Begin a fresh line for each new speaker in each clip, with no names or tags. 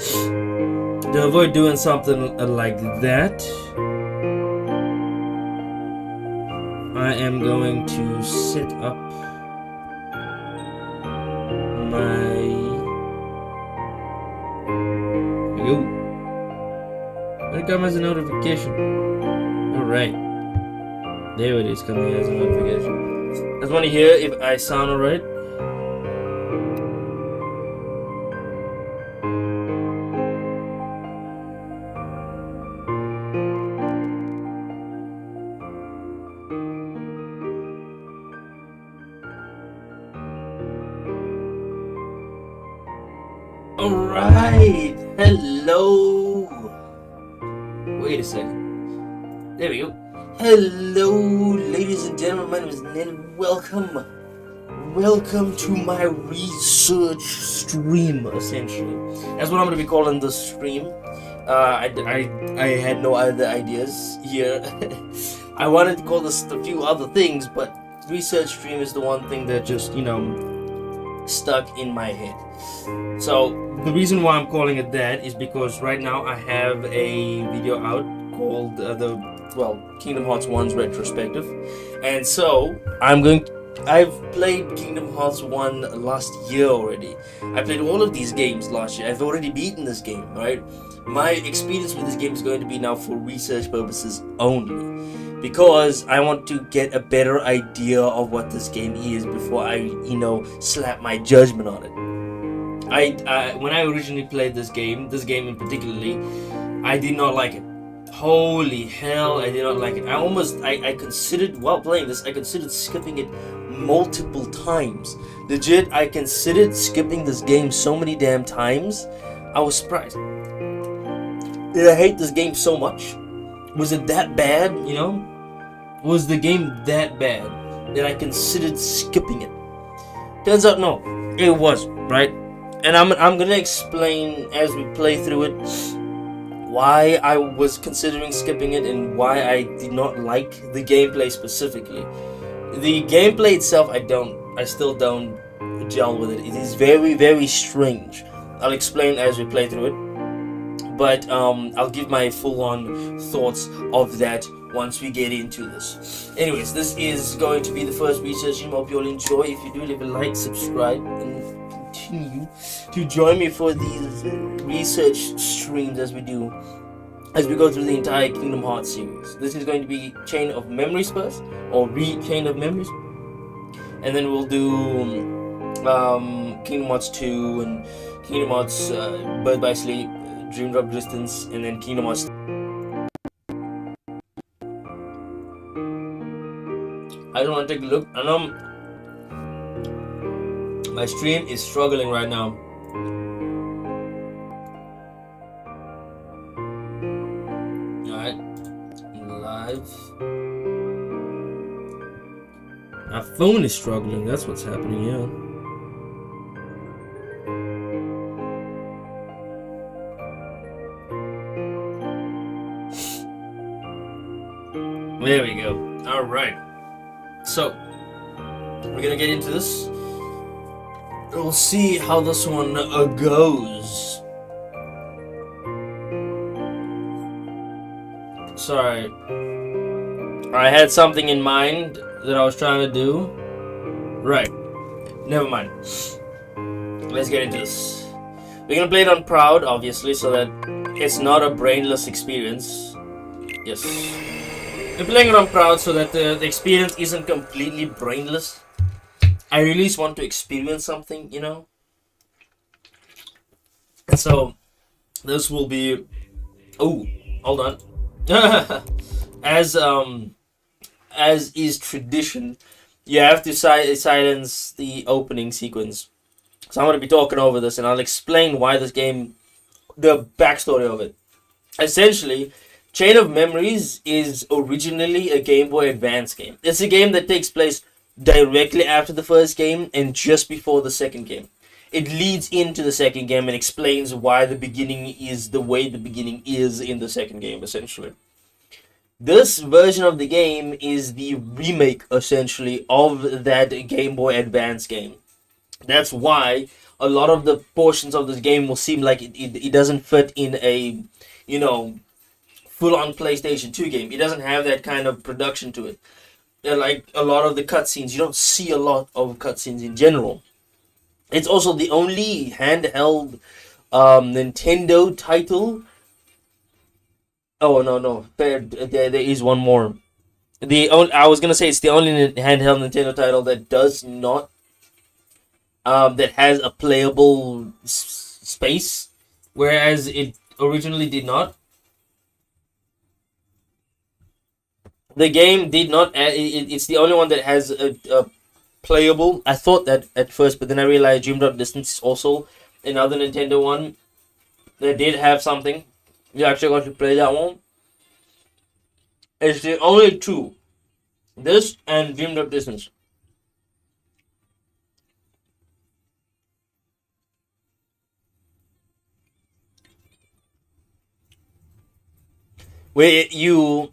To avoid doing something like that, I am going to set up my... Here we go. It comes as a notification. Alright. There it is, coming as a notification. I just want to hear if I sound alright. Alright, hello. Wait a second. There we go. Hello, ladies and gentlemen. My name is Ned, and welcome to my research stream. Essentially, that's what I'm going to be calling this stream. I had no other ideas here. I wanted to call this a few other things, but research stream is the one thing that just stuck in my head. So the reason why I'm calling it that is because right now I have a video out called Kingdom Hearts 1's retrospective, and so I've played Kingdom Hearts 1 last year already. I played all of these games last year. I've already beaten this game, right? My experience with this game is going to be now for research purposes only, because I want to get a better idea of what this game is before I, slap my judgment on it. When I originally played this game in particularly, I did not like it. Holy hell, I did not like it. I considered, while playing this, I considered skipping it multiple times. Legit, I considered skipping this game so many damn times. I was surprised. Did I hate this game so much? Was it that bad, Was the game that bad that I considered skipping it? Turns out no, it wasn't, right? And I'm gonna explain as we play through it why I was considering skipping it and why I did not like the gameplay specifically. The gameplay itself, I still don't gel with it. It is very, very strange. I'll explain as we play through it, but I'll give my full-on thoughts of that once we get into this. Anyways, this is going to be the first research stream. Hope you all enjoy. If you do, leave a like, subscribe, and continue to join me for these research streams as we go through the entire Kingdom Hearts series. This is going to be Chain of Memories first, or Chain of Memories, and then we'll do Kingdom Hearts 2 and Kingdom Hearts Birth by Sleep, Dream Drop Distance, and then Kingdom Hearts. I don't want to take a look. I know my stream is struggling right now. Alright, live. My phone is struggling, that's what's happening, yeah. There we go. Alright. So, we're gonna get into this. We'll see how this one goes. Sorry. I had something in mind that I was trying to do. Right. Never mind. Let's get into this. We're gonna play it on Proud, obviously, so that it's not a brainless experience. Yes. We're playing it on Proud so that the experience isn't completely brainless. I really just want to experience something, And so, this will be... Oh, hold on. As is tradition, you have to silence the opening sequence. So I'm going to be talking over this, and I'll explain why this game... The backstory of it. Essentially, Chain of Memories is originally a Game Boy Advance game. It's a game that takes place directly after the first game and just before the second game. It leads into the second game and explains why the beginning is the way the beginning is in the second game, essentially. This version of the game is the remake, essentially, of that Game Boy Advance game. That's why a lot of the portions of this game will seem like it doesn't fit in a, you know, full-on PlayStation 2 game. It doesn't have that kind of production to it. Like a lot of the cutscenes, you don't see a lot of cutscenes in general. It's also the only handheld Nintendo title. Oh no, there is one more. I was gonna say it's the only handheld Nintendo title that does not that has a playable space, whereas it originally did not. The game did not. It's the only one that has a playable. I thought that at first, but then I realized Dream Drop Distance is also another Nintendo one that did have something. You actually got to play that one. It's the only two. This and Dream Drop Distance. Where you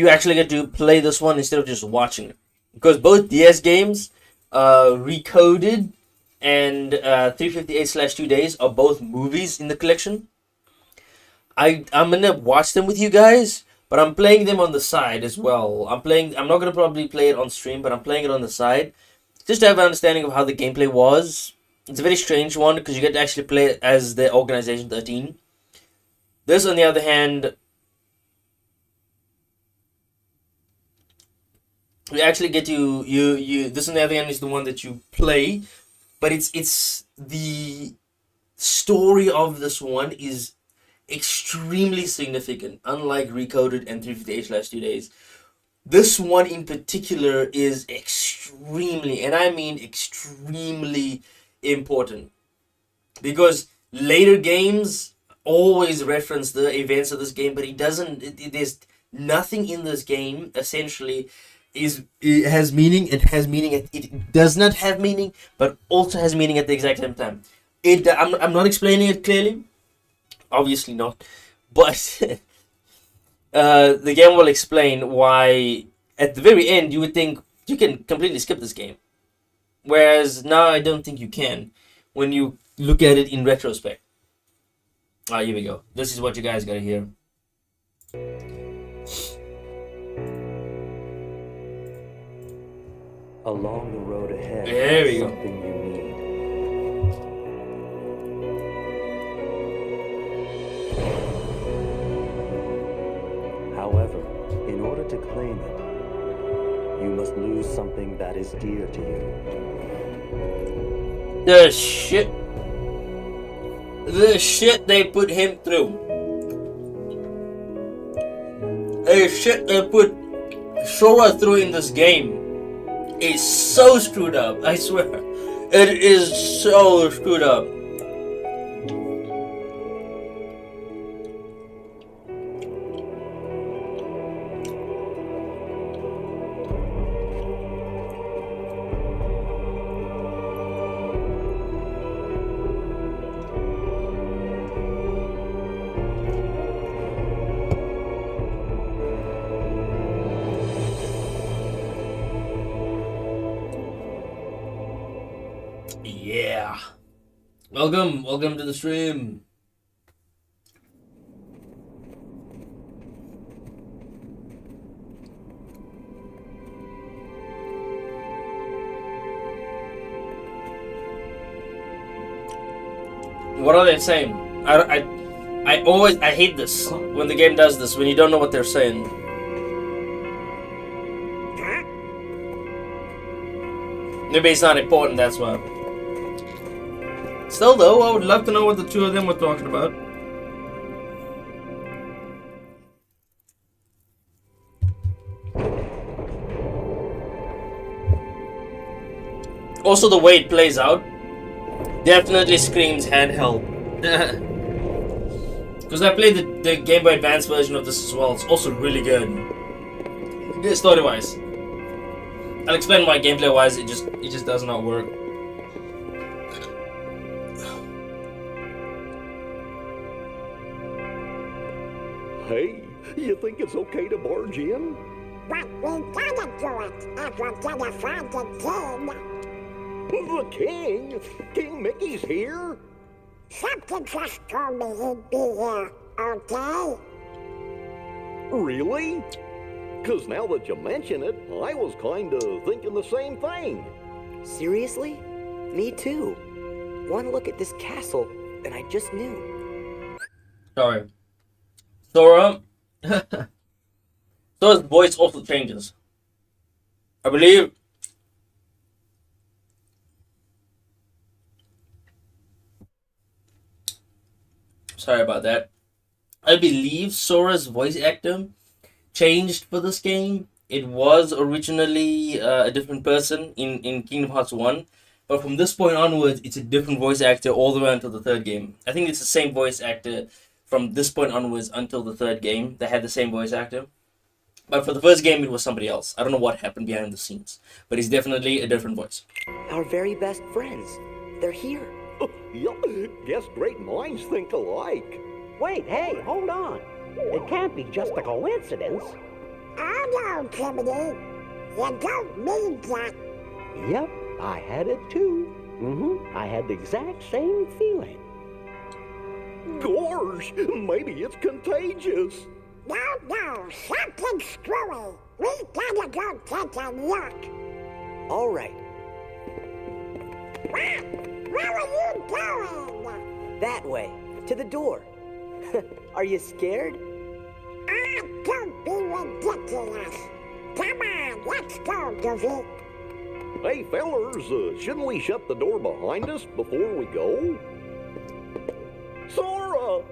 actually get to play this one instead of just watching it. Because both DS games, Recoded and 358/2 Days are both movies in the collection. I'm gonna watch them with you guys, but I'm playing them on the side as well. I'm not gonna probably play it on stream, but I'm playing it on the side just to have an understanding of how the gameplay was. It's a very strange one because you get to actually play it as the Organization 13. This, on the other hand, you actually get to you. This, on the other hand, is the one that you play, but it's the story of this one is extremely significant. Unlike Recoded and 358/2 Days, this one in particular is extremely, and I mean extremely, important because later games always reference the events of this game, but it doesn't. There's nothing in this game essentially it has meaning. It has meaning. It does not have meaning, but also has meaning at the exact same time. I'm not explaining it clearly. Obviously not, but the game will explain why. At the very end, you would think you can completely skip this game, whereas now I don't think you can when you look at it in retrospect. Here we go. This is what you guys gotta hear.
Along the road ahead,
there we go.
Something you need. However, in order to claim it, you must lose something that is dear to you.
The shit they put him through. The shit they put Sora through in this game is so screwed up. I swear, it is so screwed up. Yeah. Welcome to the stream. What are they saying? I hate this when the game does this, when you don't know what they're saying. Maybe it's not important, that's why. Still though, I would love to know what the two of them were talking about. Also, the way it plays out definitely screams handheld. Because I played the Game Boy Advance version of this as well. It's also really good. Story-wise. I'll explain why gameplay-wise it just does not work.
Hey, you think it's okay to barge in?
But we gotta do it if we're gonna find the kid.
The king? King Mickey's here?
Something just told me he'd be here, okay?
Really? 'Cause now that you mention it, I was kinda thinking the same thing.
Seriously? Me too. One look at this castle, and I just knew.
Sorry. Sora. Sora's voice also changes. I believe. Sorry about that. I believe Sora's voice actor changed for this game. It was originally a different person in Kingdom Hearts 1, but from this point onwards, it's a different voice actor all the way until the third game. I think it's the same voice actor from this point onwards until the third game. They had the same voice actor. But for the first game, it was somebody else. I don't know what happened behind the scenes, but it's definitely a different voice.
Our very best friends. They're here.
Yup, guess great minds think alike.
Wait, hey, hold on. It can't be just a coincidence.
Oh no, Timothy. You don't mean that.
Yep, I had it too. I had the exact same feeling.
Gorge, maybe it's contagious.
No, something's screwy. We gotta go take a look.
All right,
Where are you going?
that way, to the door. Are you scared?
Don't be ridiculous. Come on, let's go, Goofy.
Hey, fellers, shouldn't we shut the door behind us before we go? Sora!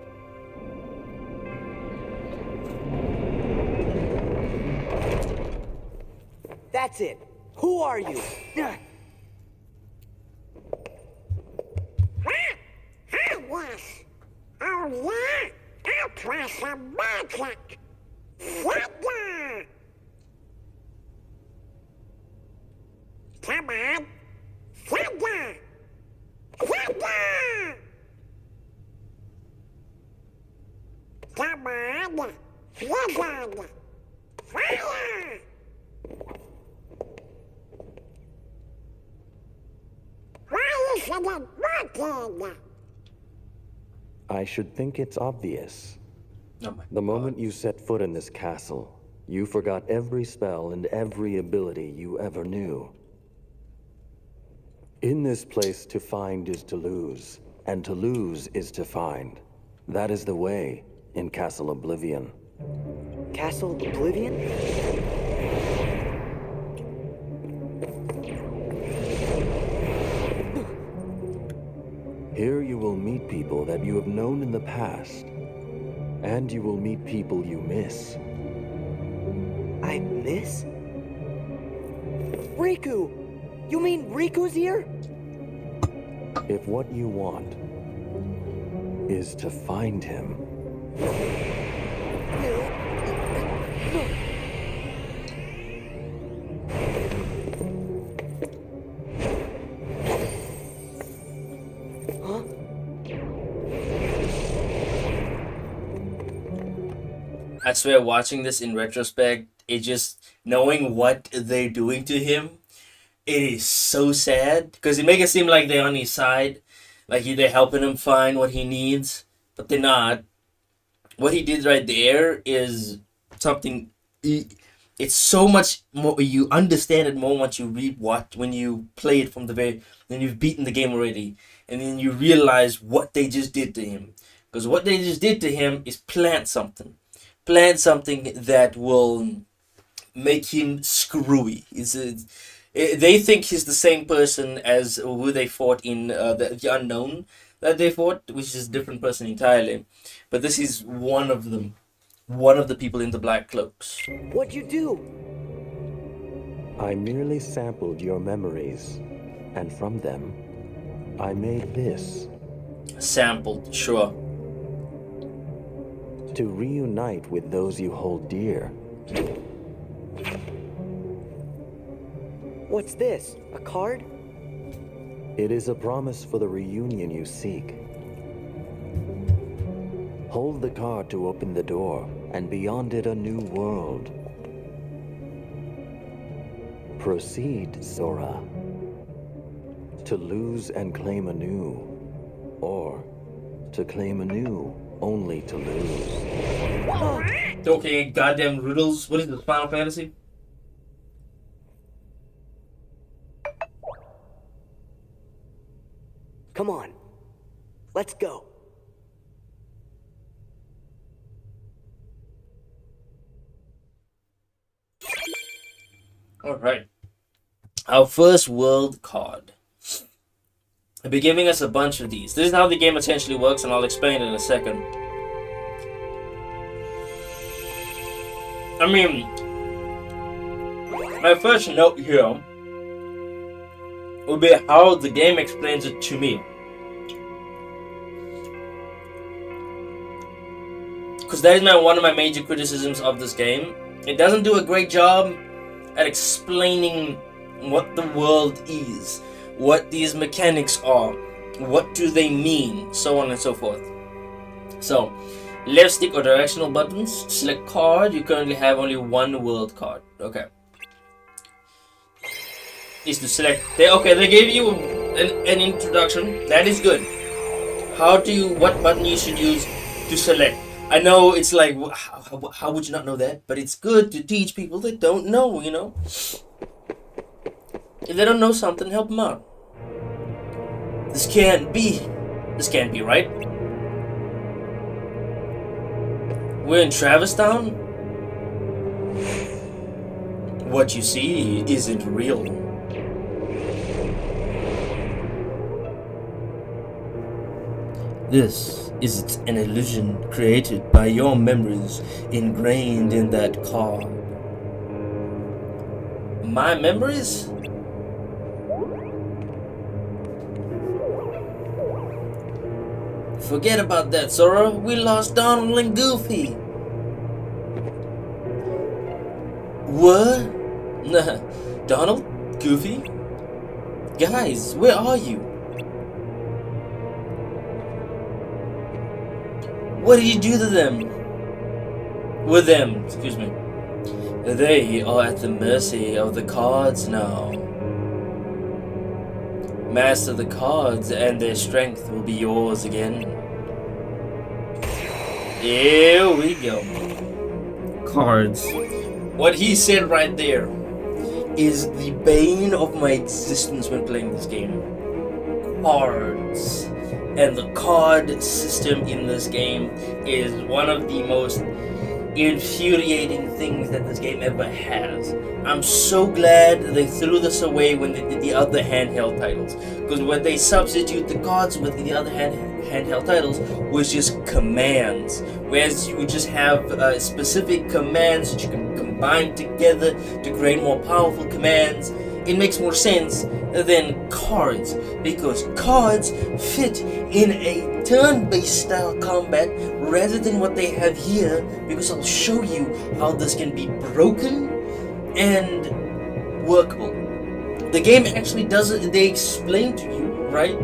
That's it. Who are you?
Hi, yes. Oh, yeah? I'll try some magic. Thunder! Come on. Thunder! Thunder! Come on. Blizzard! Fire! Why isn't it working?
I should think it's obvious.
Oh my
The moment you set foot in this castle, you forgot every spell and every ability you ever knew. In this place, to find is to lose, and to lose is to find. That is the way in Castle Oblivion.
Castle Oblivion?
Here you will meet people that you have known in the past, and you will meet people you miss.
I miss? Riku! You mean Riku's here?
If what you want is to find him,
I swear, watching this in retrospect, it just knowing what they're doing to him, it is so sad because it makes it seem like they're on his side, like they're helping him find what he needs, but they're not. What he did right there is something. It's so much more. You understand it more once you rewatch, when you play it from the very. Then you've beaten the game already, and then you realize what they just did to him. Because what they just did to him is plant something that will make him screwy. They think he's the same person as who they fought in the Unknown that they fought, which is a different person entirely. But this is one of them. One of the people in the black cloaks.
What'd you do?
I merely sampled your memories, and from them, I made this.
Sampled, sure.
To reunite with those you hold dear.
What's this? A card?
It is a promise for the reunion you seek. Hold the card to open the door, and beyond it a new world. Proceed, Sora. to lose and claim anew, or to claim anew only to lose.
Okay, goddamn riddles. What is this, Final Fantasy?
Come on. Let's go.
Alright. Our first world card. They'll be giving us a bunch of these. This is how the game essentially works, and I'll explain it in a second. I mean, my first note here would be how the game explains it to me. Because that is one of my major criticisms of this game. It doesn't do a great job at explaining what the world is, what these mechanics are, what do they mean, so on and so forth. So, left stick or directional buttons, select card. You currently have only one world card. Okay. Is to select. They gave you an introduction. That is good. What button you should use to select. I know it's like, how would you not know that? But it's good to teach people that don't know, you know? If they don't know something, help them out. This can't be right. We're in Travistown? What you see isn't real. This is an illusion created by your memories ingrained in that card. My memories? Forget about that, Sora. We lost Donald and Goofy. What? Nah, Donald? Goofy? Guys, where are you? What did you do to them? With them, excuse me. They are at the mercy of the cards now. Master the cards and their strength will be yours again. Here we go. Cards. What he said right there is the bane of my existence when playing this game. Cards. And the card system in this game is one of the most infuriating things that this game ever has. I'm so glad they threw this away when they did the other handheld titles. Because when they substitute the cards with the other handheld titles was just commands. Whereas you would just have specific commands that you can combine together to create more powerful commands. It makes more sense than cards, because cards fit in a turn-based style combat rather than what they have here, because I'll show you how this can be broken and workable. The game actually does it, they explain to you, right,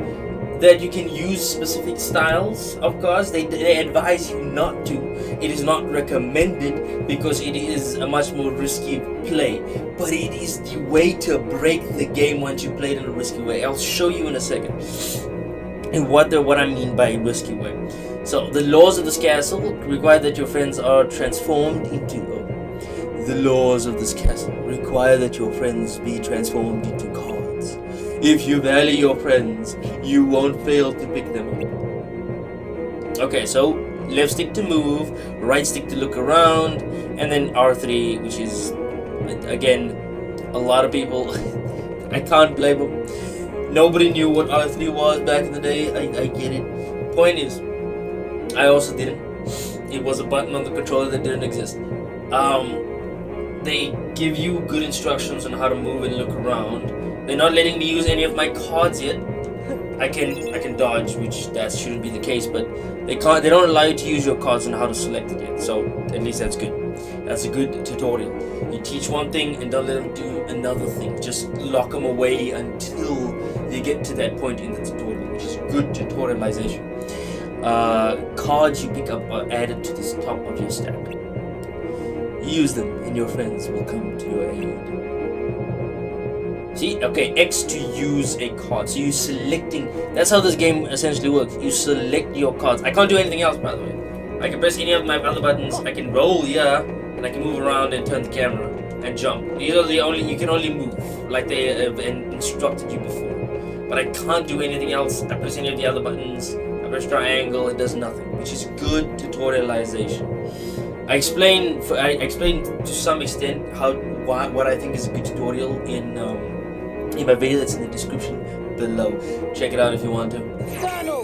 that you can use specific styles of cards. They advise you not to. It is not recommended because it is a much more risky play. But it is the way to break the game once you play it in a risky way. I'll show you in a second. And what I mean by risky way. So the laws of this castle require that your friends are transformed into. The laws of this castle require that your friends be transformed into cards. If you value your friends, you won't fail to pick them up. Okay, so left stick to move, right stick to look around, and then R3, which is, again, a lot of people, I can't blame them. Nobody knew what R3 was back in the day. I get it. Point is, I also didn't. It was a button on the controller that didn't exist. They give you good instructions on how to move and look around. They're not letting me use any of my cards yet. I can dodge, which that shouldn't be the case, but they don't allow you to use your cards and how to select it yet. So at least that's good. That's a good tutorial. You teach one thing and don't let them do another thing. Just lock them away until you get to that point in the tutorial, which is good tutorialization. Cards you pick up are added to the top of your stack. Use them and your friends will come to your aid. See, okay, X to use a card. So you're selecting. That's how this game essentially works. You select your cards. I can't do anything else, by the way. I can press any of my other buttons. I can roll, yeah, and I can move around and turn the camera and jump. These are the only. You can only move like they have instructed you before. But I can't do anything else. I press any of the other buttons. I press triangle. It does nothing, which is good tutorialization. I explained to some extent what I think is a good tutorial in my video that's in the description below. Check it out if you want to.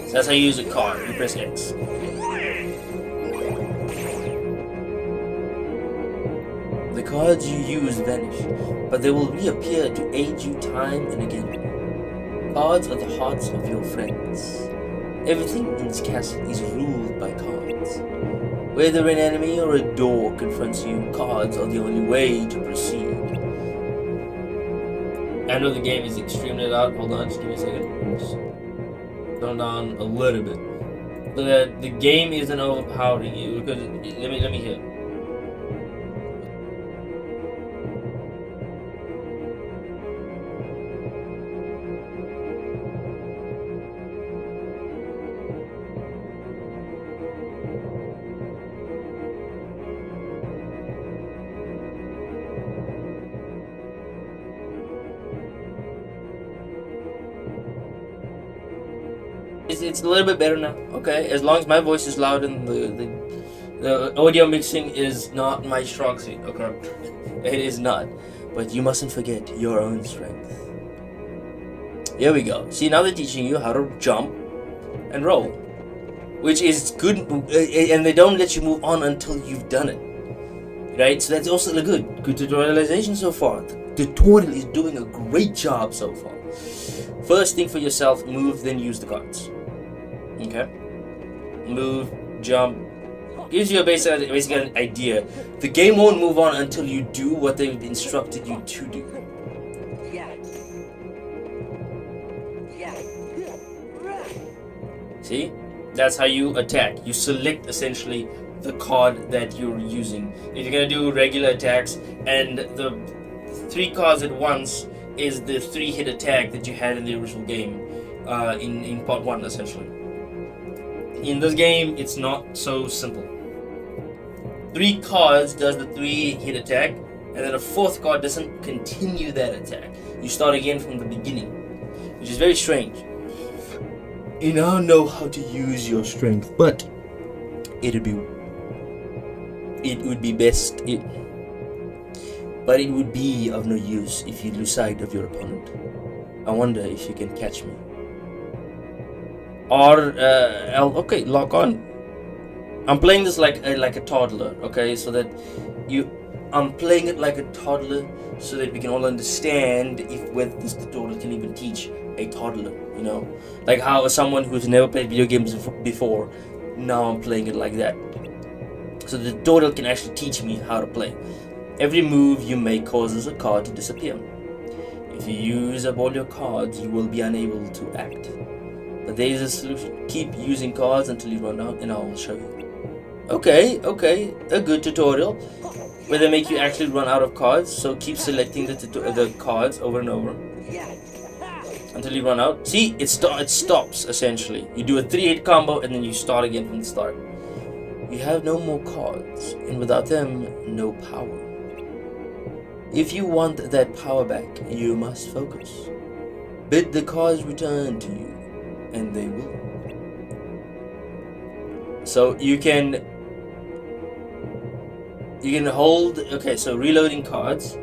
So that's how you use a card. You press X. The cards you use vanish, but they will reappear to aid you time and again. Cards are the hearts of your friends. Everything in this castle is ruled by cards. Whether an enemy or a door confronts you, cards are the only way to proceed. I know the game is extremely loud. Hold on, just give me a second. Just tone down a little bit. The game isn't overpowering you because let me hear. It's a little bit better now. Okay, as long as my voice is loud and the audio mixing is not my strong suit. Okay, it is not. But you mustn't forget your own strength. Here we go. See, now they're teaching you how to jump and roll, which is good. And they don't let you move on until you've done it. Right? So that's also good tutorialization so far. The tutorial is doing a great job so far. First thing for yourself, move, then use the cards. Okay? Move, jump. Gives you a basic idea. The game won't move on until you do what they've instructed you to do. See? That's how you attack. You select essentially the card that you're using. If you're gonna do regular attacks, and the 3 cards at once is the 3-hit attack that you had in the original game, in part 1 essentially. In this game, it's not so simple. 3 cards does the 3-hit attack, and then a 4th card doesn't continue that attack. You start again from the beginning, which is very strange. You now know how to use your strength, but it would be of no use if you lose sight of your opponent. I wonder if you can catch me. Or okay, lock on. I'm playing this like a toddler, okay, so that I'm playing it like a toddler so that we can all understand whether this tutorial can even teach a toddler, you know, like how someone who's never played video games before, now I'm playing it like that, so the tutorial can actually teach me how to play. Every move you make causes a card to disappear. If you use up all your cards, you will be unable to act. But there is a solution. Keep using cards until you run out, and I will show you. Okay, a good tutorial where they make you actually run out of cards. So keep selecting the cards over and over until you run out. See, it stops essentially. You do a 3-hit combo and then you start again from the start. You have no more cards, and without them, no power. If you want that power back, you must focus. Bid the cards return to you, and they will. So you can hold. Okay, so reloading cards.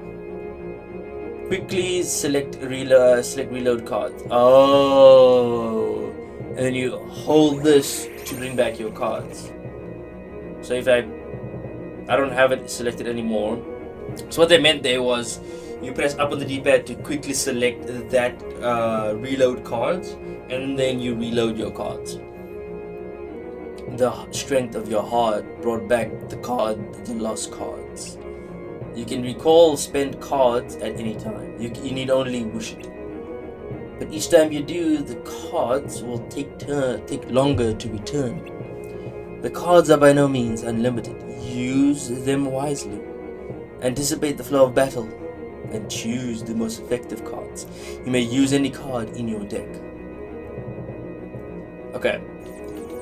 Quickly select reload cards. Oh, and then you hold this to bring back your cards. So if I don't have it selected anymore. So what they meant there was you press up on the D-pad to quickly select that reload cards, and then you reload your cards. The strength of your heart brought back the lost cards. You can recall spent cards at any time. You need only wish it. But each time you do, the cards will take longer to return. The cards are by no means unlimited. Use them wisely. Anticipate the flow of battle. and choose the most effective cards. You may use any card in your deck. Okay.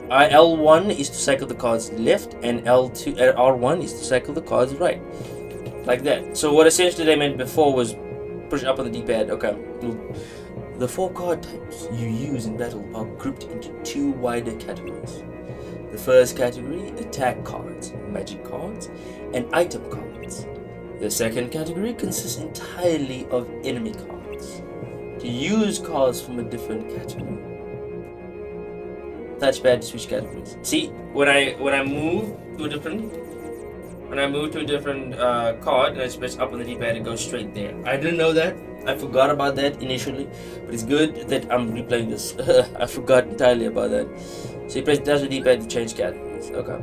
L1 is to cycle the cards left, and R1 is to cycle the cards right. Like that. So what essentially they meant before was push up on the D-pad. Okay. The 4 card types you use in battle are grouped into 2 wider categories. The first category, attack cards, magic cards, and item cards. The second category consists entirely of enemy cards. To use cards from a different category, touchpad to switch categories. See, when I move to a different card and I press up on the D-pad, it goes straight there. I didn't know that. I forgot about that initially, but it's good that I'm replaying this. I forgot entirely about that. So you press dash the D-pad to change categories. Okay.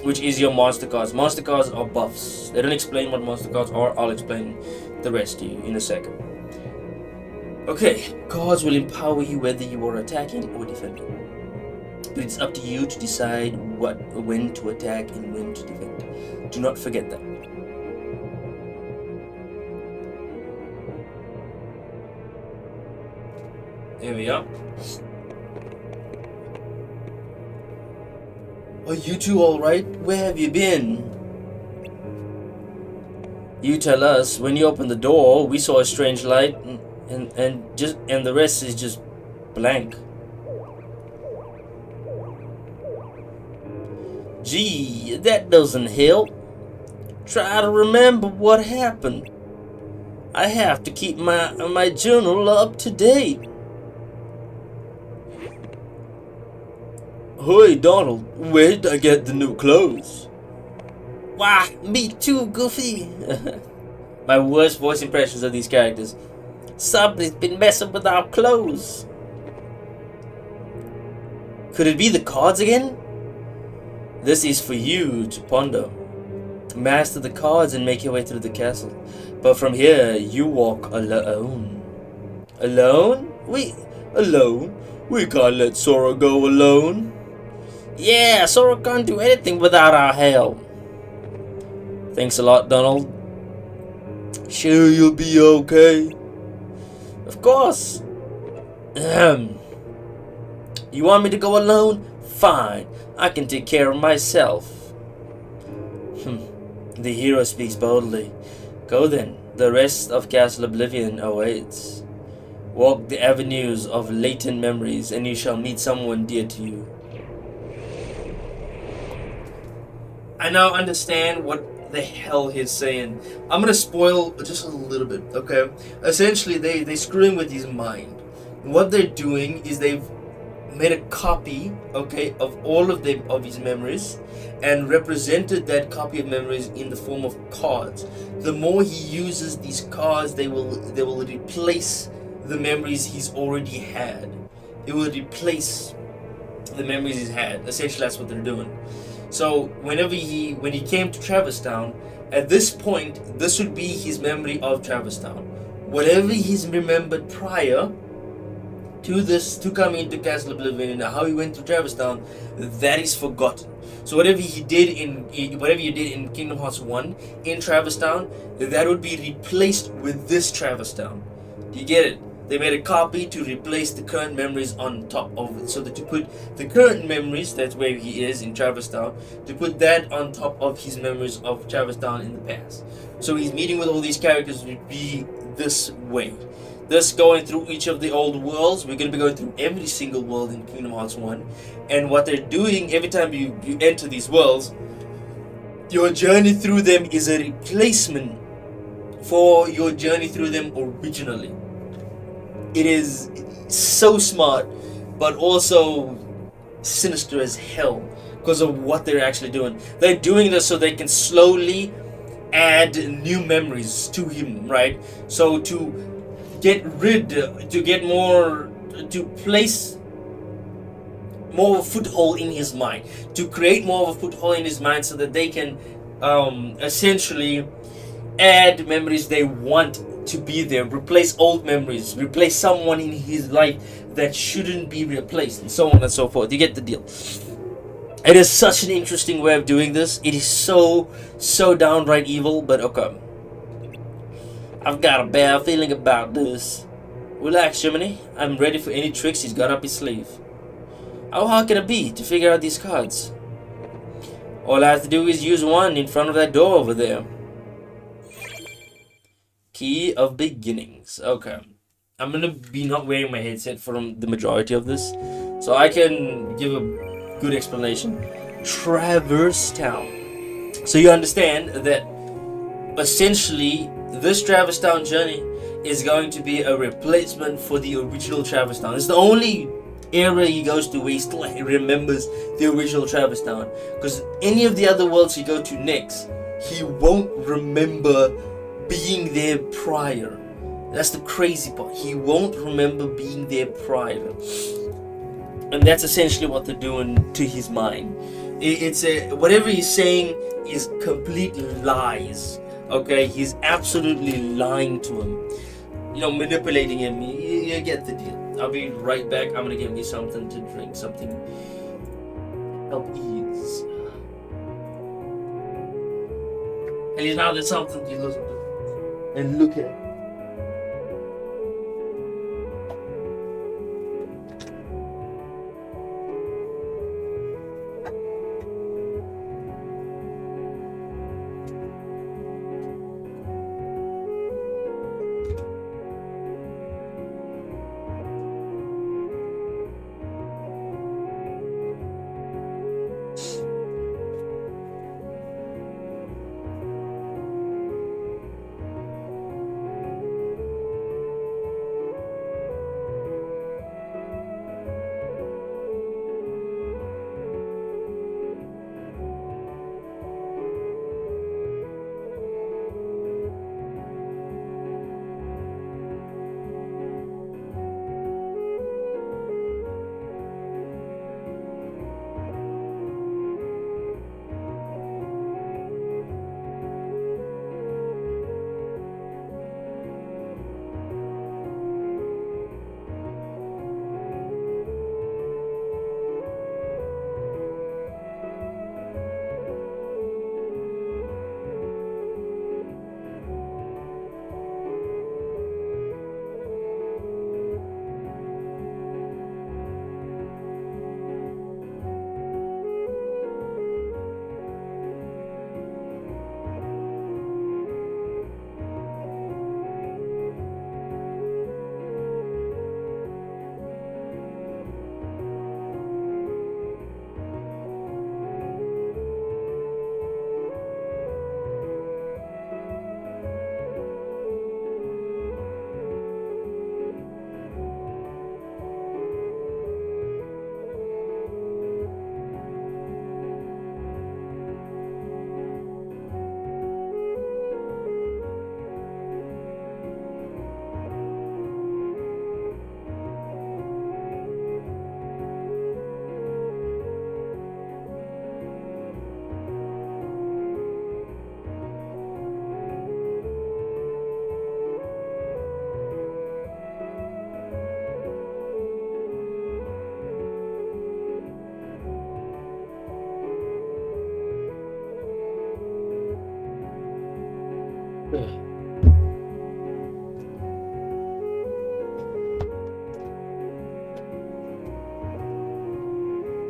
Which is your monster cards. Monster cards are buffs. They don't explain what monster cards are. I'll explain the rest to you in a second. Okay, cards will empower you whether you are attacking or defending. But it's up to you to decide when to attack and when to defend. Do not forget that. Here we are. Are you two alright? Where have you been? You tell us. When you opened the door, we saw a strange light and the rest is just blank. Gee, that doesn't help. Try to remember what happened. I have to keep my journal up to date. Hey Donald, where did I get the new clothes? Why, me too, Goofy. My worst voice impressions of these characters. Somebody's been messing with our clothes. Could it be the cards again? This is for you to ponder. Master the cards and make your way through the castle. But from here, you walk alone. Alone? Alone? We can't let Sora go alone. Yeah, Sora can't do anything without our help. Thanks a lot, Donald. Sure you'll be okay? Of course. You want me to go alone? Fine, I can take care of myself. The hero speaks boldly. Go then, the rest of Castle Oblivion awaits. Walk the avenues of latent memories and you shall meet someone dear to you. I now understand what the hell he's saying. I'm gonna spoil just a little bit, okay? Essentially, they screwing with his mind. What they're doing is they've made a copy, okay, of all of his memories, and represented that copy of memories in the form of cards. The more he uses these cards, they will replace the memories he's already had. It will replace the memories he's had. Essentially, that's what they're doing. So when he came to Traverse Town, at this point, this would be his memory of Traverse Town. Whatever he's remembered prior to coming into Castle Oblivion and how he went to Traverse Town, that is forgotten. So whatever you did in Kingdom Hearts 1 in Traverse Town, that would be replaced with this Traverse Town. Do you get it? They made a copy to replace the current memories on top of it. So that to put the current memories, that's where he is in Traverse Town, to put that on top of his memories of Traverse Town in the past. So he's meeting with all these characters would be this way. Thus going through each of the old worlds. We're going to be going through every single world in Kingdom Hearts 1. And what they're doing every time you enter these worlds, your journey through them is a replacement for your journey through them originally. It is so smart, but also sinister as hell because of what they're actually doing. They're doing this so they can slowly add new memories to him, right? So to place more of a foothold in his mind, to create more of a foothold in his mind so that they can essentially add memories they want to be there, replace old memories, replace someone in his life that shouldn't be replaced, and so on and so forth. You get the deal. It is such an interesting way of doing this. It is so downright evil, but okay. I've got a bad feeling about this. Relax, Jiminy. I'm ready for any tricks he's got up his sleeve. How hard can it be to figure out these cards? All I have to do is use one in front of that door over there. Key of Beginnings. Okay. I'm gonna be not wearing my headset for the majority of this, so I can give a good explanation. Traverse Town. So you understand that essentially this Traverse Town journey is going to be a replacement for the original Traverse Town. It's the only area he goes to where he still remembers the original Traverse Town. Because any of the other worlds he go to next, he won't remember being there prior. That's the crazy part. He won't remember being there prior. And that's essentially what they're doing to his mind. It's whatever he's saying is complete lies. Okay, he's absolutely lying to him. You know, manipulating him. You get the deal. I'll be right back. I'm gonna get me something to drink, something help ease. And he's now there's something to listen to and look at.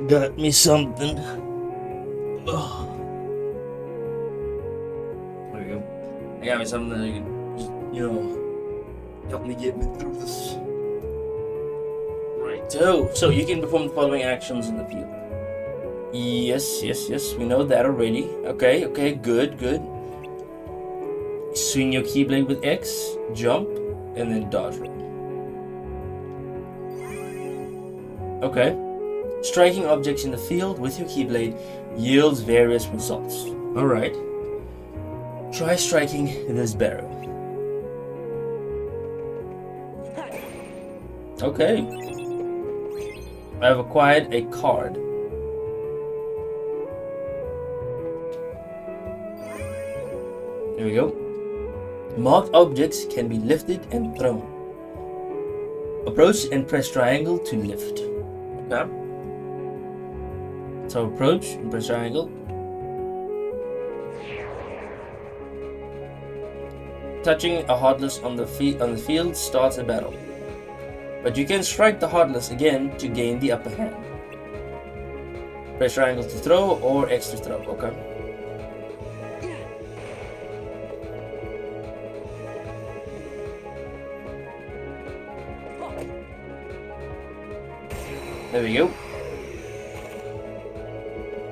Got me something. Oh. There we go. I got me something that can just, help me get me through this. Right. So you can perform the following actions in the field. Yes. We know that already. Okay. Good. Swing your Keyblade with X, jump, and then dodge roll. Okay. Striking objects in the field with your Keyblade yields various results. Alright. Try striking this barrel. Okay. I have acquired a card. There we go. Marked objects can be lifted and thrown. Approach and press triangle to lift. Okay. So approach and press triangle. touching a heartless on the field starts a battle. But you can strike the heartless again to gain the upper hand. Press triangle to throw or X to throw. Okay. There we go.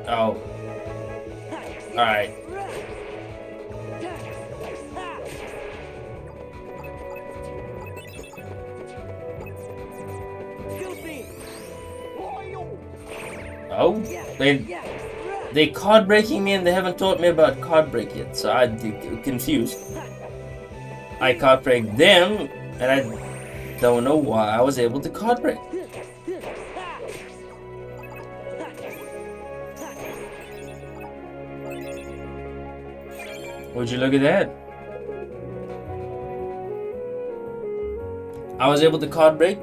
Oh. Alright. Oh, they card breaking me and they haven't taught me about card break yet, so I'm confused. I card break them and I don't know why I was able to card break. Would you look at that? I was able to card break,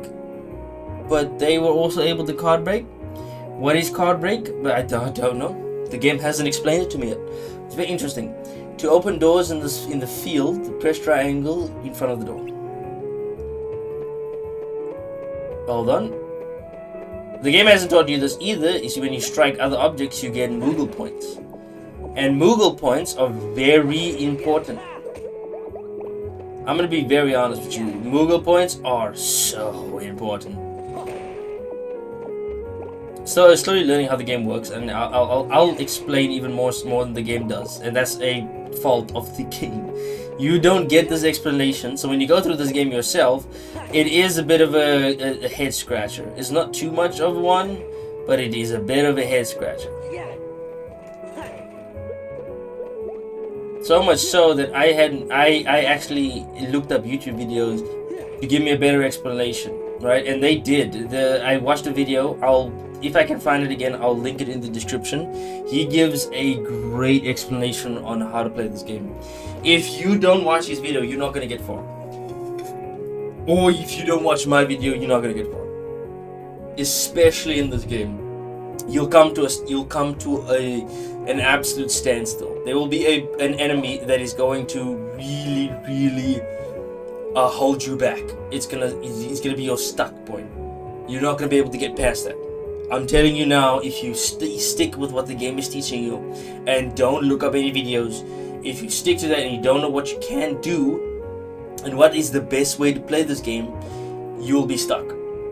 but they were also able to card break. What is card break? But I don't know. The game hasn't explained it to me yet. It's very interesting. To open doors in the field, press triangle in front of the door. Hold on. The game hasn't taught you this either. Is when you strike other objects, you get Moogle points. And Moogle points are very important. I'm gonna be very honest with you. Moogle points are so important. So I'm slowly learning how the game works, and I'll explain even more than the game does, and that's a fault of the game. You don't get this explanation, so when you go through this game yourself, it is a bit of a head scratcher. It's not too much of one, but it is a bit of a head scratcher. So much so that I actually looked up YouTube videos to give me a better explanation, right? And they did. I watched a video. If I can find it again, I'll link it in the description. He gives a great explanation on how to play this game. If you don't watch his video, you're not gonna get far. Or if you don't watch my video, you're not gonna get far. Especially in this game, you'll come to an absolute standstill. There will be an enemy that is going to really hold you back. It's gonna be your stuck point. You're not gonna be able to get past that. I'm telling you now, if you stick with what the game is teaching you and don't look up any videos, if you stick to that and you don't know what you can do and what is the best way to play this game, you'll be stuck.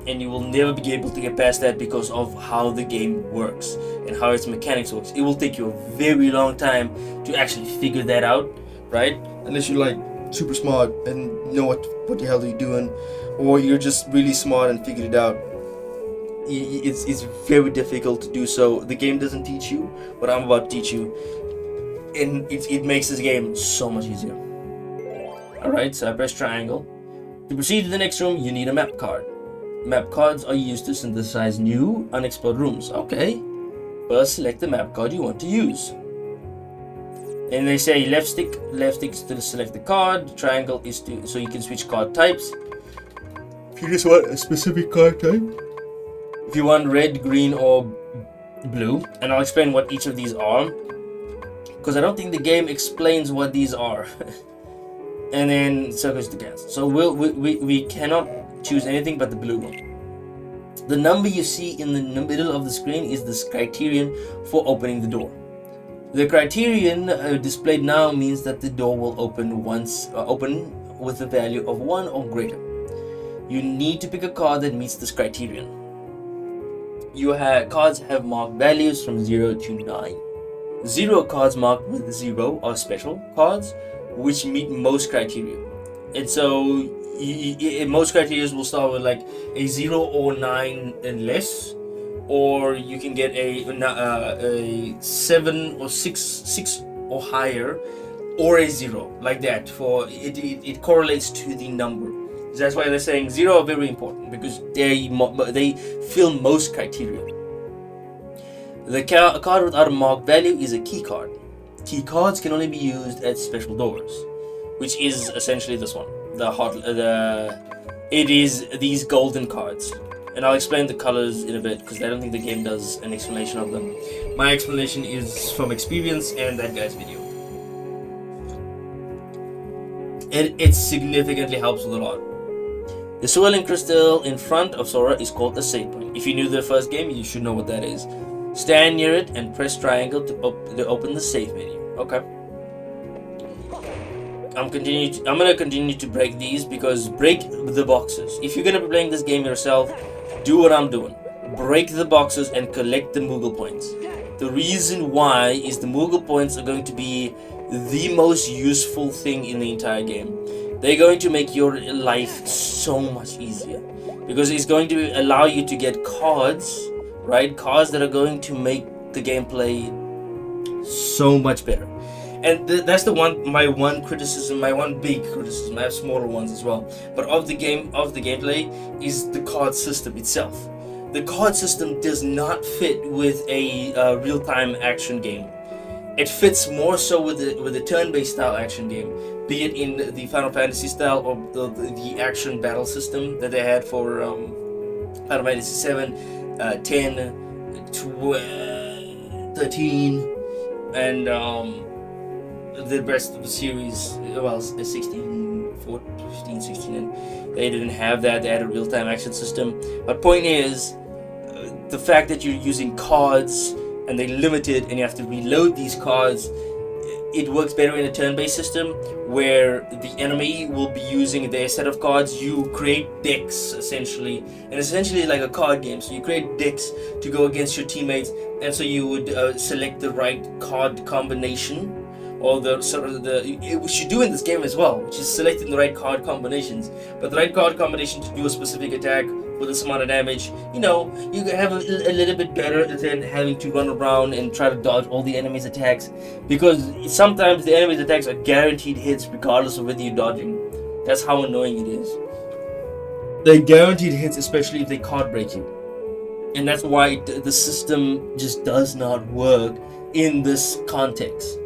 And you will never be able to get past that because of how the game works and how its mechanics works. It will take you a very long time to actually figure that out, right? Unless you're like super smart and know what the hell you're doing, or you're just really smart and figured it out. It's very difficult to do so. The game doesn't teach you what I'm about to teach you, and it makes this game so much easier. Alright, so I press triangle. To proceed to the next room, you need a map card. Map cards are used to synthesize new, unexplored rooms. Okay. First, select the map card you want to use. And they say left stick is to select the card, triangle is so you can switch card types. If you just want a specific card type. If you want red, green, or blue, and I'll explain what each of these are, because I don't think the game explains what these are. And then circles to cancel. So we cannot choose anything but the blue one. The number you see in the middle of the screen is the criterion for opening the door. The criterion displayed now means that the door will open with a value of 1 or greater. You need to pick a card that meets this criterion. Cards have marked values from 0 to 9. 0 cards marked with 0 are special cards, which meet most criteria. And so most criteria will start with like a 0 or 9 and less, or you can get a 7 or 6 or higher, or a 0 like that. For it correlates to the number. That's why they're saying 0 are very important, because they fill most criteria. The card without a marked value is a key card. Key cards can only be used at special doors, which is essentially this one. It is these golden cards, and I'll explain the colors in a bit because I don't think the game does an explanation of them. My explanation is from experience and that guy's video. it significantly helps with a lot. The swirling crystal in front of Sora is called a save point. If you knew the first game, you should know what that is. Stand near it and press triangle to open the save menu. Okay. I'm gonna continue to break these, because break the boxes. If you're gonna be playing this game yourself, do what I'm doing. Break the boxes and collect the Moogle points. The reason why is the Moogle points are going to be the most useful thing in the entire game. They're going to make your life so much easier, because it's going to allow you to get cards, right? Cards that are going to make the gameplay so much better. And that's my one criticism, my one big criticism. I have smaller ones as well, but of the gameplay is the card system itself. The card system does not fit with a real-time action game. It fits more so with the turn-based style action game, be it in the Final Fantasy style or the action battle system that they had for Final Fantasy 7, 10, 12, 13, and the rest of the series, well, 16, 14, 15, 16, and they didn't have that. They had a real-time action system. But point is, the fact that you're using cards and they limit it and you have to reload these cards, it works better in a turn-based system where the enemy will be using their set of cards. You create decks essentially, and essentially like a card game. So you create decks to go against your teammates, and so you would select the right card combination, or which you do in this game as well, which is selecting the right card combinations. But the right card combination to do a specific attack with a amount of damage, you can have a little bit better than having to run around and try to dodge all the enemy's attacks, because sometimes the enemy's attacks are guaranteed hits regardless of whether you're dodging. That's how annoying it is. They're guaranteed hits, especially if they card break you. And that's why the system just does not work in this context.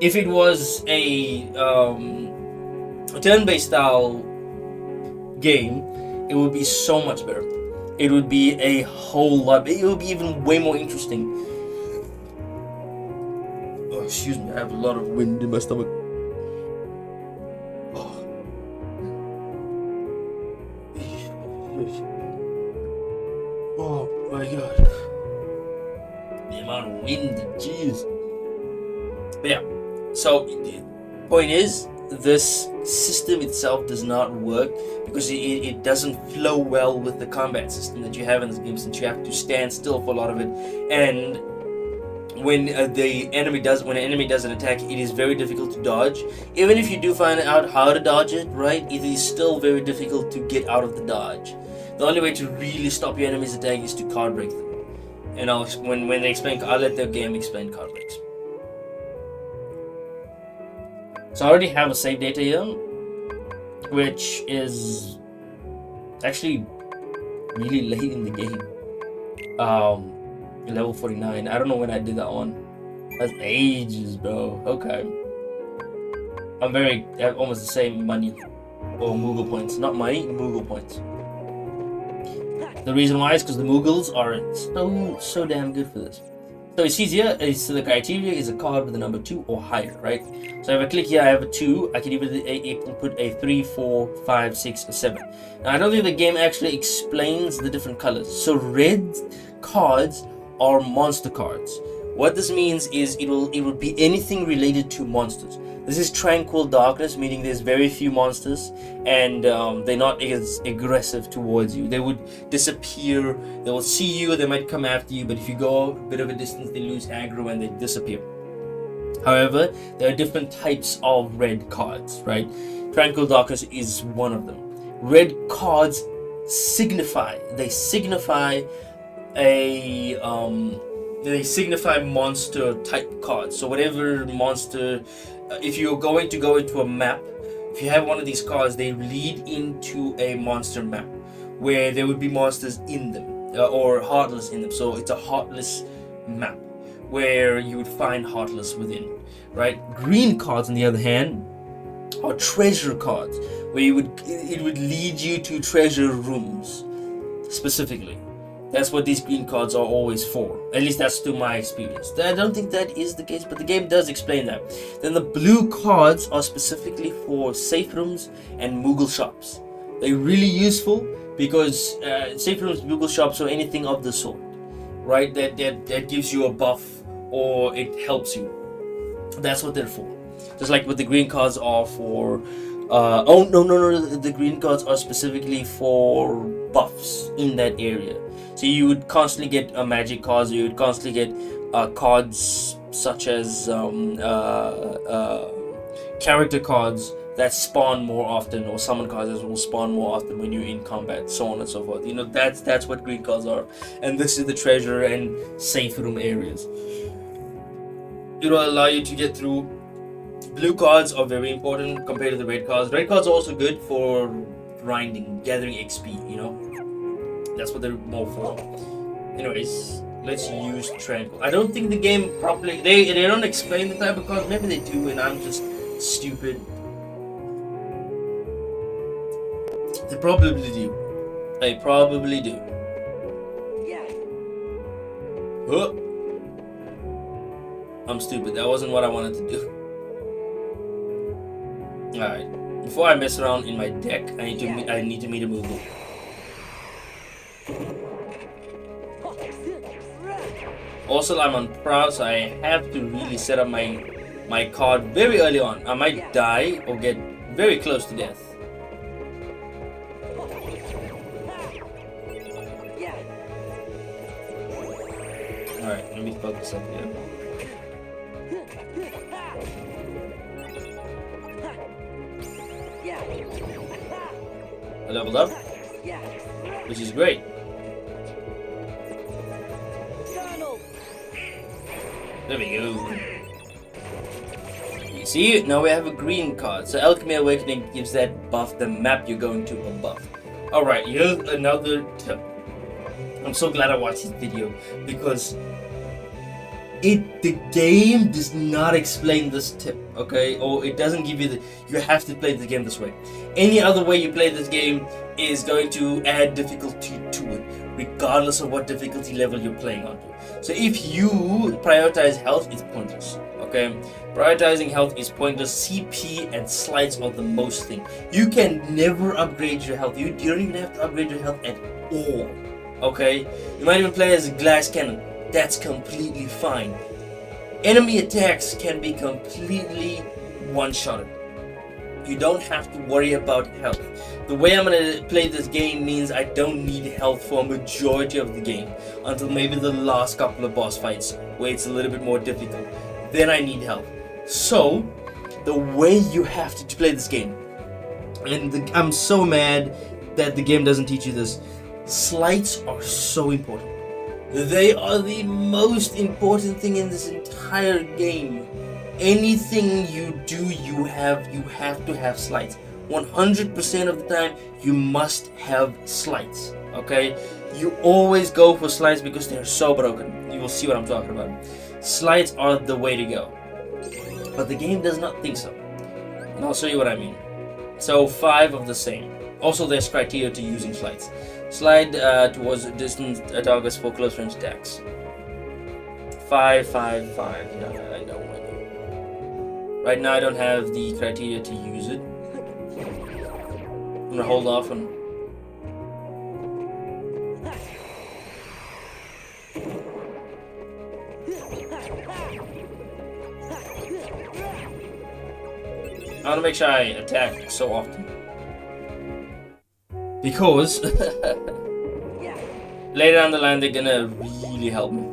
If it was a turn-based style game, it would be so much better. It would be a whole lot. It would be even way more interesting. Oh, excuse me, I have a lot of wind in my stomach. Oh, oh my god. The amount of wind, jeez. But yeah, so the point is, this system itself does not work because it doesn't flow well with the combat system that you have in this game, since you have to stand still for a lot of it. And when an enemy does an attack, it is very difficult to dodge. Even if you do find out how to dodge it, right, it is still very difficult to get out of the dodge. The only way to really stop your enemy's attack is to card break them. And when they explain, I'll let the game explain card breaks. So I already have a save data here, which is actually really late in the game. Level 49. I don't know when I did that one. That's ages, bro. Okay. I have almost the same money or Moogle points. Not money, Moogle points. The reason why is because the Moogles are so damn good for this. So it sees here, so the criteria is a card with a number 2 or higher, right? So if I click here, I have a 2. I can even put a 3, 4, 5, 6, or 7. Now I don't think the game actually explains the different colors. So red cards are monster cards. What this means is it will be anything related to monsters. This is tranquil darkness, meaning there's very few monsters, and they're not as aggressive towards you. They would disappear. They will see you. They might come after you, but if you go a bit of a distance, they lose aggro and they disappear. However, there are different types of red cards, right? Tranquil darkness is one of them. Red cards signify monster type cards. So whatever monster, if you're going to go into a map, if you have one of these cards, they lead into a monster map where there would be monsters in them, or heartless in them. So it's a heartless map where you would find heartless within, right? Green cards, on the other hand, are treasure cards, where it would lead you to treasure rooms specifically. That's what these green cards are always for. At least that's to my experience. I don't think that is the case, but the game does explain that. Then the blue cards are specifically for safe rooms and Moogle shops. They're really useful because safe rooms, Moogle shops, or anything of the sort, right? That gives you a buff or it helps you. That's what they're for. Just like what the green cards are for. Oh no! The green cards are specifically for buffs in that area. So you would constantly get magic cards. You would constantly get cards such as character cards that spawn more often, or summon cards that will spawn more often when you're in combat, so on and so forth. You know, that's what green cards are, and this is the treasure and safe room areas. It will allow you to get through. Blue cards are very important compared to the red cards. Red cards are also good for grinding, gathering XP, you know. That's what they're more for. Anyways, let's use Tranquil. I don't think the game properly... They don't explain the type of cards. Maybe they do and I'm just stupid. They probably do. They probably do. Oh. I'm stupid. That wasn't what I wanted to do. Alright. Before I mess around in my deck, I need to meet a Moogle. Also, I'm on proud, so I have to really set up my card very early on. I might die or get very close to death. Alright, let me focus up here. I leveled up, which is great. There we go. You see, now we have a green card. So Alchemy Awakening gives that buff, the map you're going to a buff. Alright, here's another tip. I'm so glad I watched this video because the game does not explain this tip, okay? Or it doesn't give you you have to play the game this way. Any other way you play this game is going to add difficulty to it, regardless of what difficulty level you're playing on. So if you prioritize health, it's pointless, okay? Prioritizing health is pointless. CP and slides are the most thing. You can never upgrade your health. You don't even have to upgrade your health at all, okay? You might even play as a glass cannon. That's completely fine. Enemy attacks can be completely one-shotted. You don't have to worry about health. The way I'm gonna play this game means I don't need health for a majority of the game until maybe the last couple of boss fights where it's a little bit more difficult. Then I need health. So, the way you have to play this game, and I'm so mad that the game doesn't teach you this, slides are so important. They are the most important thing in this entire game. Anything you do, you have to have slides. 100% of the time, you must have slides. Okay? You always go for slides because they're so broken. You will see what I'm talking about. Slides are the way to go. But the game does not think so. And I'll show you what I mean. So 5 of the same. Also, there's criteria to using slides. Slide towards distant targets for close range attacks. 5, 5, 5. No, I know. Right now I don't have the criteria to use it. I'm gonna hold off on. I wanna make sure I attack so often. Because later down the line they're gonna really help me.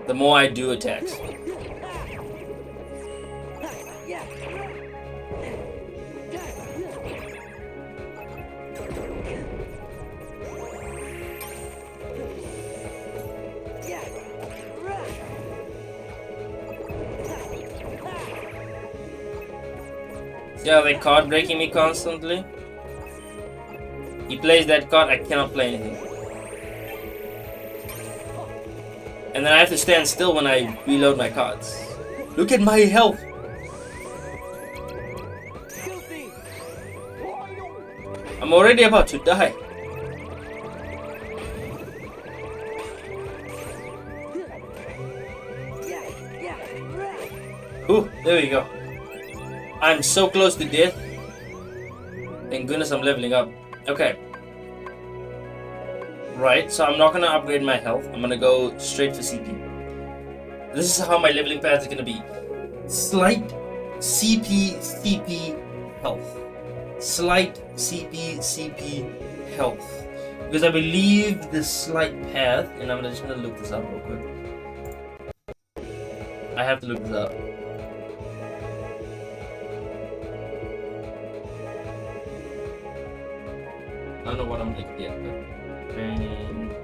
The more I do attacks. Yeah, they card breaking me constantly. He plays that card, I cannot play anything. And then I have to stand still when I reload my cards. Look at my health! I'm already about to die. Ooh, there we go. I'm so close to death. Thank goodness I'm leveling up. Okay. Right, so I'm not gonna upgrade my health. I'm gonna go straight for CP. This is how my leveling path is gonna be. Slight CP health. Slight CP health. Because I believe the slight path, and I'm just gonna look this up real quick. I have to look this up. I don't know what I'm looking at, but training.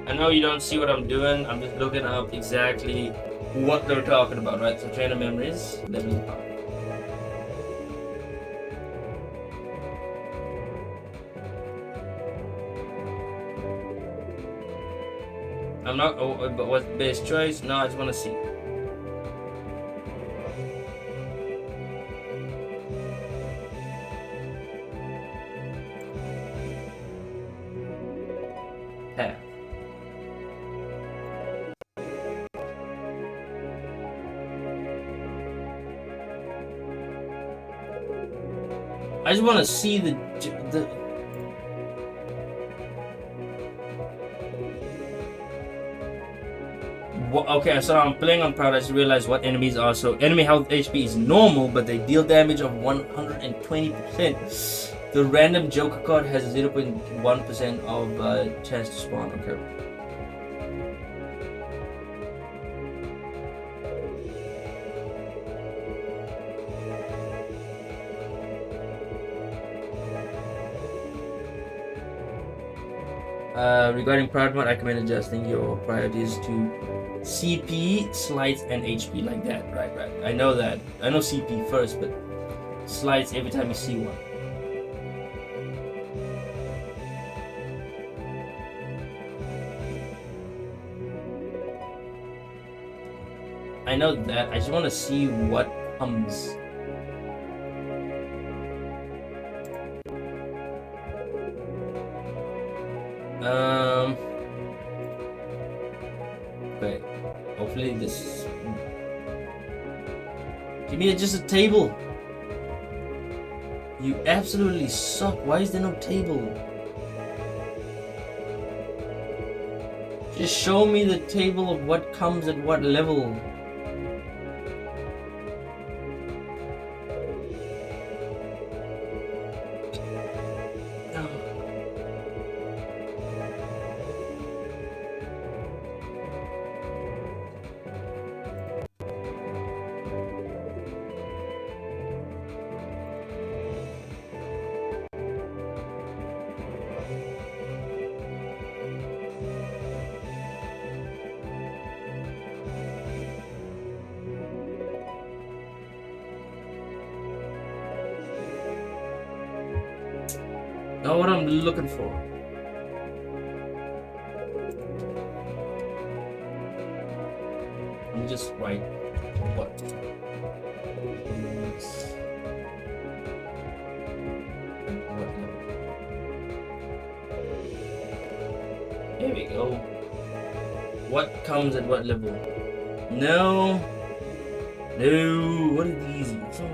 I know you don't see what I'm doing. I'm just looking up exactly what they're talking about, right? So trainer memories, leveling up. I'm not. Oh, but what's the best choice? No, I just want to see. Path. I just want to see the. Okay, so I'm playing on proud. I just realized what enemies are. So enemy health HP is normal, but they deal damage of 120%. The random Joker card has 0.1% of chance to spawn. Okay. Regarding Proud Mode, I recommend adjusting your priorities to CP, slides, and HP like that. Right. I know that. I know CP first, but slides every time you see one. I know that. I just want to see what comes. Okay. Hopefully this. Give me just a table. You absolutely suck. Why is there no table? Just show me the table of what comes at what level. Not what I'm looking for. I'm just right. What? There we go. What comes at what level? No. No. What are these? What's on?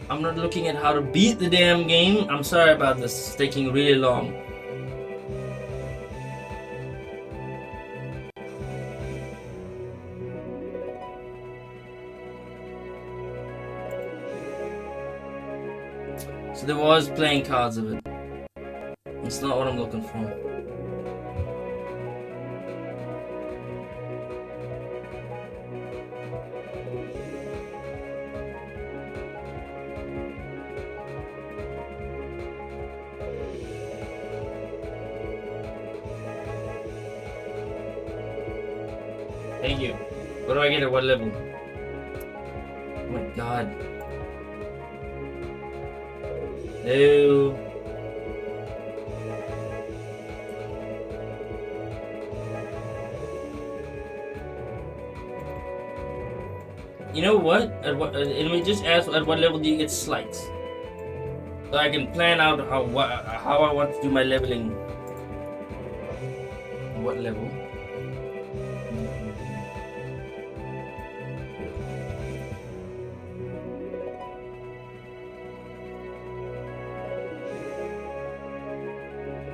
I'm not looking at how to beat the damn game. I'm sorry about this. It's taking really long. So there was playing cards of it. It's not what I'm looking for. Thank you. What do I get at what level? Oh my god. No. You know what? Let me just ask, at what level do you get slides? So I can plan out how I want to do my leveling. What level?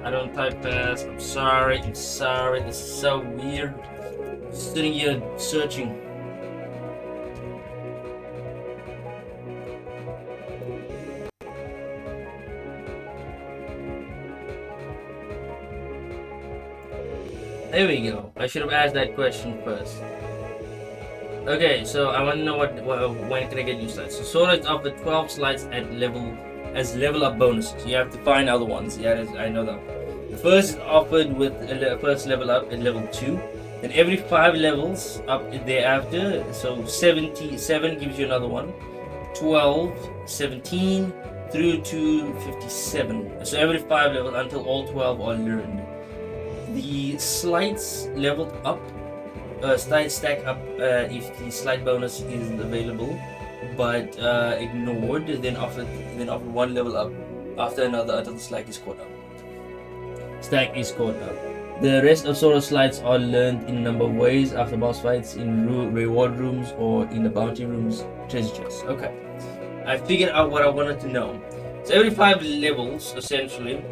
I don't type fast. I'm sorry. This is so weird. Sitting here searching. There we go. I should have asked that question first. Okay, so I want to know when can I get new slides? So Sora is offered 12 slides at level up bonuses. You have to find other ones. Yeah, I know that. The first is offered with first level up at level 2. Then every 5 levels up thereafter. So 77 gives you another one. 12, 17 through to 57. So every 5 levels until all 12 are learned. The slides leveled up, slides stack up if the slide bonus is available, but ignored. Then offered one level up after another until the stack is caught up. The rest of Sora's slides are learned in a number of ways after boss fights, in reward rooms, or in the bounty rooms, treasure chests. Okay, I figured out what I wanted to know. So every 5 levels, essentially,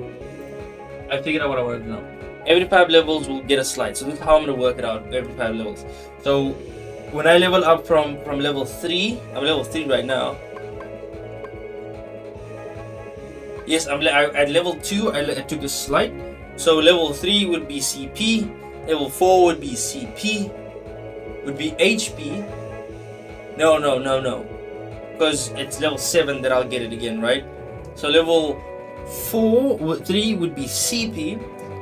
I figured out what I wanted to know. Every 5 levels will get a slide. So this is how I'm going to work it out, every 5 levels. So when I level up from level 3, I'm level 3 right now. Yes, at level 2, I took a slide. So level 3 would be CP, level 4 would be CP, would be HP. No. Because it's level 7 that I'll get it again, right? So level 3 would be CP.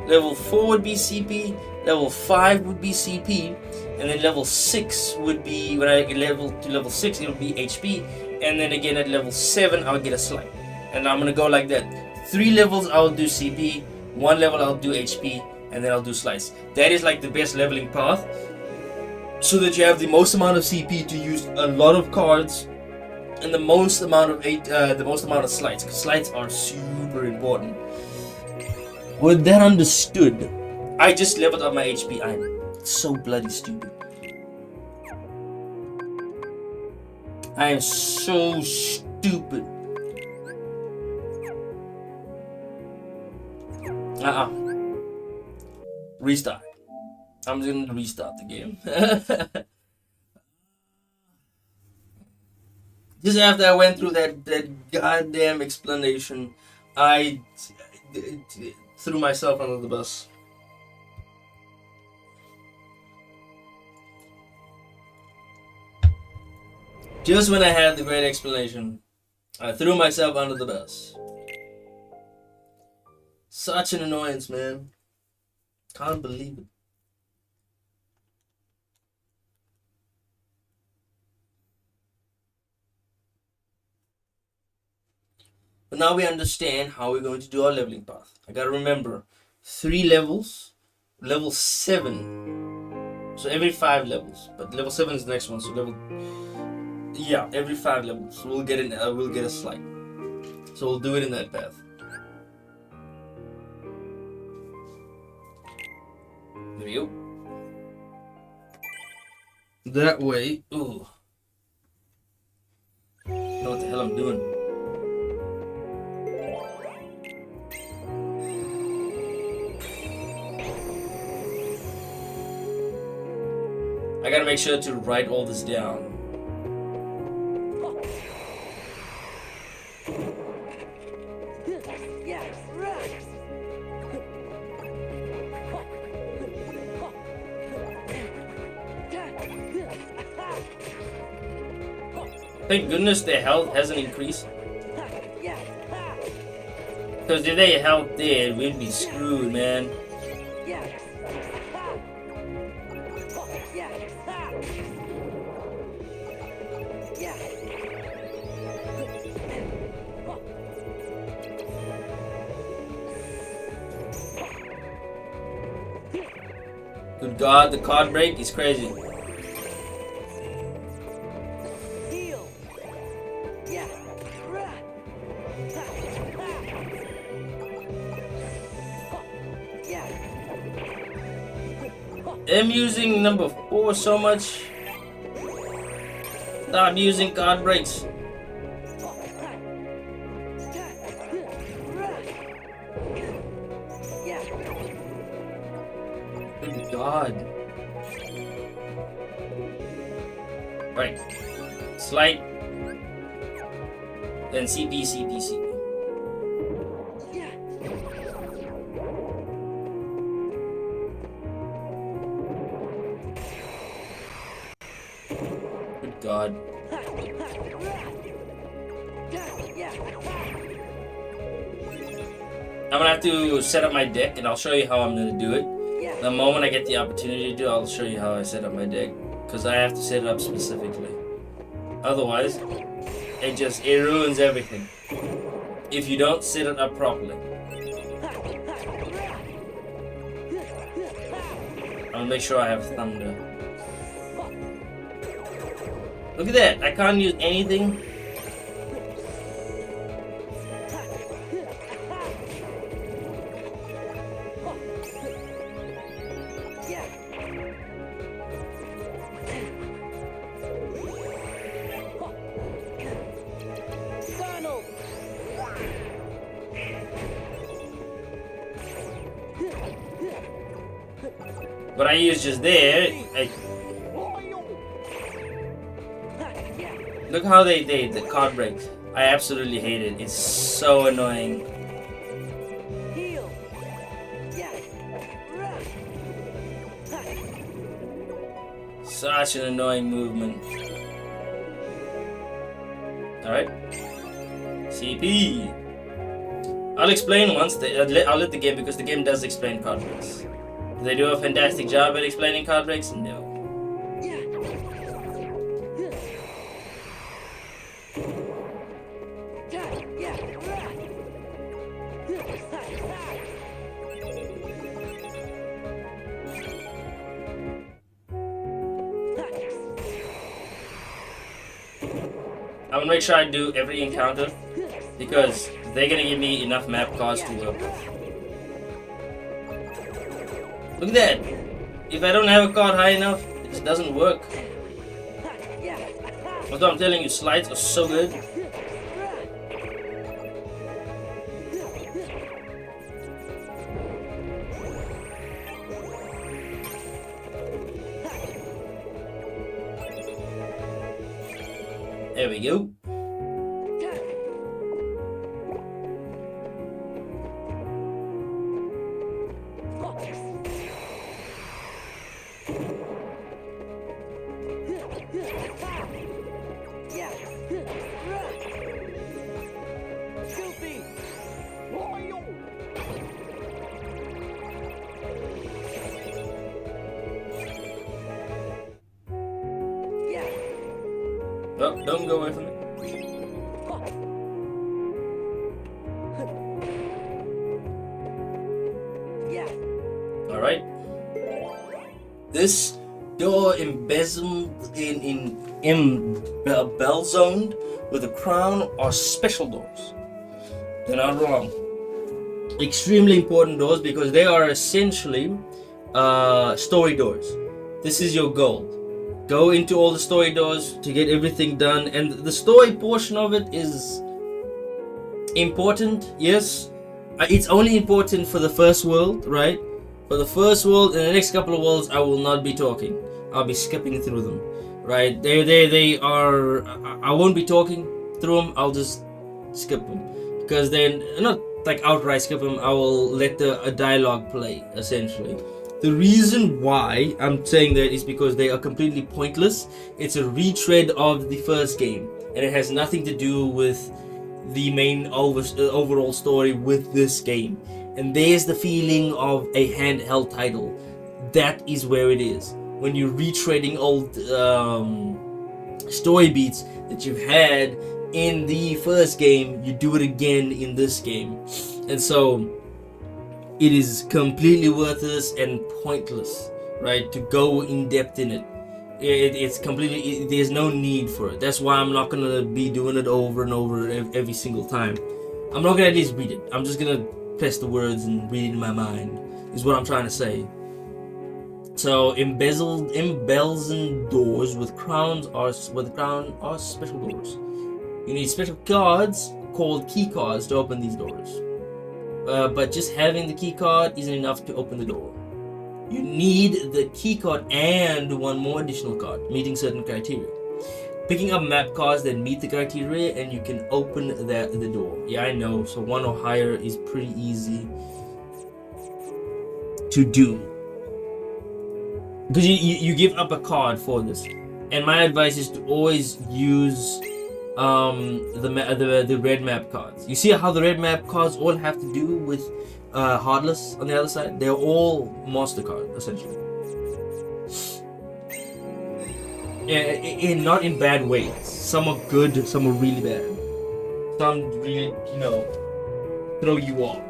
Level 4 would be CP, level 5 would be CP, and then level 6 would be, when I get level 6, it'll be HP, and then again at level 7, I'll get a slide. And I'm gonna go like that. 3 levels I'll do CP, 1 level I'll do HP, and then I'll do slides. That is like the best leveling path, so that you have the most amount of CP to use a lot of cards, and the most amount of slides, because slides are super important. With that understood, I just leveled up my HP. I'm so bloody stupid. I am so stupid. Restart. I'm just gonna restart the game. Just after I went through that goddamn explanation, I threw myself under the bus. Just when I had the great explanation, I threw myself under the bus. Such an annoyance, man. Can't believe it. But now we understand how we're going to do our leveling path. I gotta remember, 3 levels, level 7. So every 5 levels, but level 7 is the next one. So every 5 levels, we'll get a slide. So we'll do it in that path. There we go. That way, ooh. I don't know what the hell I'm doing. I gotta make sure to write all this down. Thank goodness their health hasn't increased. Because if their health did, we'd be screwed, man. Good God, the card break is crazy. I'm using number 4 so much. Stop using card breaks. Good God. Right. Slide. Then CP, CP, CP. Good God. I'm gonna have to set up my deck, and I'll show you how I'm gonna do it. The moment I get the opportunity to do, I'll show you how I set up my deck, because I have to set it up specifically. Otherwise, it ruins everything if you don't set it up properly. I'll make sure I have thunder. Look at that! I can't use anything. But I use just there. Look how the card breaks. I absolutely hate it. It's so annoying. Such an annoying movement. Alright. CP. I'll explain once. I'll let the game, because the game does explain card breaks. Do they do a fantastic job at explaining card breaks? No. I'm gonna make sure I do every encounter, because they're gonna give me enough map cards to work with. Look at that! If I don't have a card high enough, it just doesn't work. That's what I'm telling you, slides are so good. There we go. Oh, don't go away from me. Alright. This door embezzled in bell zoned with a crown are special doors. They're not wrong. Extremely important doors, because they are essentially story doors. This is your goal. Go into all the story doors to get everything done, and the story portion of it is important, yes. It's only important for the first world, right? For the first world, in the next couple of worlds, I will not be talking. I'll be skipping through them, right? They are. I won't be talking through them. I'll just skip them, because they're not like outright skip them. I will let a dialogue play, essentially. The reason why I'm saying that is because they are completely pointless. It's a retread of the first game, and it has nothing to do with the main overall story with this game. And there's the feeling of a handheld title. That is where it is. When you're retreading old story beats that you've had in the first game, you do it again in this game. And so it is completely worthless and pointless, right? To go in depth in it. It's completely, there's no need for it. That's why I'm not gonna be doing it over and over every single time. I'm not gonna at least read it. I'm just gonna press the words and read it in my mind. is what I'm trying to say. So embezzled doors with crowns are special doors. You need special cards called key cards to open these doors. But just having the key card isn't enough to open the door. You need the key card and one more additional card, meeting certain criteria. Picking up map cards that meet the criteria and you can open the door. Yeah, I know. So 1 or higher is pretty easy to do. Because you give up a card for this. And my advice is to always use the red map cards. You see how the red map cards all have to do with Heartless on the other side? They're all Master cards, essentially. Not in bad ways. Some are good, some are really bad. Some really, throw you off.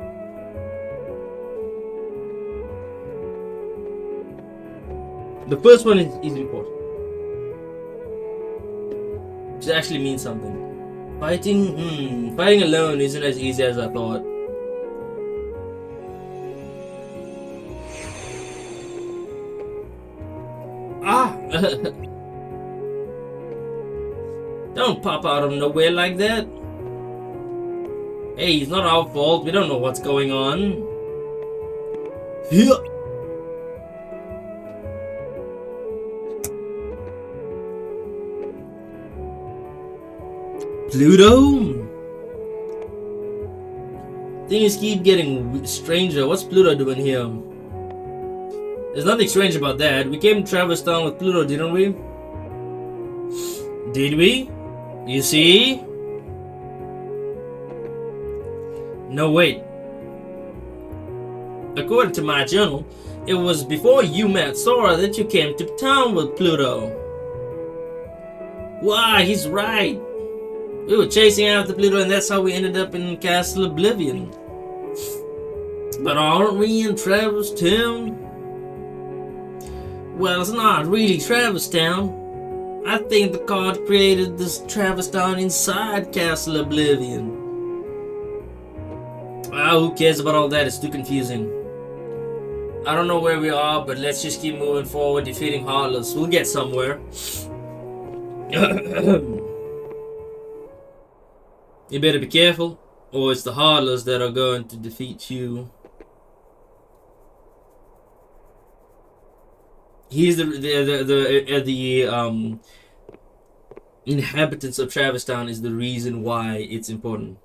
The first one is important. It actually means something. Fighting alone isn't as easy as I thought. Don't pop out of nowhere like that. Hey, it's not our fault. We don't know what's going on. Pluto? Things keep getting stranger. What's Pluto doing here? There's nothing strange about that. We came to Traverse Town with Pluto, didn't we? Did we? You see? No, wait. According to my journal, it was before you met Sora that you came to town with Pluto. Why, he's right. We were chasing after Pluto and that's how we ended up in Castle Oblivion. But aren't we in Traverse Town? Well, it's not really Traverse Town. I think the card created this Traverse Town inside Castle Oblivion. Well, who cares about all that? It's too confusing. I don't know where we are, but let's just keep moving forward, defeating Heartless. We'll get somewhere. You better be careful, or it's the Heartless that are going to defeat you. He's the inhabitants of Traverse Town is the reason why it's important.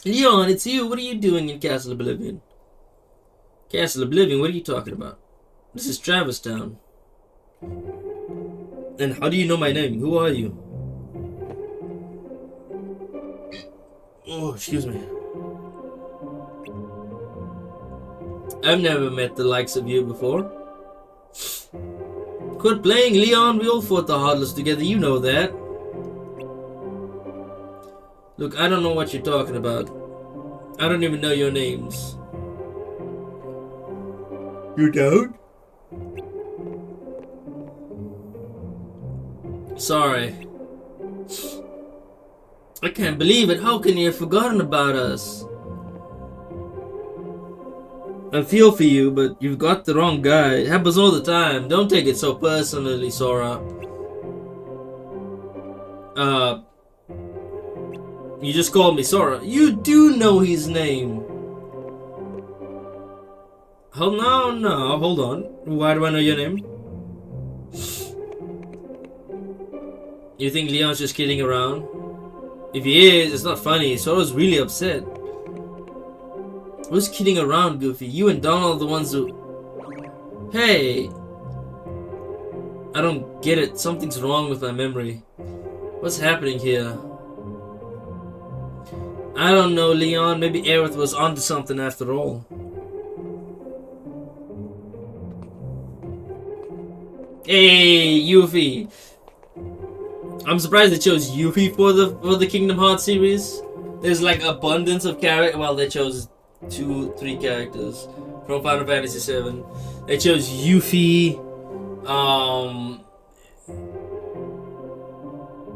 Leon, it's you. What are you doing in Castle Oblivion? Castle Oblivion? What are you talking about? This is Traverse Town. And how do you know my name? Who are you? Oh, excuse me. I've never met the likes of you before. Quit playing, Leon. We all fought the Heartless together. You know that. Look, I don't know what you're talking about. I don't even know your names. You don't? Sorry. I can't believe it. How can you have forgotten about us? I feel for you, but you've got the wrong guy. It happens all the time. Don't take it so personally, Sora. You just called me Sora. You do know his name. Oh, no, hold on. Why do I know your name? You think Leon's just kidding around? If he is, it's not funny. Sora's really upset. Who's kidding around, Goofy? You and Donald are the ones who... Hey! I don't get it. Something's wrong with my memory. What's happening here? I don't know, Leon. Maybe Aerith was onto something after all. Hey, Yuffie. I'm surprised they chose Yuffie for the Kingdom Hearts series. There's like abundance of characters. Well, they chose 2-3 characters from Final Fantasy VII. They chose Yuffie,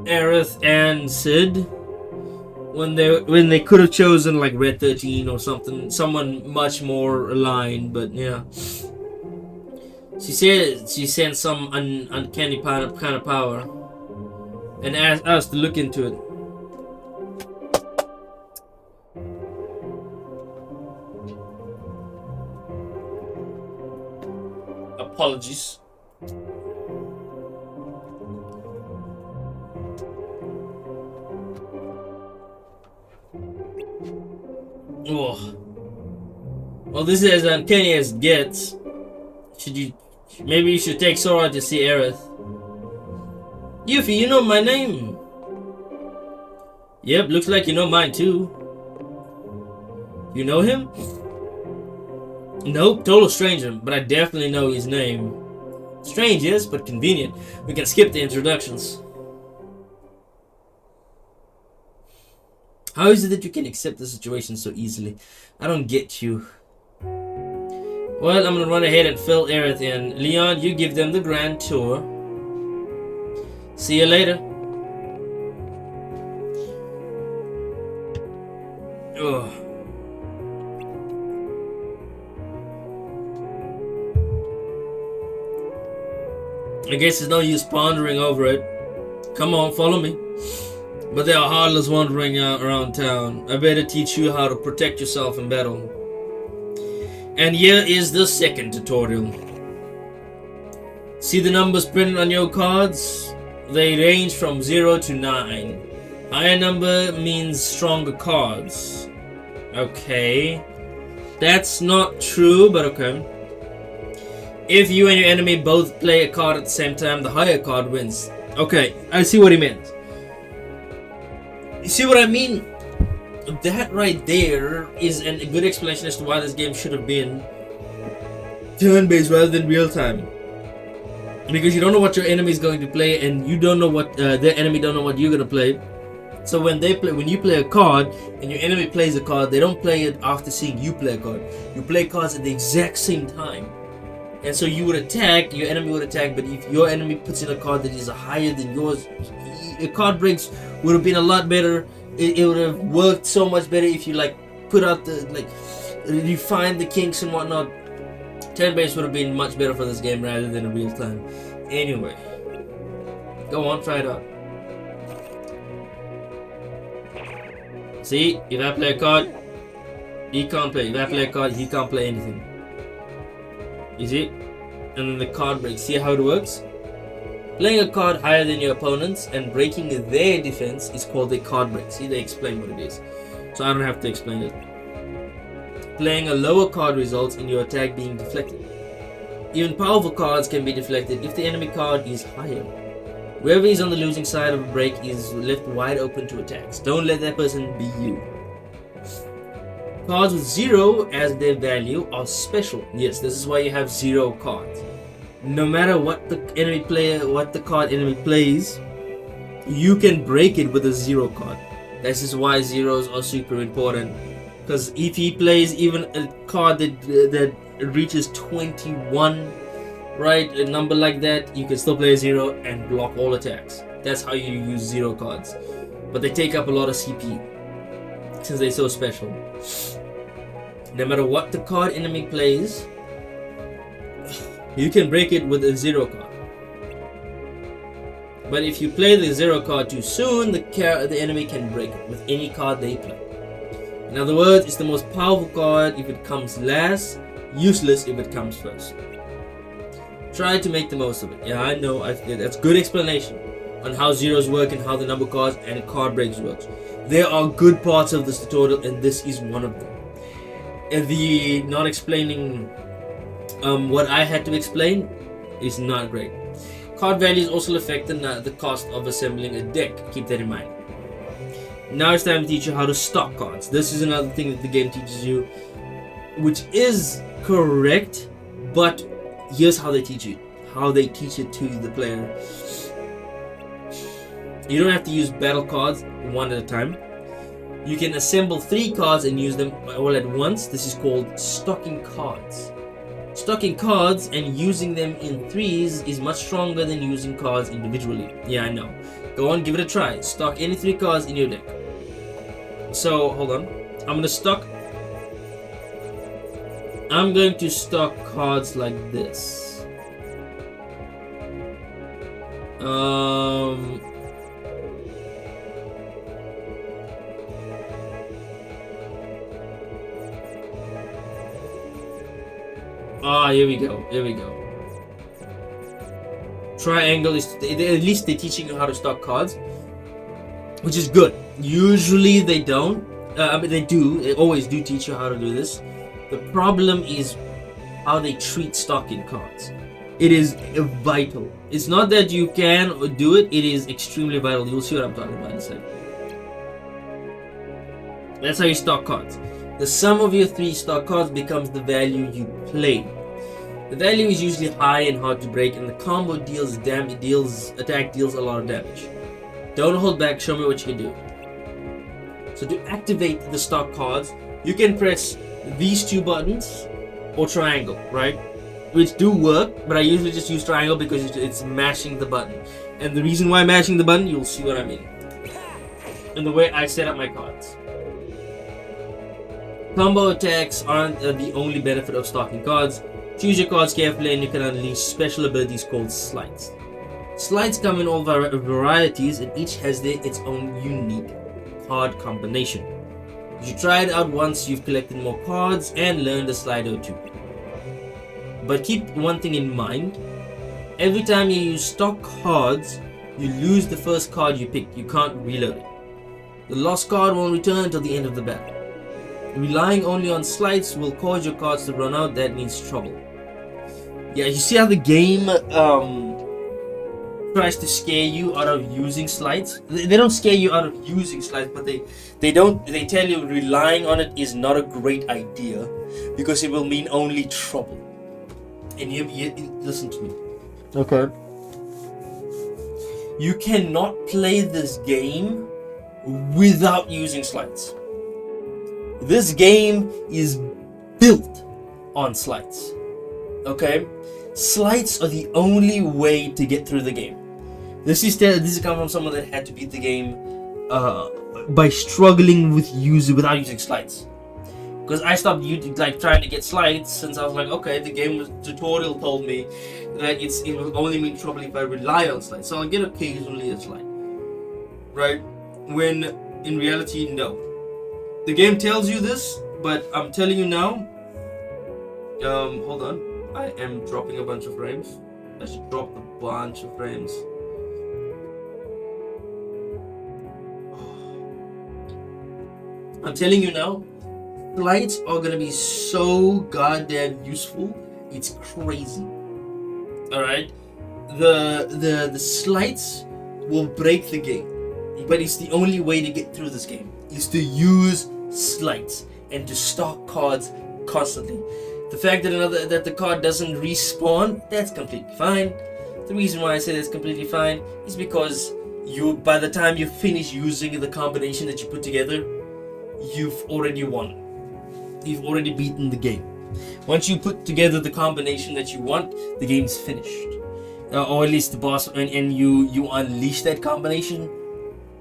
Aerith, and Sid. when they could have chosen like Red 13 or something, someone much more aligned. But yeah, she said she sent some uncanny kind of power and asked us to look into it. Apologies. Oh. Well, this is as uncanny as it gets. Maybe you should take Sora to see Aerith. Yuffie, you know my name. Yep, looks like you know mine too. You know him? Nope, total stranger, but I definitely know his name. Strange, yes, but convenient. We can skip the introductions. How is it that you can accept the situation so easily? I don't get you. Well, I'm gonna run ahead and fill Aerith in. Leon, you give them the grand tour. See you later. Ugh. I guess there's no use pondering over it. Come on, follow me. But there are heartless wandering around town. I better teach you how to protect yourself in battle. And here is the second tutorial. See the numbers printed on your cards? They range from 0 to 9. Higher number means stronger cards. Okay. That's not true, but okay. If you and your enemy both play a card at the same time, the higher card wins. Okay, I see what he meant. You see what I mean? That right there is a good explanation as to why this game should have been turn-based rather than real-time. Because you don't know what your enemy is going to play, and you don't know what their enemy don't know what you're gonna play. So when you play a card and your enemy plays a card, they don't play it after seeing you play a card. You play cards at the exact same time. And so you would attack, your enemy would attack, but if your enemy puts in a card that is higher than yours, your card breaks would have been a lot better. It would have worked so much better if you put out refine the kinks and whatnot. Turn-based would have been much better for this game rather than in real time. Anyway, go on, try it out. See, if I play a card, he can't play. If I play a card, he can't play anything. You see? And then the card breaks. See how it works? Playing a card higher than your opponents and breaking their defense is called a card break. See, they explain what it is. So I don't have to explain it. Playing a lower card results in your attack being deflected. Even powerful cards can be deflected if the enemy card is higher. Whoever is on the losing side of a break is left wide open to attacks. Don't let that person be you. Cards with 0 as their value are special. Yes, this is why you have 0 cards. No matter what the card enemy plays, you can break it with a 0 card. This is why zeros are super important. Because if he plays even a card that reaches 21, right, a number like that, you can still play a 0 and block all attacks. That's how you use 0 cards. But they take up a lot of CP since they're so special. No matter what the card enemy plays, you can break it with a 0 card. But if you play the 0 card too soon, the enemy can break it with any card they play. In other words, it's the most powerful card if it comes last, useless if it comes first. Try to make the most of it. Yeah, I know, that's good explanation on how zeros work and how the number cards and card breaks works. There are good parts of this tutorial, and this is one of them. The not explaining what I had to explain is not great. Card values also affect the cost of assembling a deck. Keep that in mind. Now it's time to teach you how to stock cards. This is another thing that the game teaches you, which is correct, but here's how they teach it. How they teach it to the player. You don't have to use battle cards one at a time. You can assemble 3 cards and use them all at once. This is called stocking cards. Stocking cards and using them in threes is much stronger than using cards individually. Yeah, I know. Go on, give it a try. Stock any 3 cards in your deck. So hold on. I'm going to stock cards like this. Here we go. Triangle is, at least they're teaching you how to stock cards, which is good. Usually they don't. They do. They always do teach you how to do this. The problem is how they treat stocking cards. It is vital. It's not that you can do it. It is extremely vital. You'll see what I'm talking about in a second. That's how you stock cards. The sum of your 3 stock cards becomes the value you play. The value is usually high and hard to break, and the combo attack deals a lot of damage. Don't hold back. Show me what you can do. So to activate the stock cards, you can press these 2 buttons or triangle, right? Which do work, but I usually just use triangle because it's mashing the button. And the reason why I'm mashing the button, you'll see what I mean. And the way I set up my cards. Combo attacks aren't the only benefit of stocking cards. Choose your cards carefully and you can unleash special abilities called slides. Slides come in all varieties and each has its own unique card combination. You should try it out once you've collected more cards and learned a slide or 2. But keep one thing in mind. Every time you use stock cards, you lose the first card you picked. You can't reload it. The lost card won't return until the end of the battle. Relying only on slides will cause your cards to run out. That means trouble. Yeah, you see how the game tries to scare you out of using slides? They don't scare you out of using slides, but they tell you relying on it is not a great idea because it will mean only trouble. And you listen to me. Okay. You cannot play this game without using slides. This game is built on slides. Okay? Slides are the only way to get through the game. This is coming from someone that had to beat the game by struggling without using slides. Because I stopped trying to get slides since I was like, okay, the game tutorial told me that it will only mean trouble if I rely on slides. So I'll get occasionally a slide, right? When in reality, no. The game tells you this, but I'm telling you now. Hold on. I am dropping a bunch of frames. I should drop a bunch of frames. I'm telling you now. Slides are gonna be so goddamn useful. It's crazy. Alright? The slides will break the game. But it's the only way to get through this game. Is to use slides and to stock cards constantly. The fact that the card doesn't respawn, that's completely fine. The reason why I say that's completely fine is because by the time you finish using the combination that you put together, you've already won. You've already beaten the game. Once you put together the combination that you want, the game's finished. Or at least the boss, and you unleash that combination.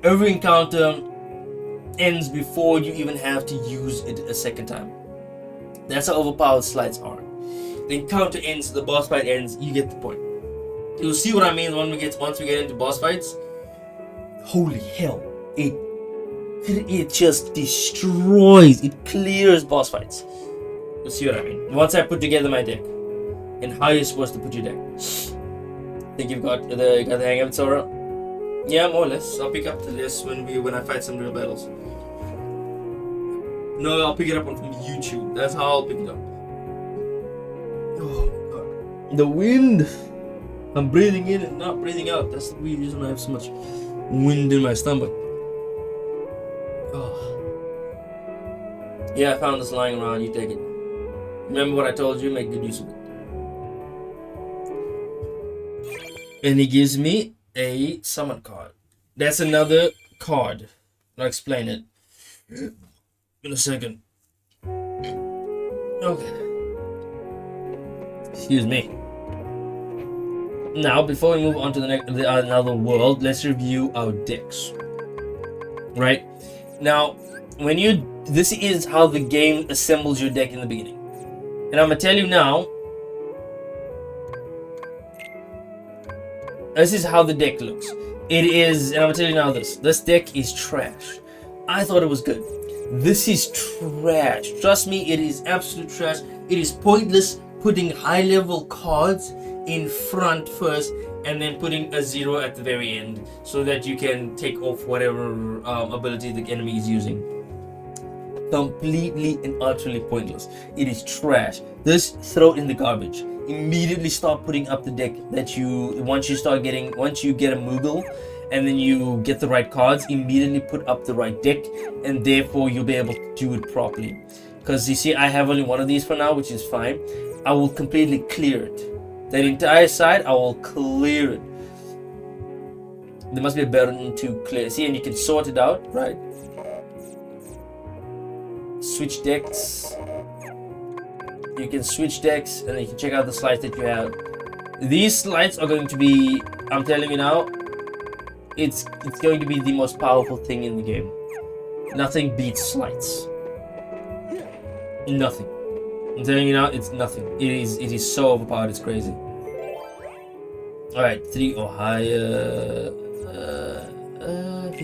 Every encounter ends before you even have to use it a second time. That's how overpowered slides are. The encounter ends, the boss fight ends, you get the point. You'll see what I mean once we get into boss fights. Holy hell, it just destroys, it clears boss fights. You'll see what I mean. Once I put together my deck, and how you're supposed to put your deck. Think you've got the hang of it, Sora? Yeah, more or less. I'll pick up the list when I fight some real battles. No, I'll pick it up from YouTube. That's how I'll pick it up. Oh my god. The wind! I'm breathing in and not breathing out. That's the reason I have so much wind in my stomach. Oh. Yeah, I found this lying around. You take it. Remember what I told you? Make good use of it. And he gives me a summon card. That's another card. I'll explain it in a second. Okay. Excuse me. Now, before we move on to another world, let's review our decks. Right? Now, this is how the game assembles your deck in the beginning. And I'm gonna tell you now, this is how the deck looks. It is, and I'm gonna tell you now this deck is trash. I thought it was good. This is trash. Trust me, it is absolute trash. It is pointless putting high level cards in front first and then putting a 0 at the very end so that you can take off whatever ability the enemy is using. Completely and utterly pointless. It is trash. Just throw it in the garbage. Immediately start putting up the deck that once you get a Moogle and then you get the right cards, immediately put up the right deck, and therefore you'll be able to do it properly. Because you see, I have only one of these for now, which is fine. I will completely clear it. That entire side, I will clear it. There must be a button to clear. See, and you can sort it out, right? Switch decks. You can switch decks, and then you can check out the slides that you have. These slides are going to be, I'm telling you now, it's going to be the most powerful thing in the game. Nothing beats slides. Nothing. I'm telling you now, it's nothing. It is so overpowered, it's crazy. Alright, 3 or higher. We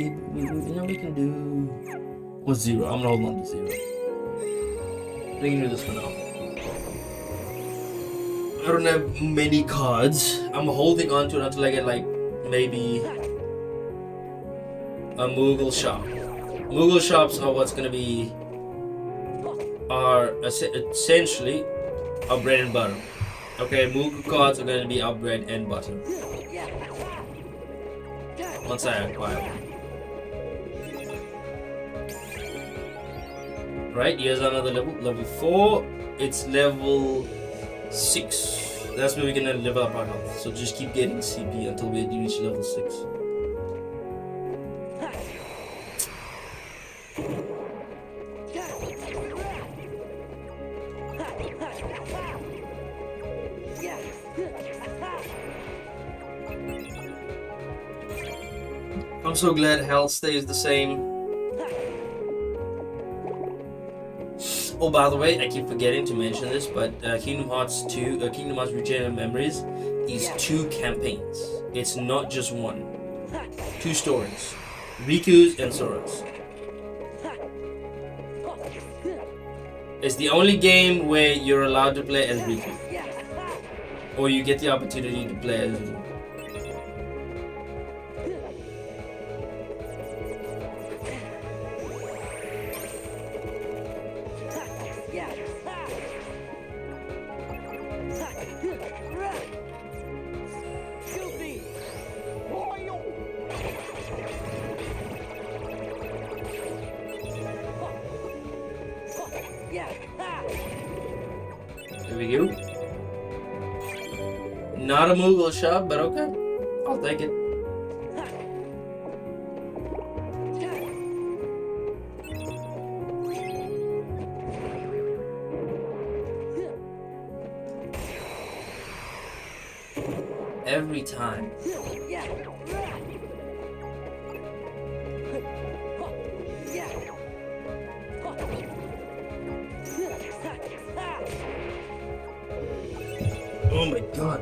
can do. What's 0? I'm gonna hold on to 0. We can do this for now. I don't have many cards. I'm holding on to it until I get like maybe a Moogle shop. Moogle shops are what's gonna be essentially our bread and butter. Okay, Moogle cards are gonna be our bread and butter. Once I acquire them. Right, here's another level. Level 4. It's level 6. That's where we're gonna level up our health. So just keep getting CP until we reach level 6. I'm so glad health stays the same. Oh, by the way, I keep forgetting to mention this, but Kingdom Hearts Regenerated Memories is 2 campaigns. It's not just one. 2 stories. Riku's and Sora's. It's the only game where you're allowed to play as Riku. Or you get the opportunity to play as Riku. Here we go. Not a Moogle shop, but okay. I'll take it. Every time. Oh my god.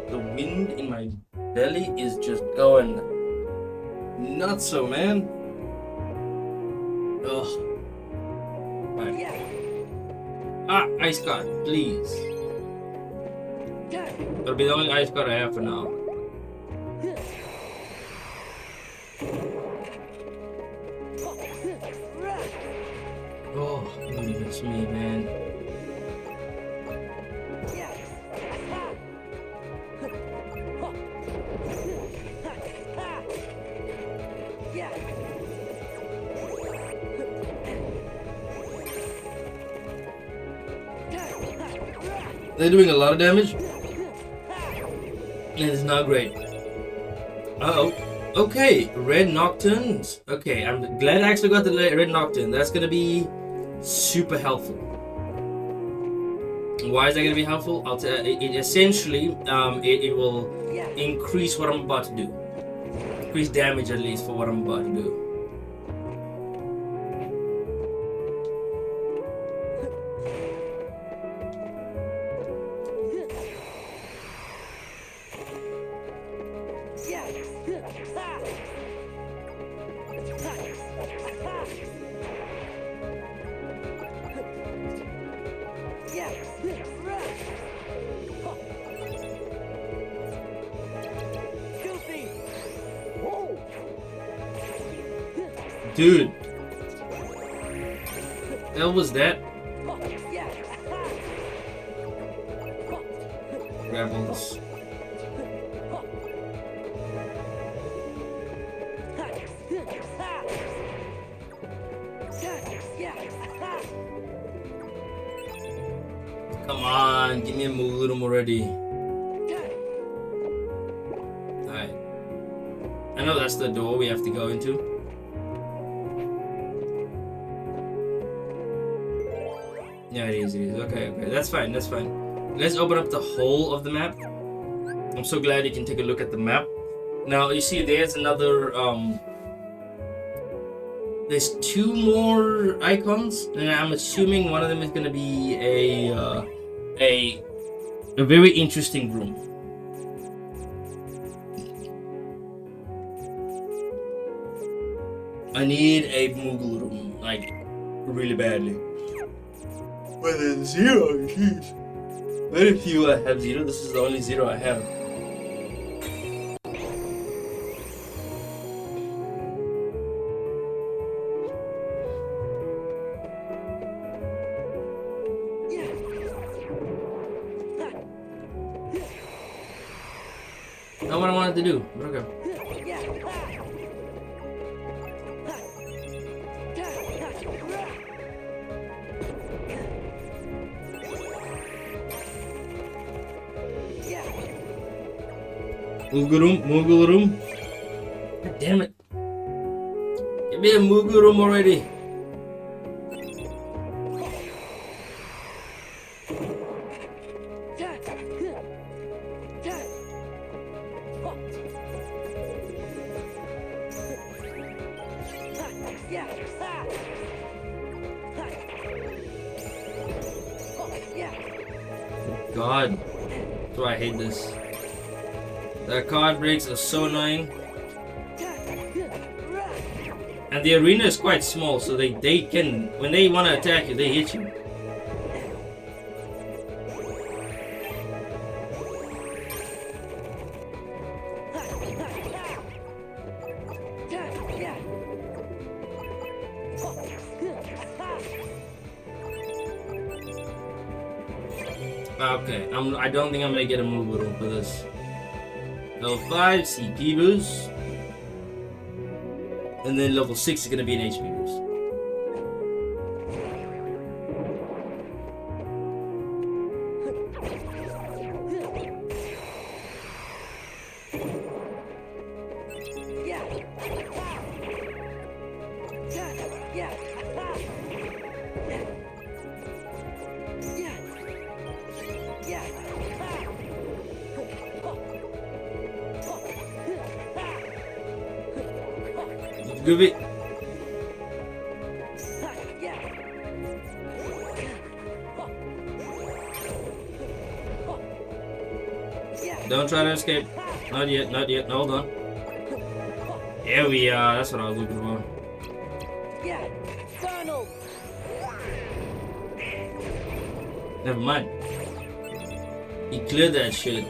The wind in my belly is just going nuts, so man. Ugh. Right. Ah, ice card, please. That'll be the only ice card I have for now. Oh, goodness me, man. They're doing a lot of damage. And it's not great. Uh-oh. Okay, red nocturnes. Okay, I'm glad I actually got the red nocturne. That's gonna be super helpful. Why is that gonna be helpful? I'll tell you. It essentially, it will increase what I'm about to do. increase damage at least for what I'm about to do. Dude, the hell was that? Grab all this. Come on, give me a Muglurum already. Alright. I know that's the door we have to go into. Yeah, it is, Okay, that's fine, Let's open up the whole of the map. I'm so glad you can take a look at the map. Now, you see there's another, there's 2 more icons, and I'm assuming one of them is gonna be a very interesting room. I need a Moogle room, like, really badly. But then 0, jeez. Very few I have 0. This is the only 0 I have. Not what I wanted to do, but okay. Moogle room. God damn it. Give me a Moogle room already. God. That's why I hate this. The card breaks are so annoying. And the arena is quite small, so they can, when they want to attack you, they hit you. Okay, I don't think I'm gonna get a move room for this. Level 5, CP boost. And then level 6 is gonna be an HP boost. Give it. Don't try to escape. Not yet, not yet. Hold on. Here we are. That's what I was looking for. Never mind. He cleared that shit.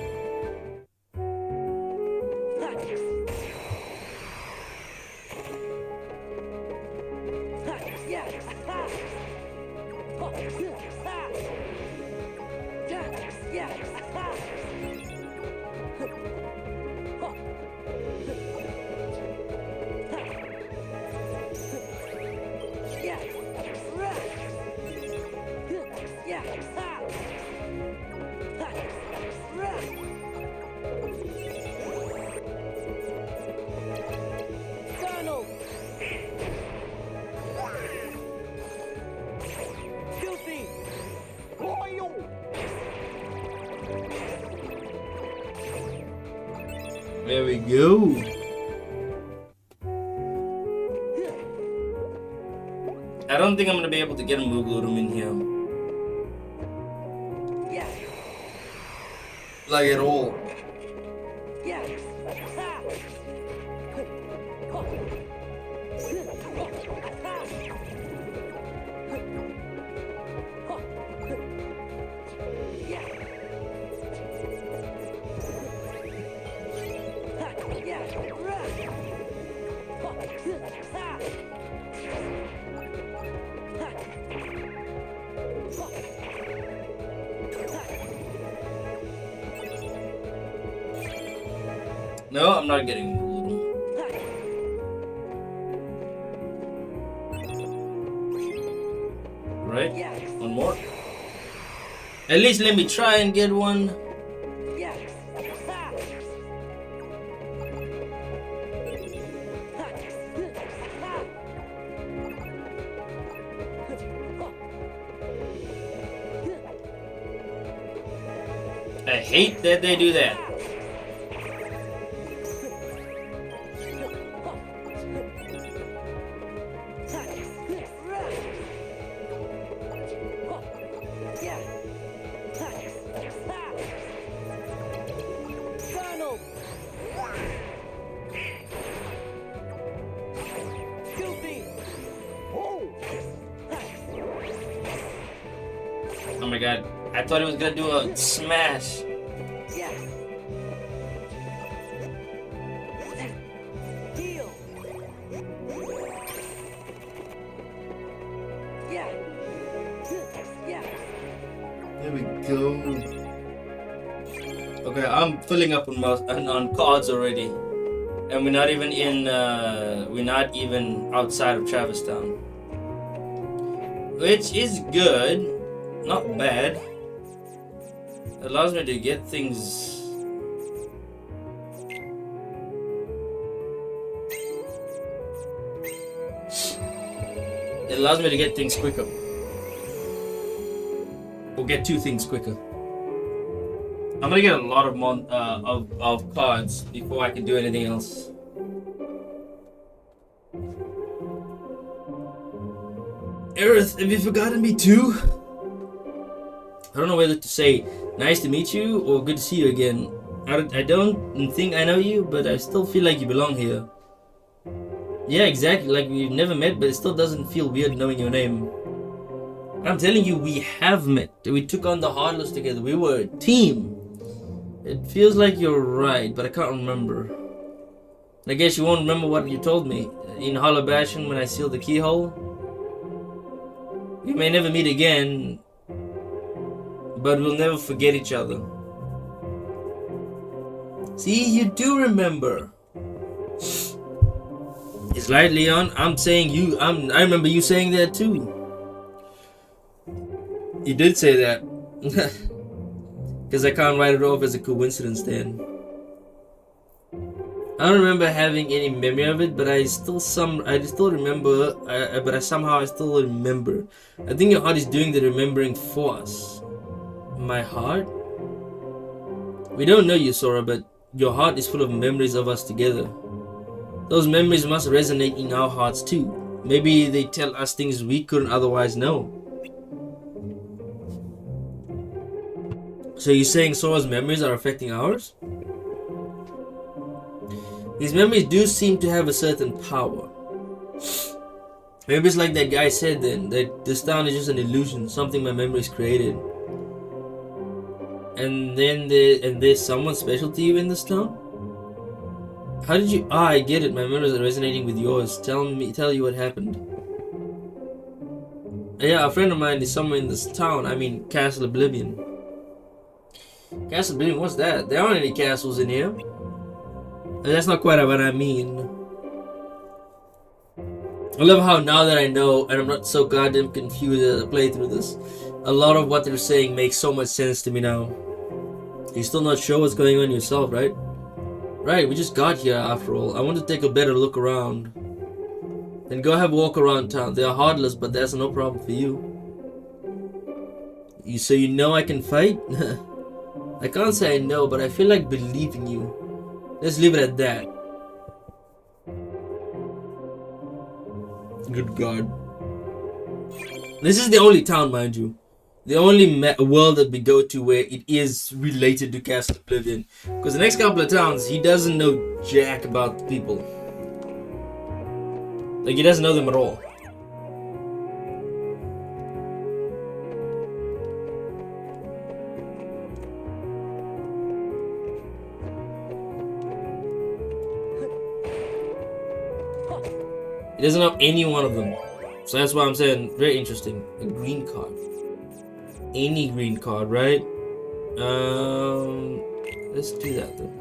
There we go. don't think I'm gonna be able to get a Moogle room in here. Like at all. No, I'm not getting a Moogle room. Right? One more. At least let me try and get one. I hate that they do that. Oh my god, I thought he was gonna do a smash. There we go. Okay, I'm filling up on cards already. And we're not even outside of Travistown. Which is good. Not bad. It allows me to get things. It allows me to get things quicker. Or get two things quicker. I'm gonna get a lot of cards before I can do anything else. Aerith, have you forgotten me too? I don't know whether to say nice to meet you or good to see you again. I don't think I know you, but I still feel like you belong here. Yeah, exactly, like we've never met, but it still doesn't feel weird knowing your name. I'm telling you, we have met. We took on the Heartless together. We were a team. It feels like you're right, but I can't remember. I guess you won't remember what you told me in Hollow Bastion when I sealed the keyhole. We may never meet again, but we'll never forget each other. See, you do remember. It's right, Leon. I'm saying you. I remember you saying that too. You did say that. Because I can't write it off as a coincidence then. I don't remember having any memory of it, but I still remember. But I still remember. I think your heart is doing the remembering for us. My heart? We don't know you, Sora, but your heart is full of memories of us together. Those memories must resonate in our hearts too. Maybe they tell us things we couldn't otherwise know. So you're saying Sora's memories are affecting ours? These memories do seem to have a certain power. Maybe it's like that guy said then, that this town is just an illusion, something my memories created. And then there's someone special to you in this town? How did you... I get it, my memories are resonating with yours. Tell you what happened. Yeah, a friend of mine is somewhere in this town, I mean Castle Oblivion. Castle Oblivion, what's that? There aren't any castles in here. That's not quite what I mean. I love how now that I know, and I'm not so goddamn confused as I play through this, a lot of what they're saying makes so much sense to me now. You're still not sure what's going on yourself, right? Right, we just got here after all. I want to take a better look around. Then go have a walk around town. They are heartless, but that's no problem for you. So you know I can fight? I can't say I know, but I feel like believing you. Let's leave it at that. Good God. This is the only town, mind you. The only world that we go to where it is related to Castle Oblivion. Because the next couple of towns, he doesn't know jack about the people. Like, he doesn't know them at all. He doesn't know any one of them. So that's why I'm saying, very interesting. A green card. Any green card, right? Let's do that then.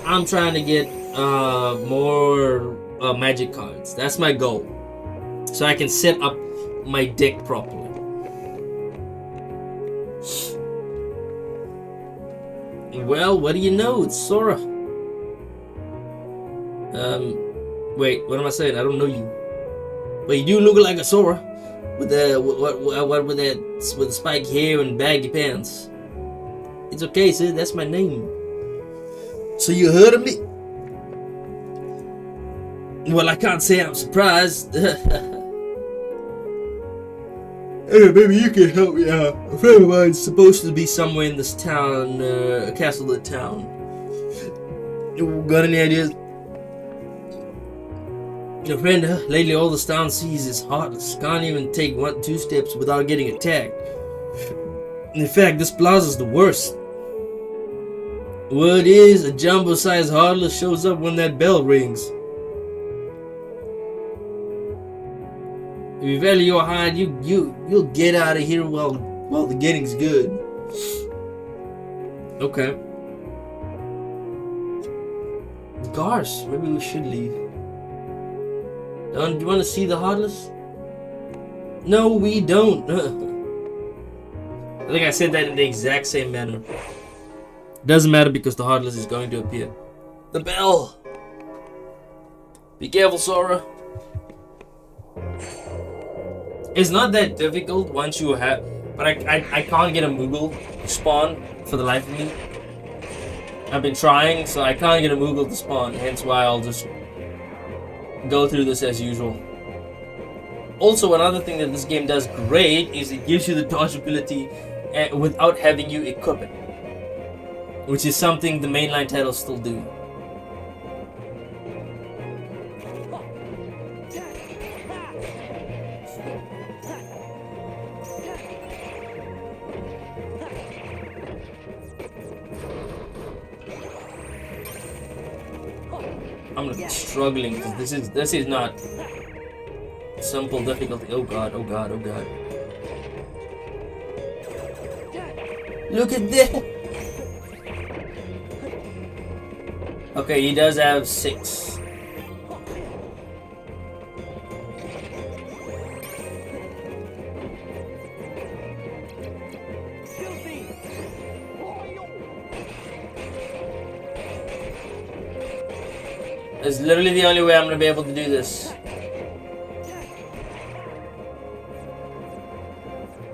I'm trying to get more magic cards. That's my goal. So I can set up my deck properly. Well, what do you know? It's Sora. Wait, what am I saying? I don't know you. But you do look like a Sora. With the what with that with spiked hair and baggy pants. It's okay, sis. That's my name. So you heard of me? Well, I can't say I'm surprised. Hey, maybe you can help me out. A friend of mine's supposed to be somewhere in this town, castle of town. You got any ideas? Your friend, lately all this town sees is heartless. Can't even take 1-2 steps without getting attacked. In fact, this plaza's the worst. Word is, a jumbo-sized heartless shows up when that bell rings. If you value your hide, you'll get out of here while the getting's good. Okay. Gosh, maybe we should leave. Do you want to see the Heartless? No, we don't. I think I said that in the exact same manner. Doesn't matter because the Heartless is going to appear. The bell! Be careful, Sora. It's not that difficult once you have... But I can't get a Moogle to spawn for the life of me. I've been trying, so I can't get a Moogle to spawn. Hence why I'll just go through this as usual. Also, another thing that this game does great is it gives you the dodge ability without having you equip it, which is something the mainline titles still do. I'm struggling because this is not simple difficulty. Oh god, oh god, oh god. Look at that! Okay, he does have 6. It's literally the only way I'm gonna be able to do this.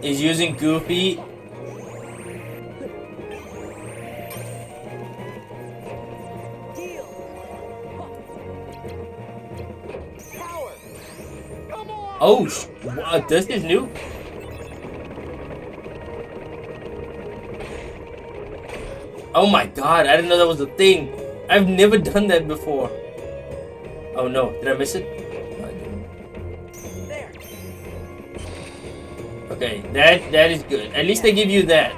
Is using Goofy. Oh, what? This is new. Oh my god, I didn't know that was a thing. I've never done that before. Oh no, did I miss it? No, I didn't. Okay, that is good. At least they give you that.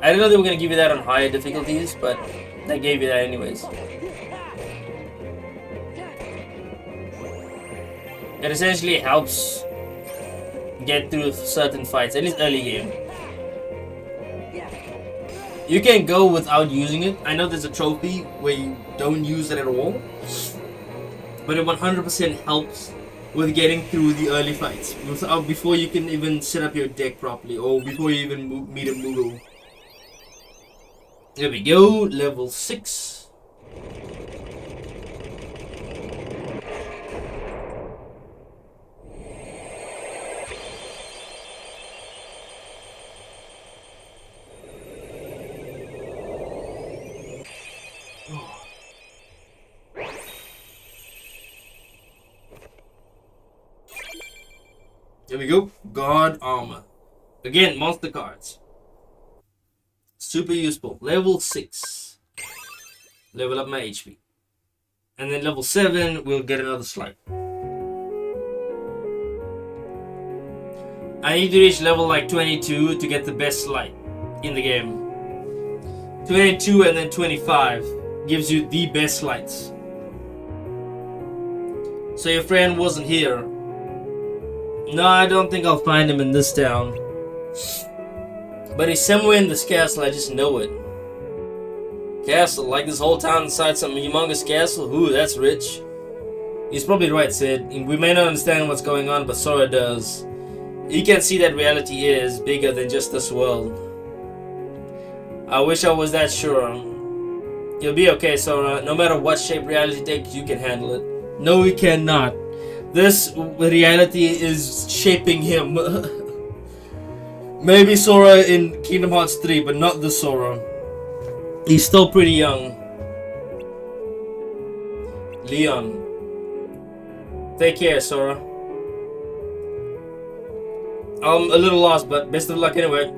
I didn't know they were gonna give you that on higher difficulties, but they gave you that anyways. It essentially helps get through certain fights, at least early game. You can go without using it. I know there's a trophy where you don't use it at all, but it 100% helps with getting through the early fights before you can even set up your deck properly, or before you even meet a Moogle. There we go, level 6. There we go. God armor. Again, monster cards. Super useful. Level 6. Level up my HP. And then level 7, we'll get another slide. I need to reach level like 22 to get the best slide in the game. 22 and then 25 gives you the best slides. So your friend wasn't here. No, I don't think I'll find him in this town. But he's somewhere in this castle, I just know it. Castle, like this whole town inside some humongous castle? Ooh, that's rich. He's probably right, Sid. We may not understand what's going on, but Sora does. He can see that reality is bigger than just this world. I wish I was that sure. You'll be okay, Sora. No matter what shape reality takes, you can handle it. No, he cannot. This reality is shaping him. Maybe Sora in Kingdom Hearts 3, but not the Sora. He's still pretty young. Leon. Take care, Sora. I'm a little lost, but best of luck anyway.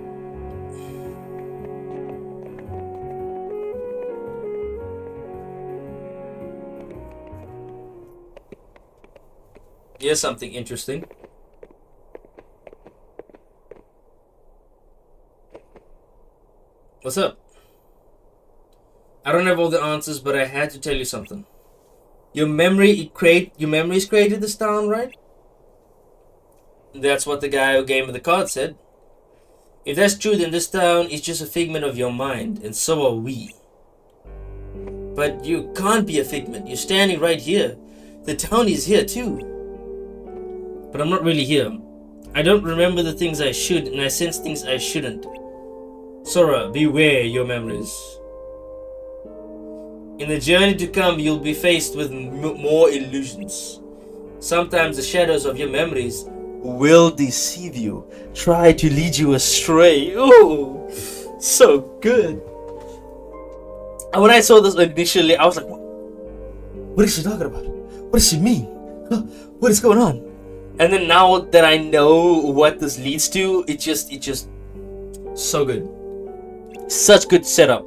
Here's something interesting. What's up? I don't have all the answers, but I had to tell you something. Your memories created this town, right? That's what the guy who gave me the card said. If that's true, then this town is just a figment of your mind, and so are we. But you can't be a figment. You're standing right here. The town is here too. But I'm not really here. I don't remember the things I should, and I sense things I shouldn't. Sora, beware your memories. In the journey to come, you'll be faced with more illusions. Sometimes the shadows of your memories will deceive you, try to lead you astray. Oh, so good. And when I saw this initially, I was like, what is she talking about? What does she mean? What is going on? And then now that I know what this leads to, it just so good. Such good setup.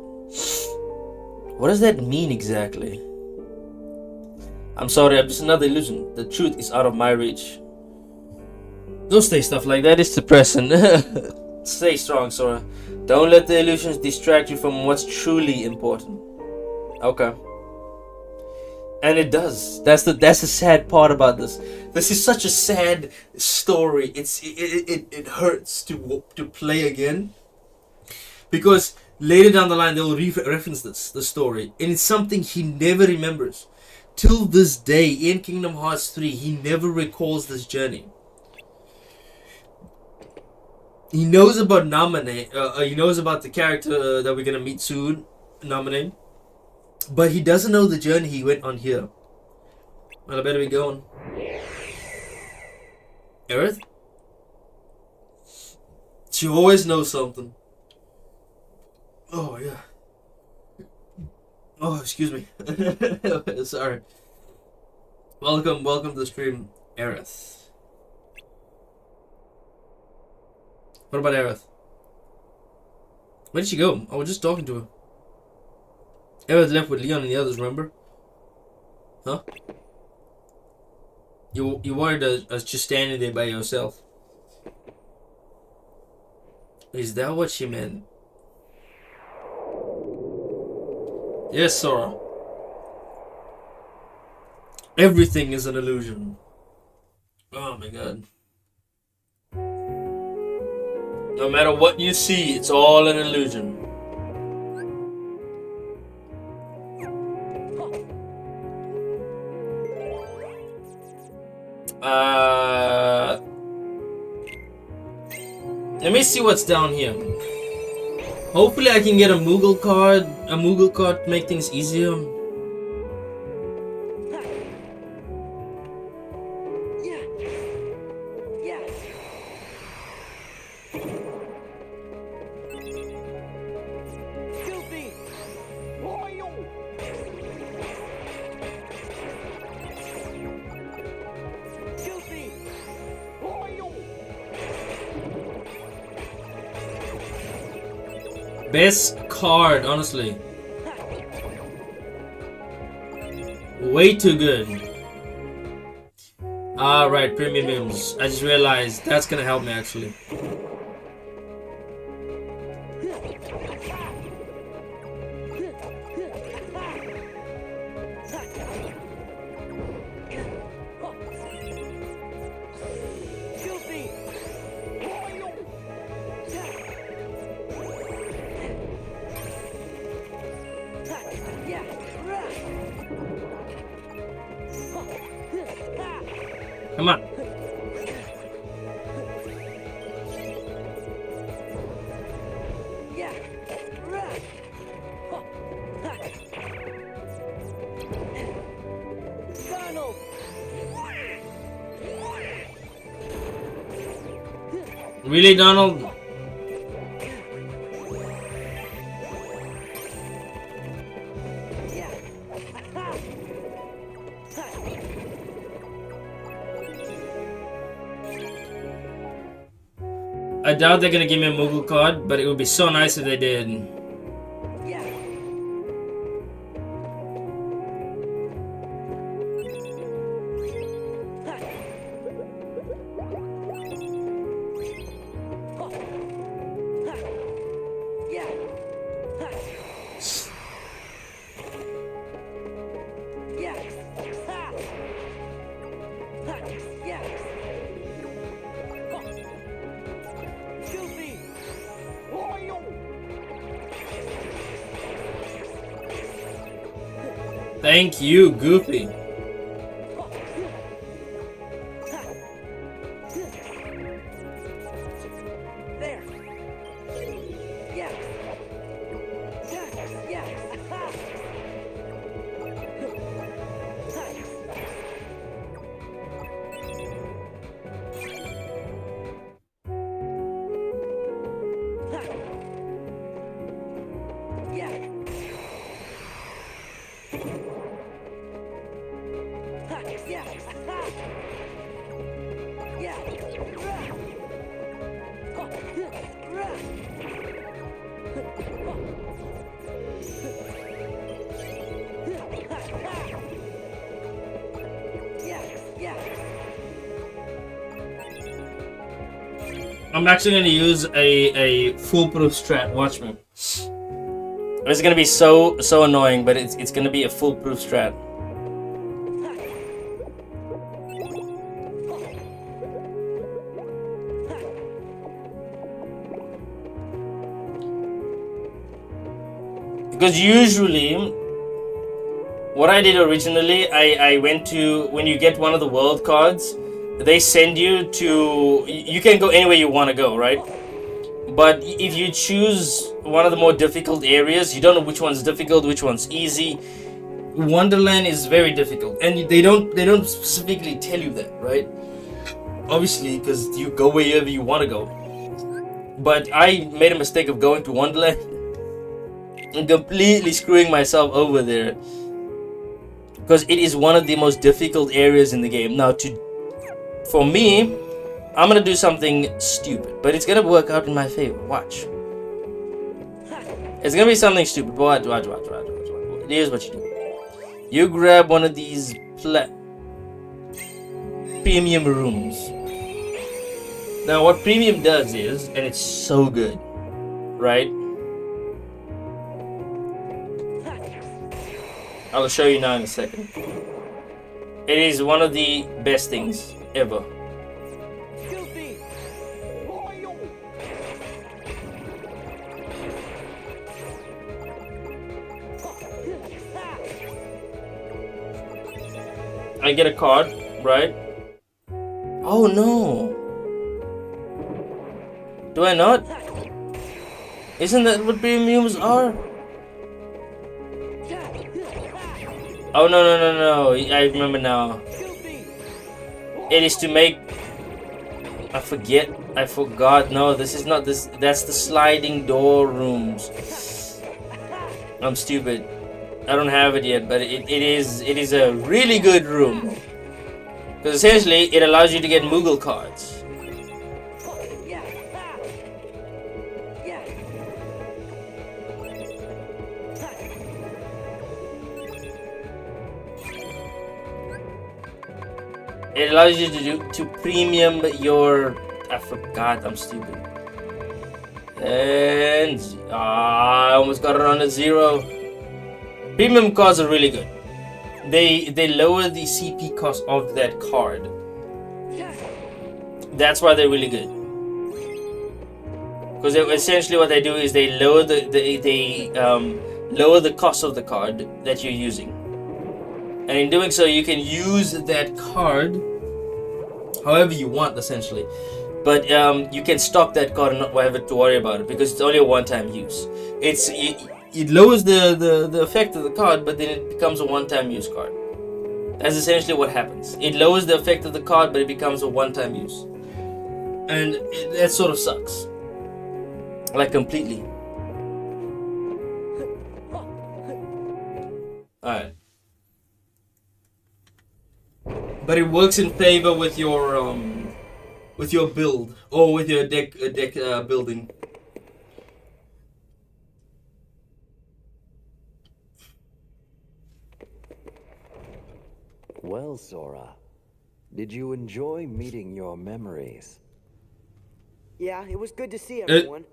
What does that mean exactly? I'm sorry, I'm just another illusion. The truth is out of my reach. Don't say stuff like that, it's depressing. Stay strong, Sora. Don't let the illusions distract you from what's truly important. Okay. And it does. That's the sad part about this. This is such a sad story. It hurts to play again. Because later down the line, they'll reference the story. And it's something he never remembers. Till this day, in Kingdom Hearts 3, he never recalls this journey. He knows about Namine. He knows about the character that we're going to meet soon, Namine. But he doesn't know the journey he went on here. Well, I better be going. Aerith? She always knows something. Oh, yeah. Oh, excuse me. Sorry. Welcome to the stream, Aerith. What about Aerith? Where did she go? I was just talking to her. Aerith left with Leon and the others, remember? Huh? You wanted us just standing there by yourself. Is that what she meant? Yes, Sora. Everything is an illusion. Oh my god. No matter what you see, it's all an illusion. Let me see what's down here. Hopefully I can get a Moogle card to make things easier. Best card, honestly. Way too good. Alright, premium memes. I just realized that's gonna help me actually. Come on. Really, Donald? I doubt they're gonna give me a Moogle card, but it would be so nice if they did. Thank you, Goofy. I'm actually going to use a foolproof strat. Watch me. It's going to be so annoying, but it's going to be a foolproof strat. Because usually, what I did originally, I went to, when you get one of the world cards, they send you to, you can go anywhere you want to go, right? But if you choose one of the more difficult areas, you don't know which one's difficult, which one's easy. Wonderland is very difficult, and they don't specifically tell you that, right? Obviously, because you go wherever you want to go. But I made a mistake of going to Wonderland and completely screwing myself over there, because it is one of the most difficult areas in the game. Now, for me, I'm gonna do something stupid, but it's gonna work out in my favor. Watch. It's gonna be something stupid. Watch. Here's what you do. You grab one of these premium rooms. Now, what premium does is, and it's so good, right? I'll show you now in a second. It is one of the best things ever. I get a card, right? Oh no! Do I not? Isn't that what premiums are? Oh no! I remember now. It is to make. I forgot. No, this is not this. That's the sliding door rooms. I'm stupid. I don't have it yet, but it is a really good room. Because essentially, it allows you to get Moogle cards. It allows you to premium your. I forgot. I'm stupid. And I almost got it on a 0. Premium cards are really good. They lower the CP cost of that card. That's why they're really good. Because essentially what they do is they lower lower the cost of the card that you're using. And in doing so, you can use that card however you want, essentially. But you can stop that card and not have to worry about it because it's only a one-time use. It lowers the effect of the card, but then it becomes a one-time use card. That's essentially what happens. It lowers the effect of the card, but it becomes a one-time use. And that sort of sucks. Like, completely. Alright. But it works in favor with your build or with your deck building.
Well, Sora, did you enjoy meeting your memories?
Yeah, it was good to see everyone.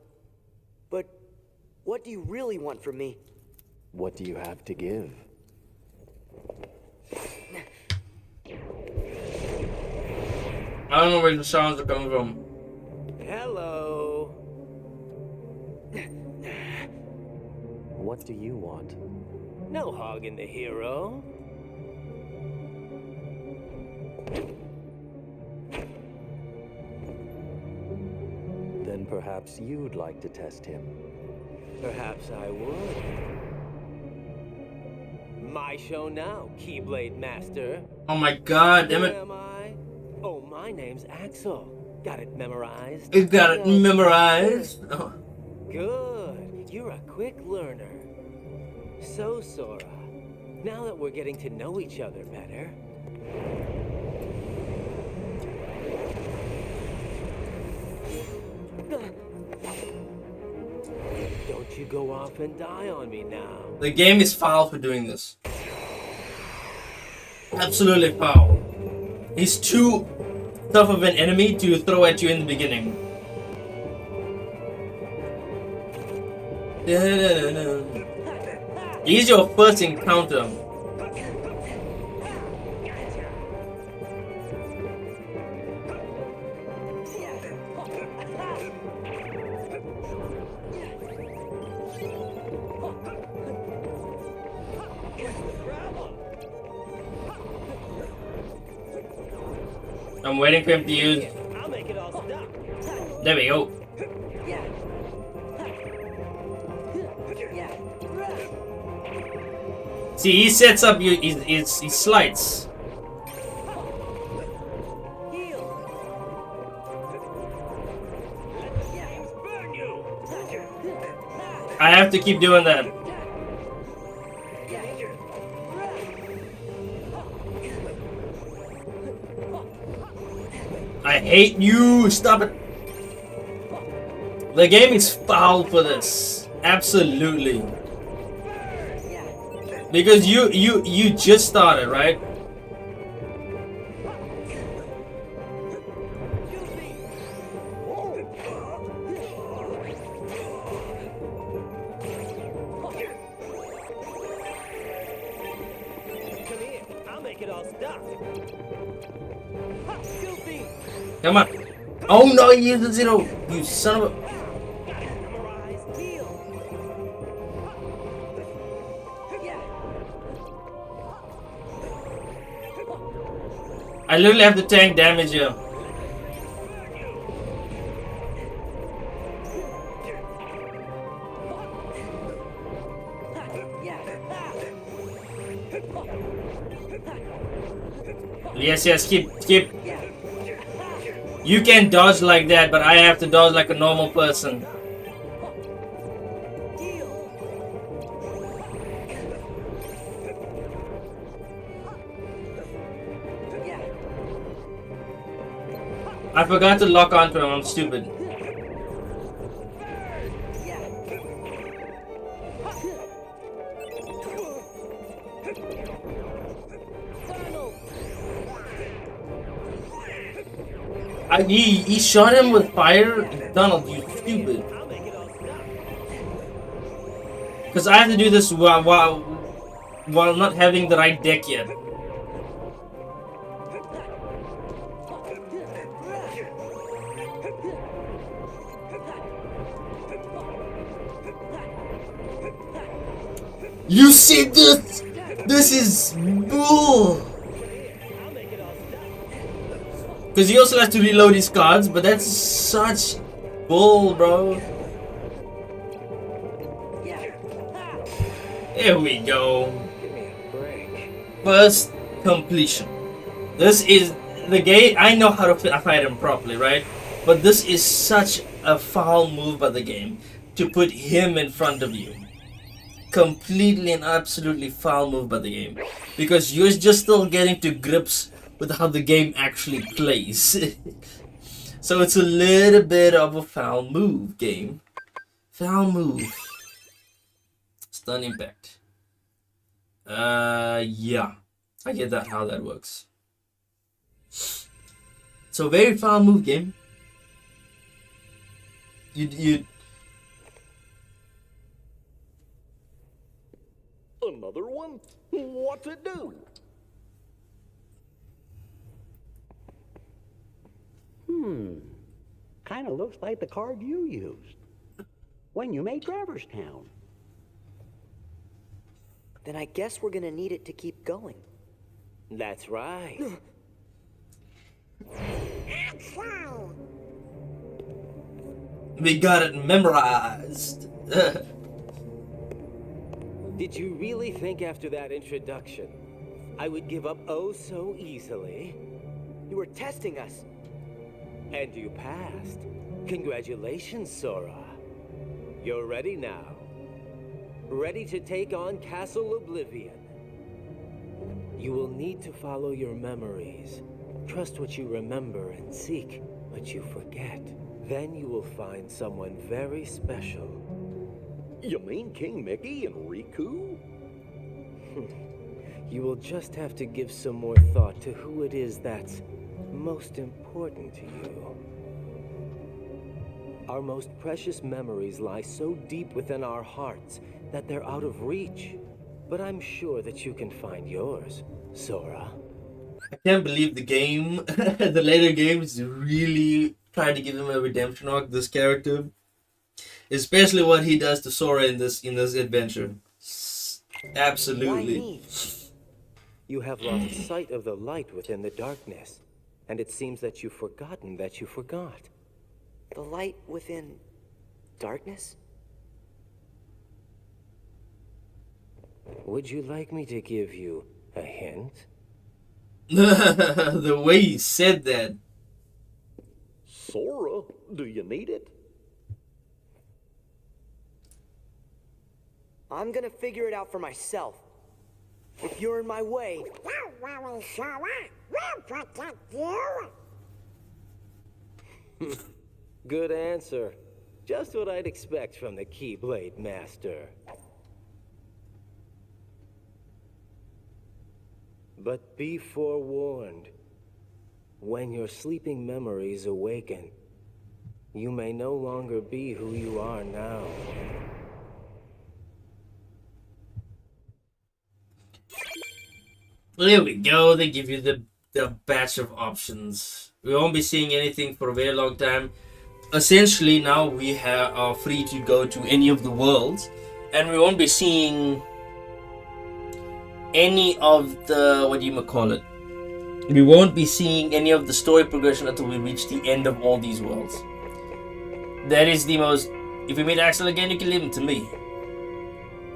But what do you really want from me?
What do you have to give?
I don't know where the sounds are coming from.
Hello.
What do you want?
No hogging the hero.
Then perhaps you'd like to test him.
Perhaps I would. My show now, Keyblade Master.
Oh my god, damn
Who
it.
am I? Oh, my name's Axel. Got it memorized?
You got it memorized. Oh.
Good. You're a quick learner. So, Sora, now that we're getting to know each other better, don't you go off and die on me now.
The game is foul for doing this. Absolutely foul. He's too tough of an enemy to throw at you in the beginning. He's your first encounter. I'm waiting for him to use.
I'll make it all stop.
There we go. See, he sets up you. He slides. I have to keep doing that. I hate you. Stop it. The game is foul for this. Absolutely. Because you just started, right?
Come here. I'll make it all stop. Ha, Goofy.
Come on. Oh no, you used the 0. You son of a.
Memorize heal.
I literally have to tank damage here. Yes, keep. You can dodge like that, but I have to dodge like a normal person. I forgot to lock onto him, I'm stupid. He shot him with fire. Donald, you stupid. Because I have to do this while not having the right deck yet. You see this? This is bull. Because he also has to reload his cards, but that's such bull, bro. There we go. First completion. This is the game. I know how to fight him properly, right? But this is such a foul move by the game to put him in front of you. Completely and absolutely foul move by the game, because you're just still getting to grips with how the game actually plays. So it's a little bit of a foul move, game. Foul move. Stun impact. Yeah, I get that, how that works. So very foul move, game. You
Another one? What's it do?
Kinda looks like the card you used when you made Traverstown.
Then I guess we're gonna need it to keep going.
That's right.
Outside.
we got it memorized.
Did you really think after that introduction I would give up oh so easily?
You were testing us.
And you passed. Congratulations, Sora. You're ready now. Ready to take on Castle Oblivion. You will need to follow your memories. Trust what you remember and seek what you forget. Then you will find someone very special.
You mean King Mickey and Riku?
You will just have to give some more thought to who it is that's most important to you. Our most precious memories lie so deep within our hearts that they're out of reach. But I'm sure that you can find yours, Sora.
I can't believe the game, the later games really try to give him a redemption arc, this character. Especially what he does to Sora in this adventure. Absolutely.
Why me?
You have lost sight of the light within the darkness, and it seems that you've forgotten that you forgot.
The light within darkness?
Would you like me to give you a hint?
The way he said that.
Sora, do you need it?
I'm gonna figure it out for myself. If you're in my way,
Don't worry, Sora. We'll protect you.
Good answer. Just what I'd expect from the Keyblade Master. But be forewarned. When your sleeping memories awaken, you may no longer be who you are now.
There we go. They give you the batch of options. We won't be seeing anything for a very long time. Essentially, now we are free to go to any of the worlds, and we won't be seeing any of the, what do you call it? We won't be seeing any of the story progression until we reach the end of all these worlds. That is the most. If we meet Axel again, you can leave him to me.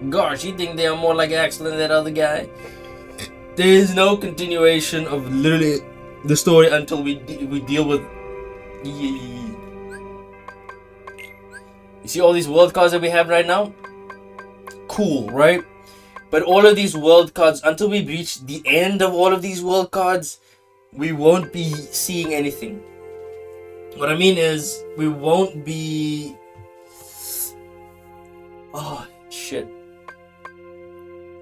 Gosh, you think they are more like Axel than that other guy? There is no continuation of literally the story until we deal with. You see all these world cards that we have right now? Cool, right? But all of these world cards, until we reach the end of all of these world cards, we won't be seeing anything. What I mean is, we won't be. Oh, shit.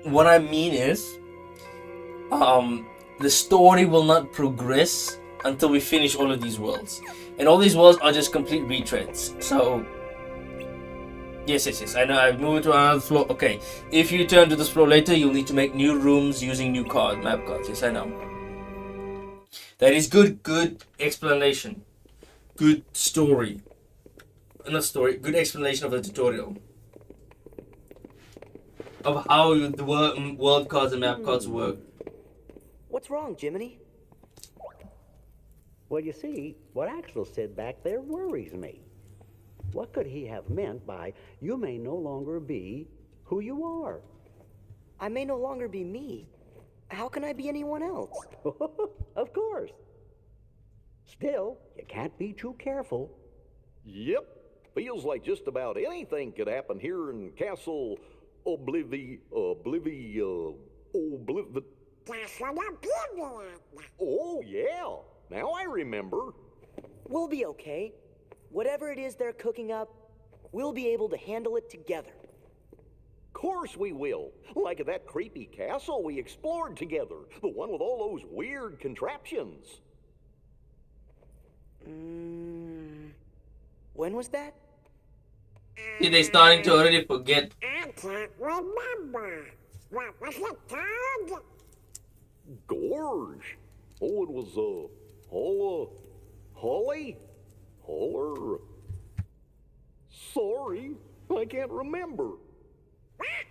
What I mean is, the story will not progress until we finish all of these worlds. And all these worlds are just complete retreads. So, yes. I know I've moved to another floor. Okay, if you turn to this floor later, you'll need to make new rooms using new map cards. Yes, I know. That is good explanation. Good story. Not story, good explanation of the tutorial. Of how the world cards and map cards work.
What's wrong, Jiminy?
Well, you see, what Axel said back there worries me. What could he have meant by, you may no longer be who you are?
I may no longer be me. How can I be anyone else?
Of course. Still, you can't be too careful.
Yep. Feels like just about anything could happen here in Castle
Castle Oblivion.
Oh, yeah. Now I remember.
We'll be okay. Whatever it is they're cooking up, we'll be able to handle it together.
Course we will. Like that creepy castle we explored together. The one with all those weird contraptions.
When was that?
See, they're starting to already forget.
I can't remember. What was it called?
Gorge. Oh, it was, Holly? Holler? Sorry, I can't remember.
What?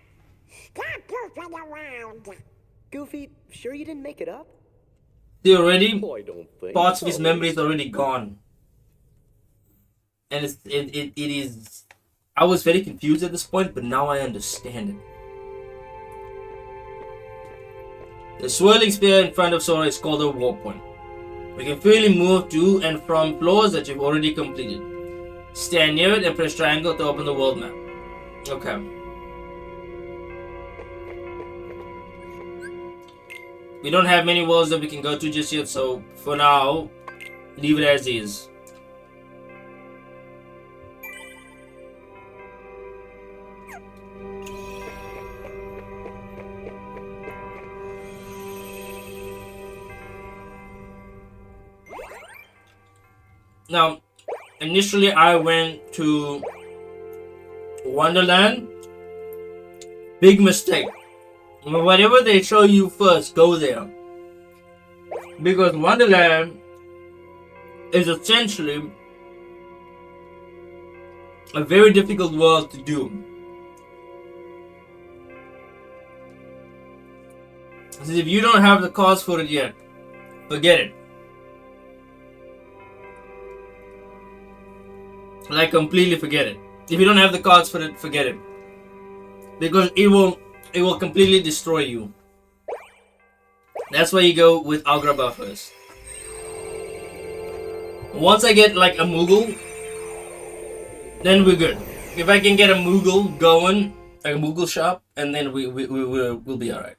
Stop goofing around.
Goofy, sure you didn't make it up?
They already,
Oh, I don't think
parts of his
so.
memory is already gone. And it is, I was very confused at this point, but now I understand it. The swirling spear in front of Sora is called a warp point. We can freely move to and from floors that you've already completed. Stand near it and press triangle to open the world map. Okay. We don't have many worlds that we can go to just yet, so for now, leave it as is. Now, initially I went to Wonderland. Big mistake. Whatever they show you first, go there. Because Wonderland is essentially a very difficult world to do. So if you don't have the cards for it yet, forget it. Like, completely forget it. If you don't have the cards for it, forget it. Because it will completely destroy you. That's why you go with Agrabah first. Once I get like a Moogle, then we're good. If I can get a Moogle going, like a Moogle shop, and then we'll be alright.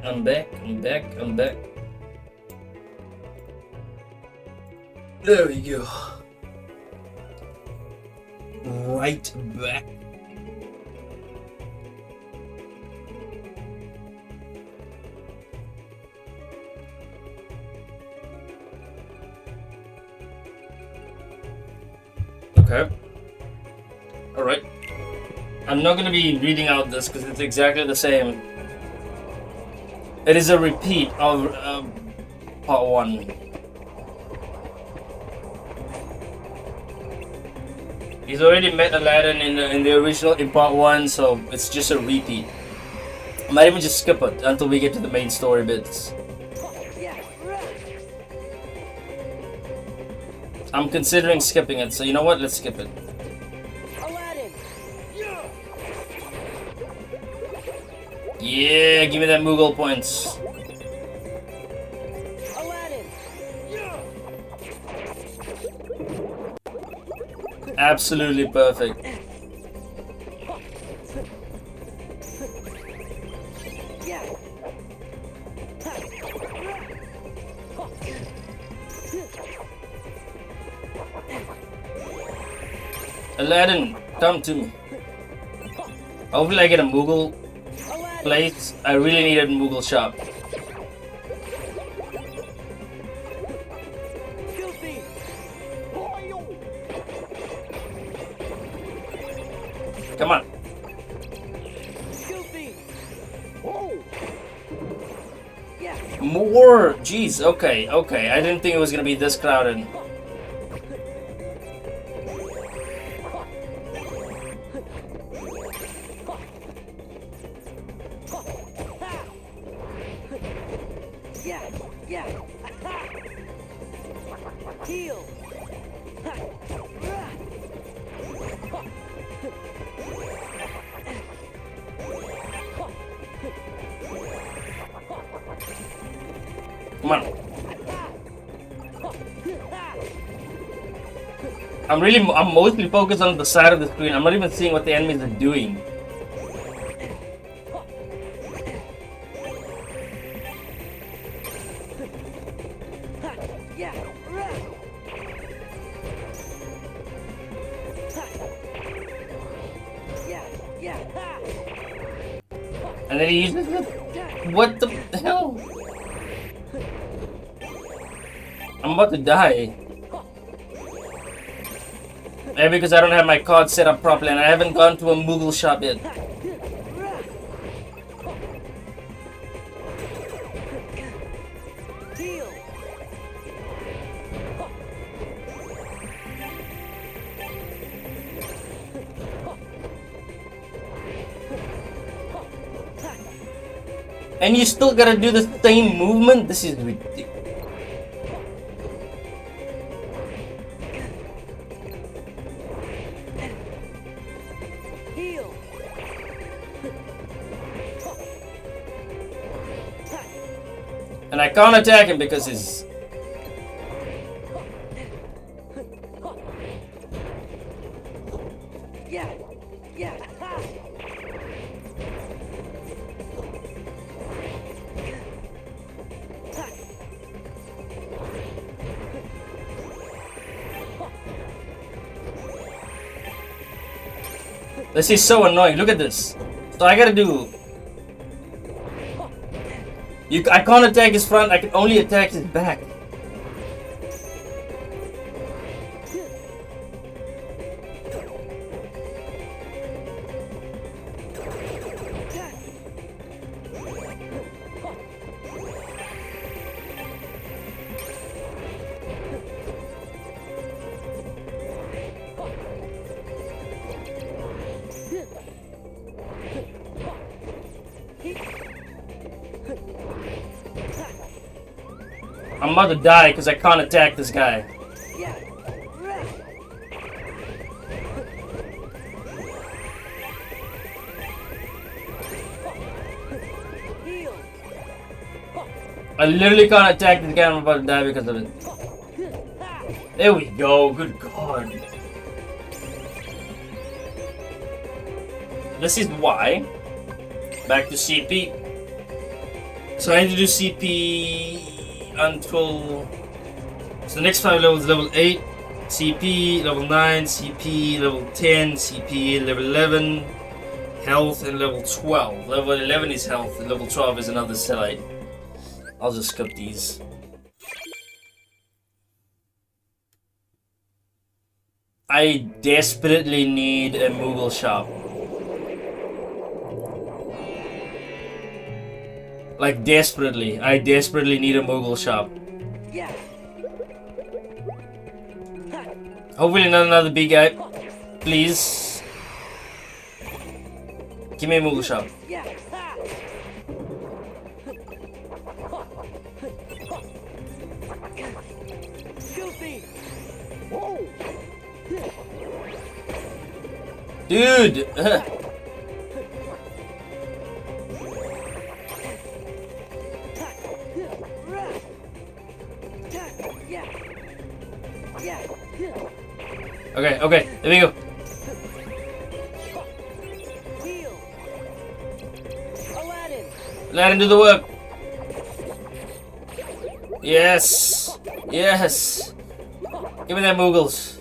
I'm back. There we go. Right back. Okay. Alright. I'm not gonna be reading out this because it's exactly the same. It is a repeat of part 1. He's already met Aladdin in the original in part 1, so it's just a repeat. I might even just skip it until we get to the main story bits. I'm considering skipping it, so you know what? Let's skip it.
Aladdin!
Yeah, give me that Moogle points.
Aladdin!
Absolutely perfect. Aladdin, come to me. Hopefully I get a Moogle place. I really need a Moogle shop. Come on. More! Jeez, okay. I didn't think it was gonna be this crowded.
Heal!
Come on. I'm mostly focused on the side of the screen. I'm not even seeing what the enemies are doing. And then he uses it. What the hell? I'm about to die. Maybe because I don't have my card set up properly and I haven't gone to a Moogle shop yet. And you still gotta do the same movement? This is ridiculous. And I can't attack him because he's... This is so annoying. Look at this. So I gotta do... I can't attack his front, I can only attack his back. I'm about to die because I can't attack this guy. I literally can't attack this guy. I'm about to die because of it. There we go. Good God. This is why. Back to CP. So I need to do CP until... So the next 5 levels, level 8, CP, level 9, CP, level 10, CP, level 11, health, and level 12. Level 11 is health, and level 12 is another satellite. I'll just skip these. I desperately need a Moogle shop. Like desperately. I desperately need a Moogle shop. Hopefully not another big guy. Please. Give me a Moogle shop. Dude! Okay, there we go. Aladdin, do the work. Yes! Yes! Give me that Moogles.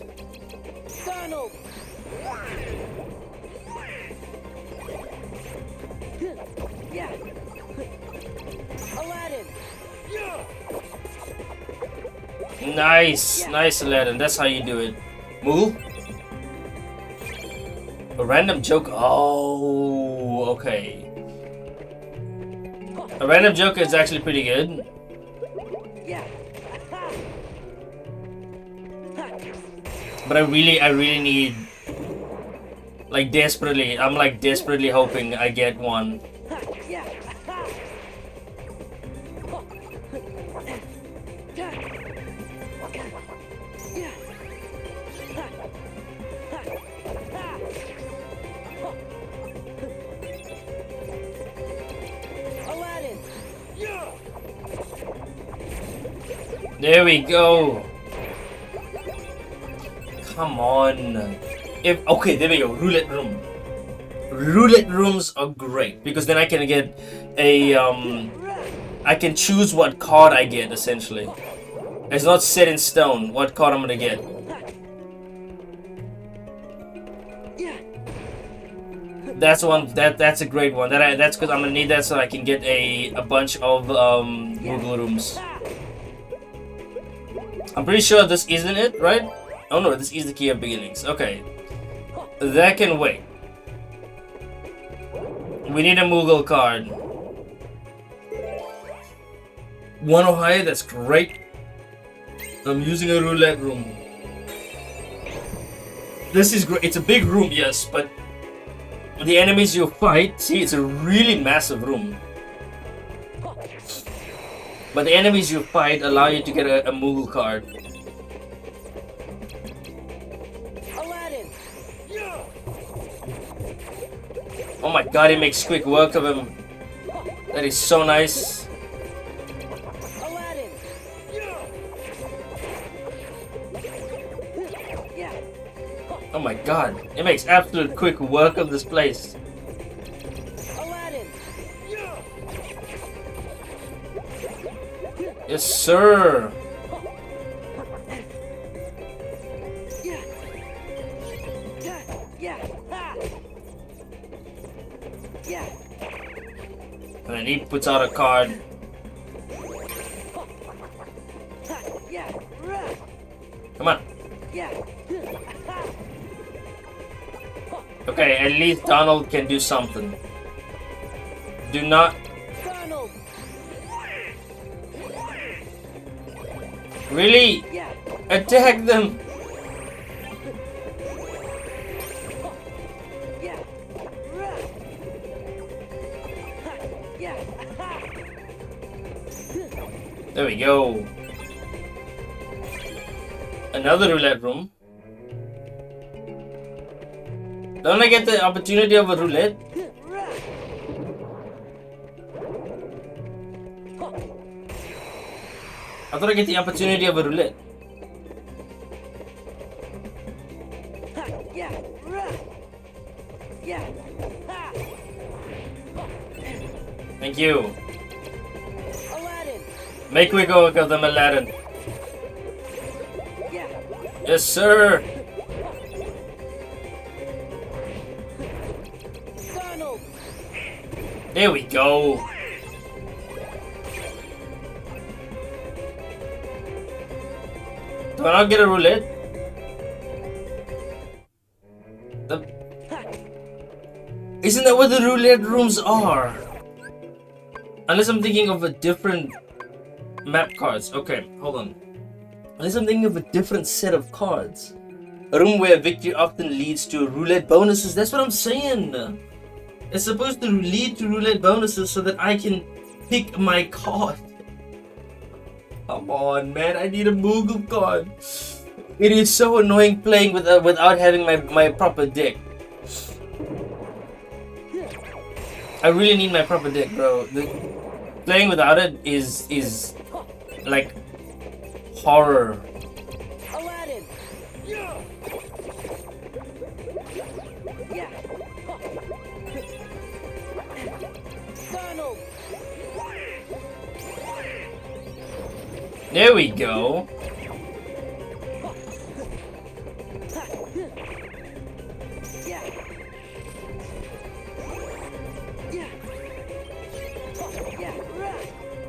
Nice! Nice, Aladdin. That's how you do it. Moogle? A random joke? Oh, okay. A random joker is actually pretty good. But I really need, like, desperately, I'm like desperately hoping I get one. There we go. Come on. Okay, there we go. Roulette room. Roulette rooms are great because then I can get a I can choose what card I get essentially. It's not set in stone what card I'm gonna get. That's one. That's a great one. That's because I'm gonna need that so I can get a bunch of Google rooms. I'm pretty sure this isn't it, right? Oh no, this is the key of beginnings. Okay. That can wait. We need a Moogle card. One Ohio, that's great. I'm using a roulette room. This is great. It's a big room, yes, but the enemies you fight, see, it's a really massive room. But the enemies you fight allow you to get a Moogle card. Oh my god, he makes quick work of him. That is so nice. Oh my god, it makes absolute quick work of this place. Yes, sir. And then he puts out a card. Come on. Okay, at least Donald can do something. Do not. Really? Attack them! There we go. Another roulette room. Don't I get the opportunity of a roulette? I thought I get the opportunity of a roulette. Thank you. Make quick work of them, Aladdin. Yes, sir.
Donald!
There we go. Do I not get a roulette? Isn't that what the roulette rooms are? Unless I'm thinking of a different map cards. Okay, hold on. Unless I'm thinking of a different set of cards. A room where victory often leads to roulette bonuses. That's what I'm saying. It's supposed to lead to roulette bonuses so that I can pick my card. Come on, man. I need a Moogle card. It is so annoying playing without having my proper deck. I really need my proper deck, bro. Playing without it is like horror.
Aladdin! Yeah! Donald!
There we go.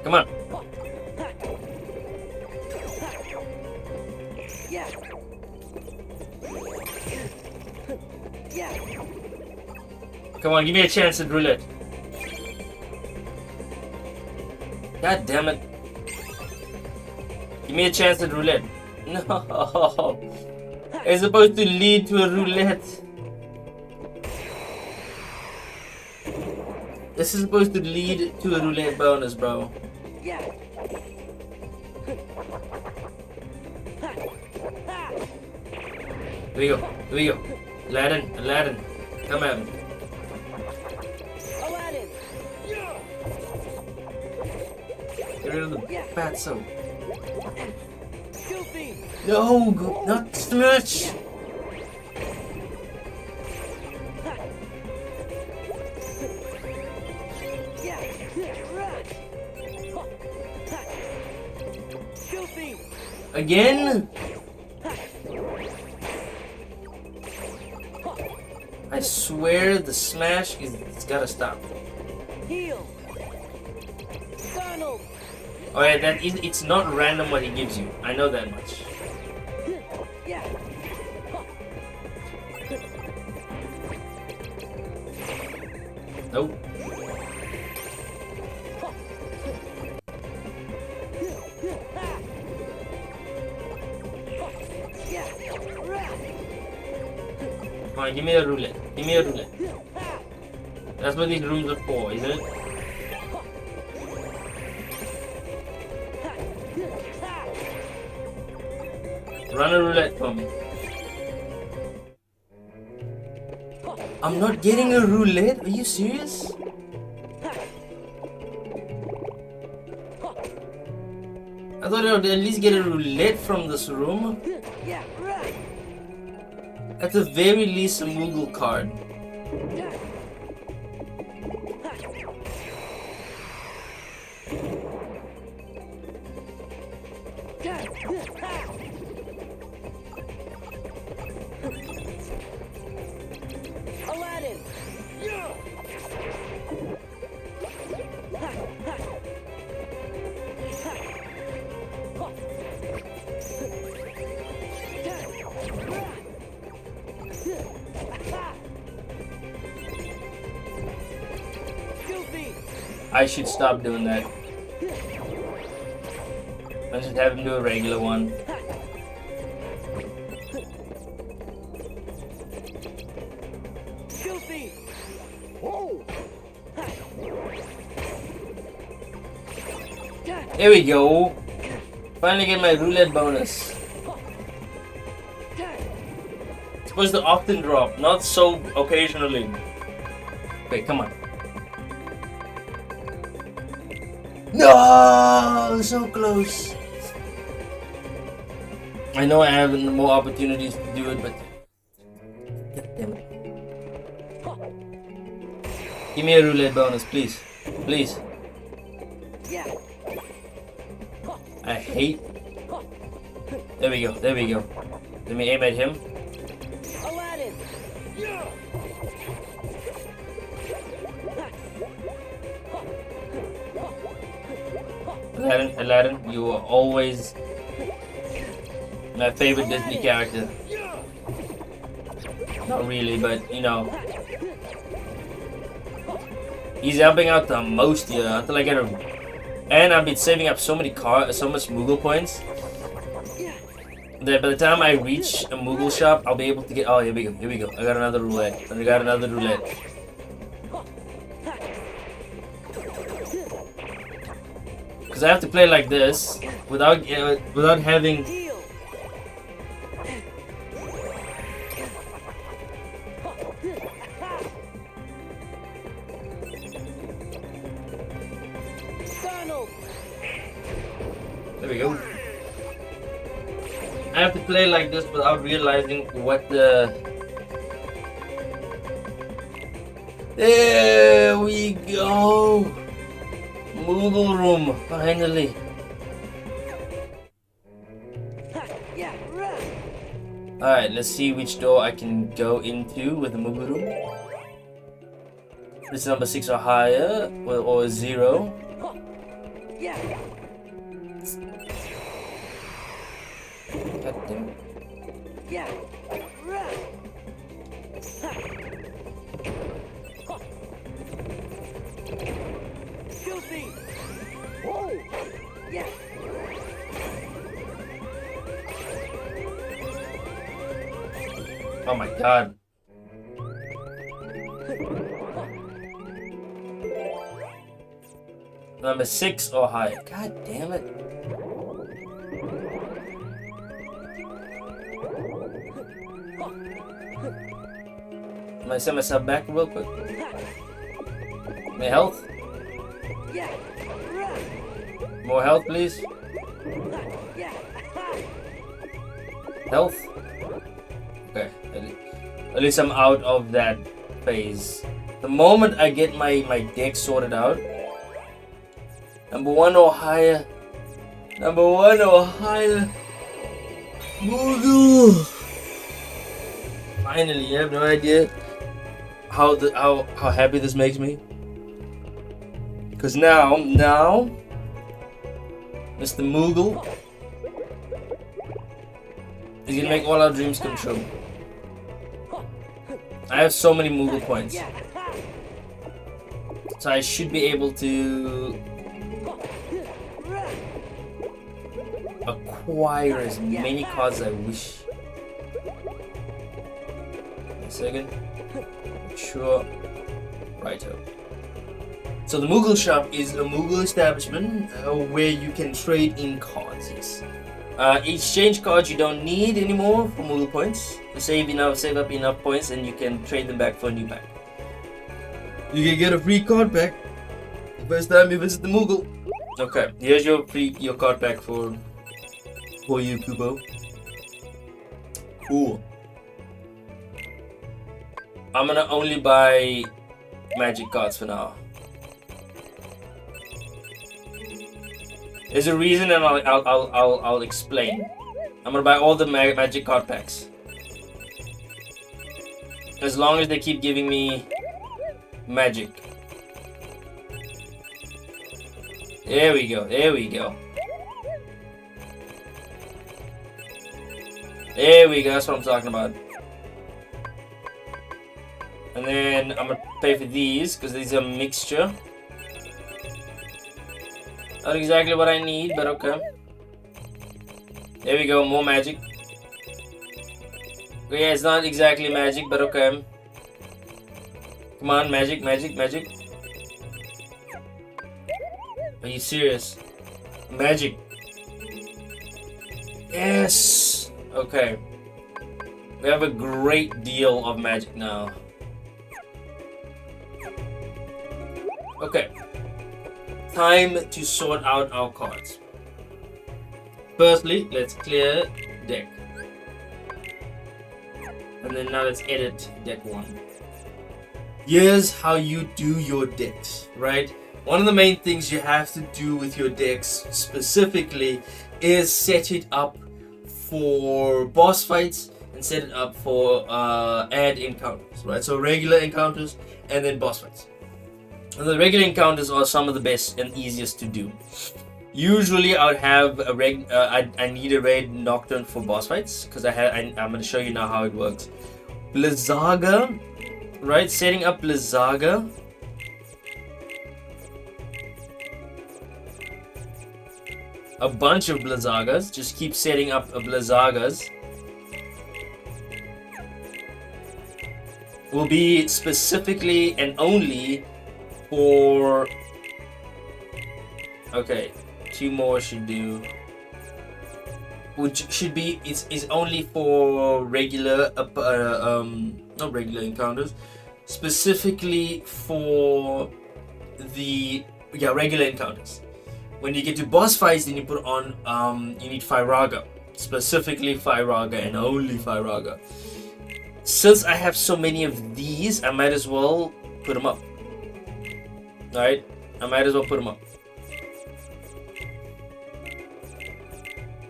Come on. Come on, give me a chance at roulette. God damn it. Give me a chance at roulette. No. It's supposed to lead to a roulette. This is supposed to lead to a roulette bonus, bro.
Yeah.
Here we go. Here we go. Aladdin, Aladdin. Come at me.
Aladdin!
Get rid of the bad soap.
Goofy!
No, not too much.
Goofy!
Again? I swear the smash it's gotta stop.
Heal! Donald!
Oh yeah, it's not random what he gives you. I know that much.
Yeah.
Nope. Come on, give me a roulette. Give me a roulette. That's what these rooms are for, isn't it? Run a roulette for me. I'm not getting a roulette? Are you serious? I thought I would at least get a roulette from this room. At the very least, a Moogle card.
Aladdin!
I should stop doing that. I should have him do a regular one.
Goofy!
Whoa!
There we go. Finally get my roulette bonus. It's supposed to often drop, not so occasionally. Wait, come on. No, so close. I know I have more opportunities to do it, but God damn it. Give me a roulette bonus, please. Please.
Yeah.
I hate. There we go. There we go. Let me aim at him.
Aladdin!
Aladdin, you are always my favorite Disney character. Not really, but you know. He's helping out the most here until I get him. And I've been saving up so much Moogle points that by the time I reach a Moogle shop, I'll be able to get. Oh, here we go. Here we go. I got another roulette. I got another roulette. Because I have to play like this without having. There we go. I have to play like this without realizing what the... There we go! Moogle room, finally. Alright, let's see which door I can go into with the Moogle room. This is number 6 or higher, or 0. God damn it. Oh my god. Number 6 or higher. God damn it. Can I send myself back real quick? My health? More health, please. Health? Okay, at least I'm out of that phase. The moment I get my deck sorted out, number 1 or higher. Number 1 or higher. Moogle. Finally, you have no idea how happy this makes me. Because now, Mr. Moogle is gonna make all our dreams come true. I have so many Moogle points, so I should be able to acquire as many cards as I wish. A second. Sure. Righto. So the Moogle shop is a Moogle establishment where you can trade in cards. Yes. Exchange cards you don't need anymore for Moogle points. You save up enough points, and you can trade them back for a new pack. You can get a free card pack the first time you visit the Moogle. Okay, here's your card pack for you, Kubo. Cool. I'm gonna only buy magic cards for now. There's a reason, and I'll explain. I'm gonna buy all the magic card packs, as long as they keep giving me magic. There we go. There we go. There we go. That's what I'm talking about. And then I'm gonna pay for these because these are a mixture. Not exactly what I need, but okay. There we go, more magic. Yeah, it's not exactly magic, but okay. Come on, magic, magic, magic. Are you serious? Magic. Yes! Okay. We have a great deal of magic now. Okay. Time to sort out our cards. Firstly, let's clear deck. And then now let's edit deck 1. Here's how you do your decks, right? one of the main things you have to do with your decks specifically is set it up for boss fights and set it up for add encounters, right? So regular encounters and then boss fights. And the regular encounters are some of the best and easiest to do. Usually I would have a I need a red Nocturne for boss fights because I'm going to show you now how it works. Blizzaga, right? Setting up Blizzaga. A bunch of Blizzagas. Just keep setting up Blizzagas. Will be specifically and only for... Okay, 2 more should do. Which should be is only for regular not regular encounters, specifically for the regular encounters. When you get to boss fights, then you put on you need Firaga, specifically Firaga and only Firaga. Since I have so many of these, I might as well put them up. Alright, I might as well put them up.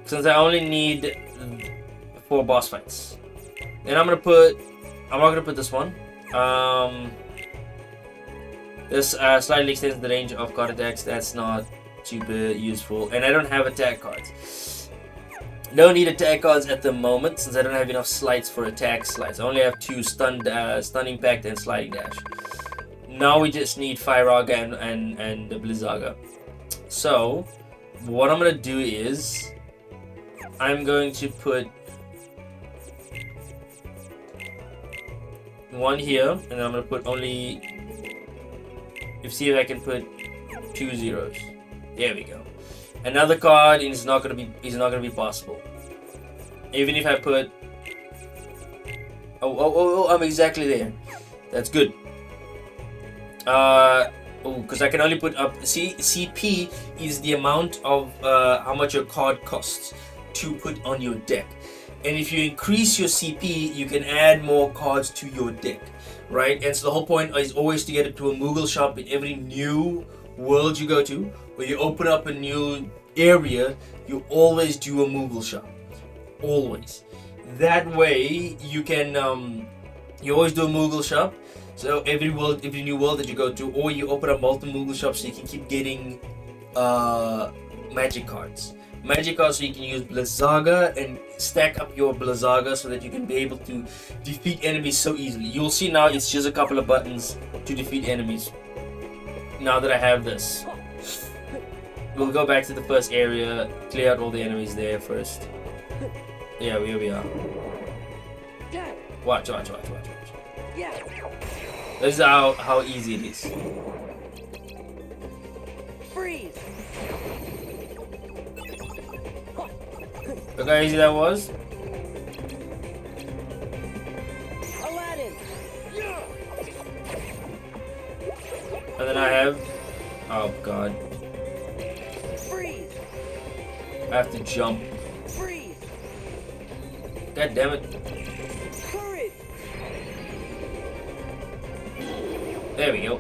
Since I only need 4 boss fights. Then I'm not gonna put this one. This slightly extends the range of card attacks. That's not super useful. And I don't have attack cards. Don't need attack cards at the moment since I don't have enough slides for attack slides. I only have 2 stun impact and sliding dash. Now we just need Firaga and the Blizzaga. So what I'm gonna do is I'm going to put 1 here, and then I'm gonna put only. See if I can put 2 zeros. There we go. Another card is not gonna be possible. Even if I put. Oh! I'm exactly there. That's good. Because I can only put up. CP is the amount of how much your card costs to put on your deck, and if you increase your CP you can add more cards to your deck, right? And so the whole point is always to get it to a Moogle shop in every new world you go to, where you open up a new area, you always do a Moogle shop, always. That way you can you always do a Moogle shop, so every new world that you go to, or you open up multiple Moogle shops so you can keep getting magic cards so you can use Blizzaga and stack up your Blizzaga so that you can be able to defeat enemies so easily. You'll see now it's just a couple of buttons to defeat enemies. Now that I have this, we'll go back to the first area, clear out all the enemies there first. Yeah, here we are. Watch. This is how easy it is.
Freeze!
Look how easy that was.
Aladdin!
And then I have... Oh god.
Freeze!
I have to jump.
Freeze!
God damn it.
Courage!
There we go.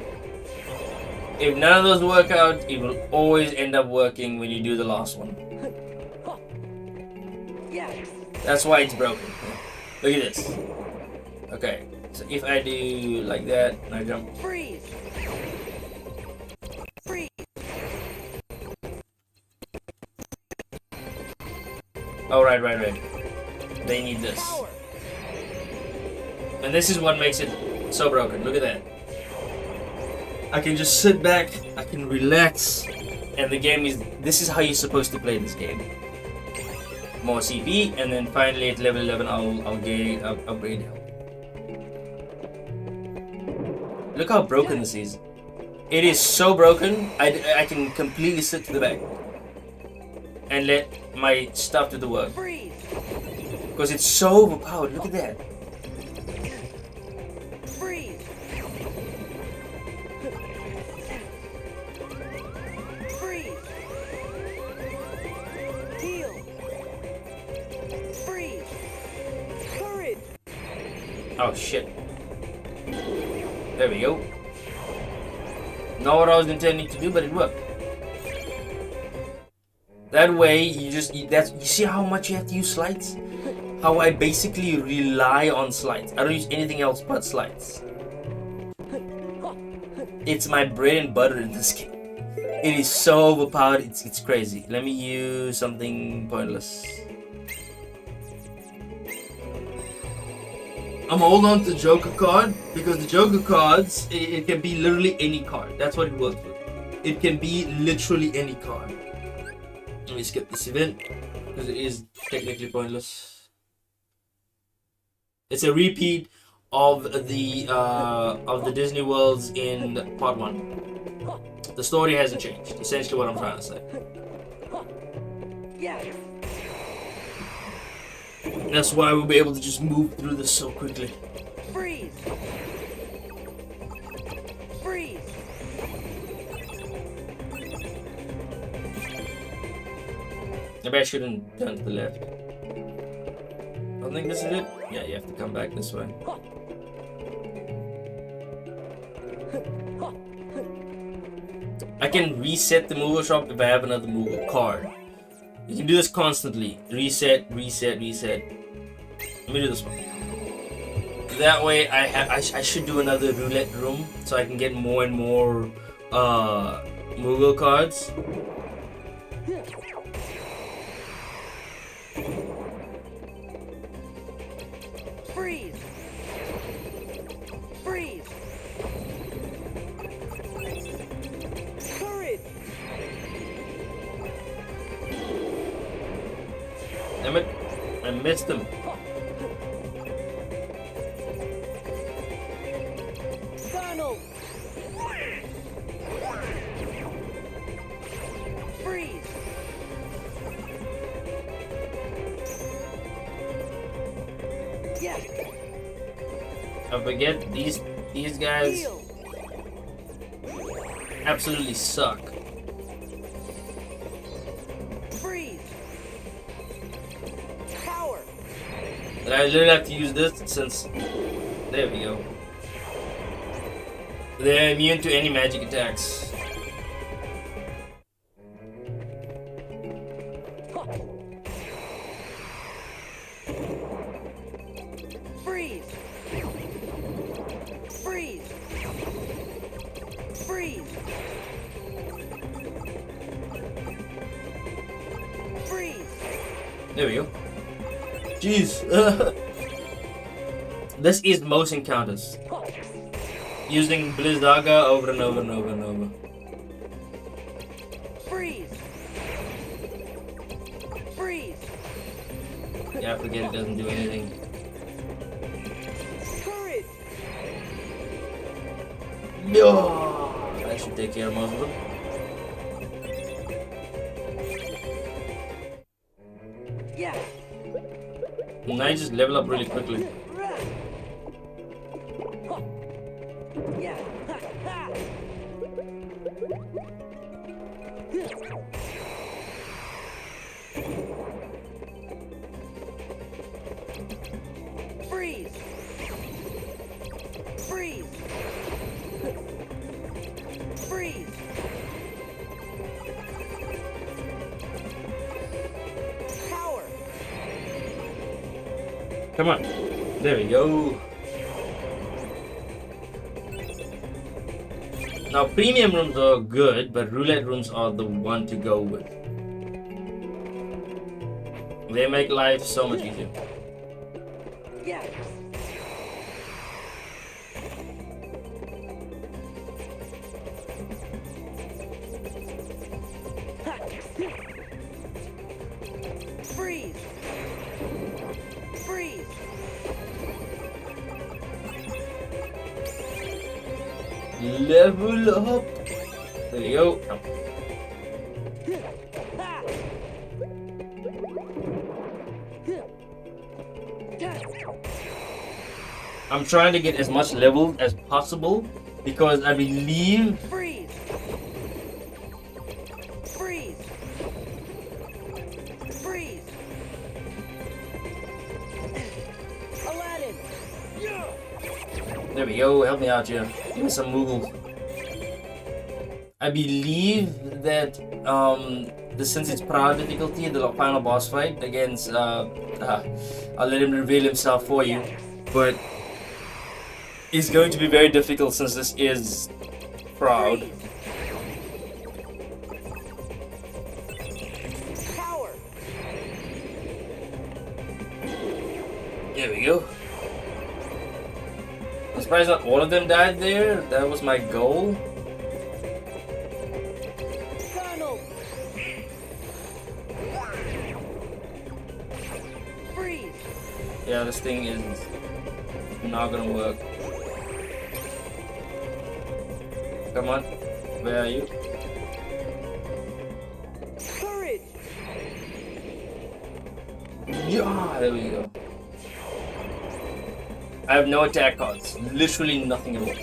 If none of those work out, it will always end up working when you do the last one.
Yes!
That's why it's broken. Look at this. Okay, so if I do like that, and I jump.
Freeze! Freeze!
Oh, right. They need this.
Power!
And this is what makes it so broken. Look at that. I can just sit back, I can relax, and the game is... This is how you're supposed to play this game. More CP, and then finally at level 11 I'll gain upgrade health. Look how broken this is. It is so broken, I can completely sit to the back and let my stuff do the work.
Freeze!
Because it's so overpowered, look at that.
Freeze! Freeze! Heal! Freeze! Courage!
Oh shit. There we go. Not what I was intending to do, but it worked. That way, you see how much you have to use slides? How I basically rely on slides. I don't use anything else but slides. It's my bread and butter in this game. It is so overpowered, it's crazy. Let me use something pointless. I'm hold on to the Joker card because the Joker cards, it can be literally any card. That's what it works with. It can be literally any card. Let me skip this event because it is technically pointless. It's a repeat of the Disney worlds in part 1. The story hasn't changed. Essentially, what I'm trying to say. That's why we'll be able to just move through this so quickly.
Freeze! Freeze!
Maybe I shouldn't turn to the left. I don't think this is it. Yeah, you have to come back this way. I can reset the mover shop if I have another mover card. You can do this constantly. Reset, reset, reset. Let me do this one. That way, I should do another roulette room so I can get more and more mover cards.
Freeze! Freeze! Courage!
Damn it, I missed him.
Donald! Freeze! Yes!
I forget these guys
Heal!
absolutely suck.
Freeze! Power!
But I literally have to use this since there we go. They're immune to any magic attacks.
Freeze! Freeze! Freeze! Freeze!
There we go. Jeez. This is most encounters. Using Blizzaga over and over and over and over.
Freeze! Freeze!
Yeah, I forget it doesn't do anything.
Courage!
No, that should take care of most of them.
Yeah!
Now you just level up really quickly.
Yeah! Freeze! Freeze! Freeze! Power!
Come on. There we go. Now, premium rooms are good, but roulette rooms are the one to go with. They make life so much easier.
Yeah! Freeze! Freeze!
Level up. There you go. Come. I'm trying to get as much level as possible because I believe
Freeze! Freeze! Freeze! Aladdin!
there we go. Help me out here. Give me some Moogle. I believe that since it's proud difficulty, the final boss fight against I'll let him reveal himself for you, but it's going to be very difficult since this is proud.
Power.
There we go. I'm surprised not all of them died there. That was my goal.
Donald. Freeze.
Yeah, this thing is not gonna work. Come on, where are you?
Courage.
Yeah, there we go. I have no attack cards. Literally nothing at all.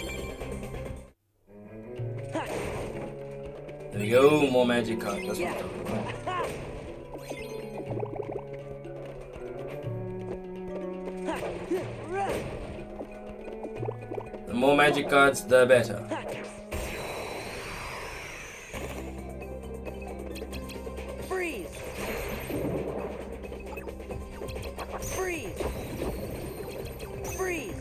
There we go, more magic cards. That's what I'm talking about. The more magic cards, the better.
Freeze. Freeze. Freeze.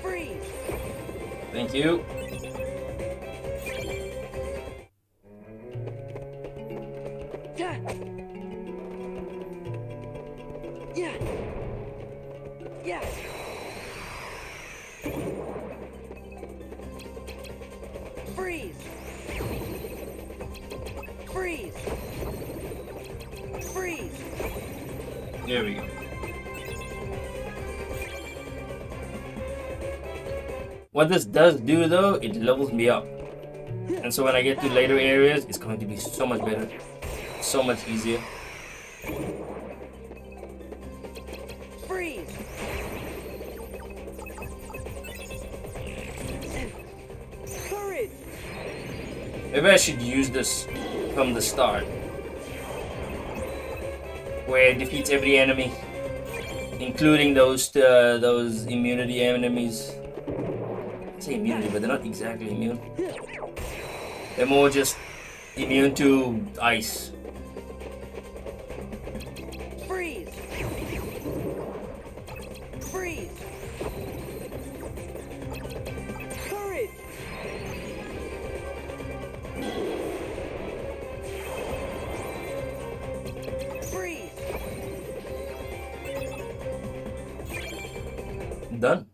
Freeze.
Thank you.
Yeah. Yeah. Yeah. Freeze. Freeze. Freeze.
There we go. What this does do though, it levels me up. And so when I get to later areas, it's going to be so much better. So much easier.
Freeze. Courage.
Maybe I should use this from the start. Where it defeats every enemy. Including those immunity enemies. I say immunity, but they're not exactly immune. They're more just immune to ice.
Freeze. Freeze. Courage. Freeze.
Done.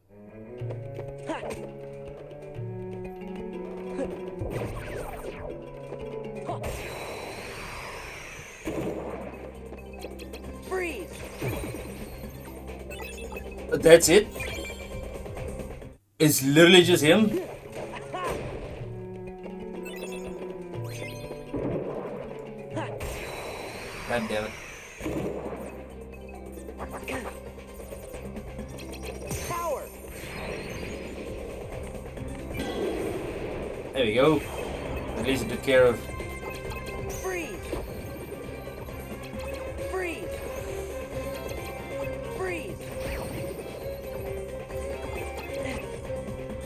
Freeze.
That's it? It's literally just him? God damn it.
Power.
There we go. At least it took care of.
Freeze. Freeze. Freeze.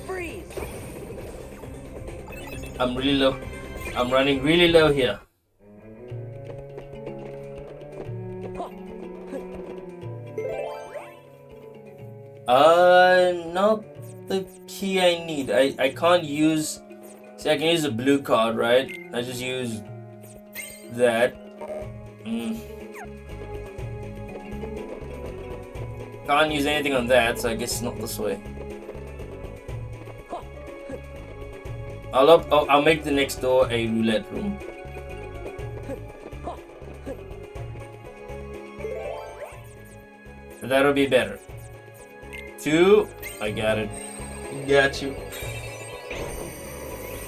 Freeze.
I'm really low. I'm running really low here. Not the key I need. I can't use. See, I can use the blue card, right? I just use that. Can't use anything on that, so I guess it's not this way. I'll make the next door a roulette room. That'll be better. 2, I got it. Got you.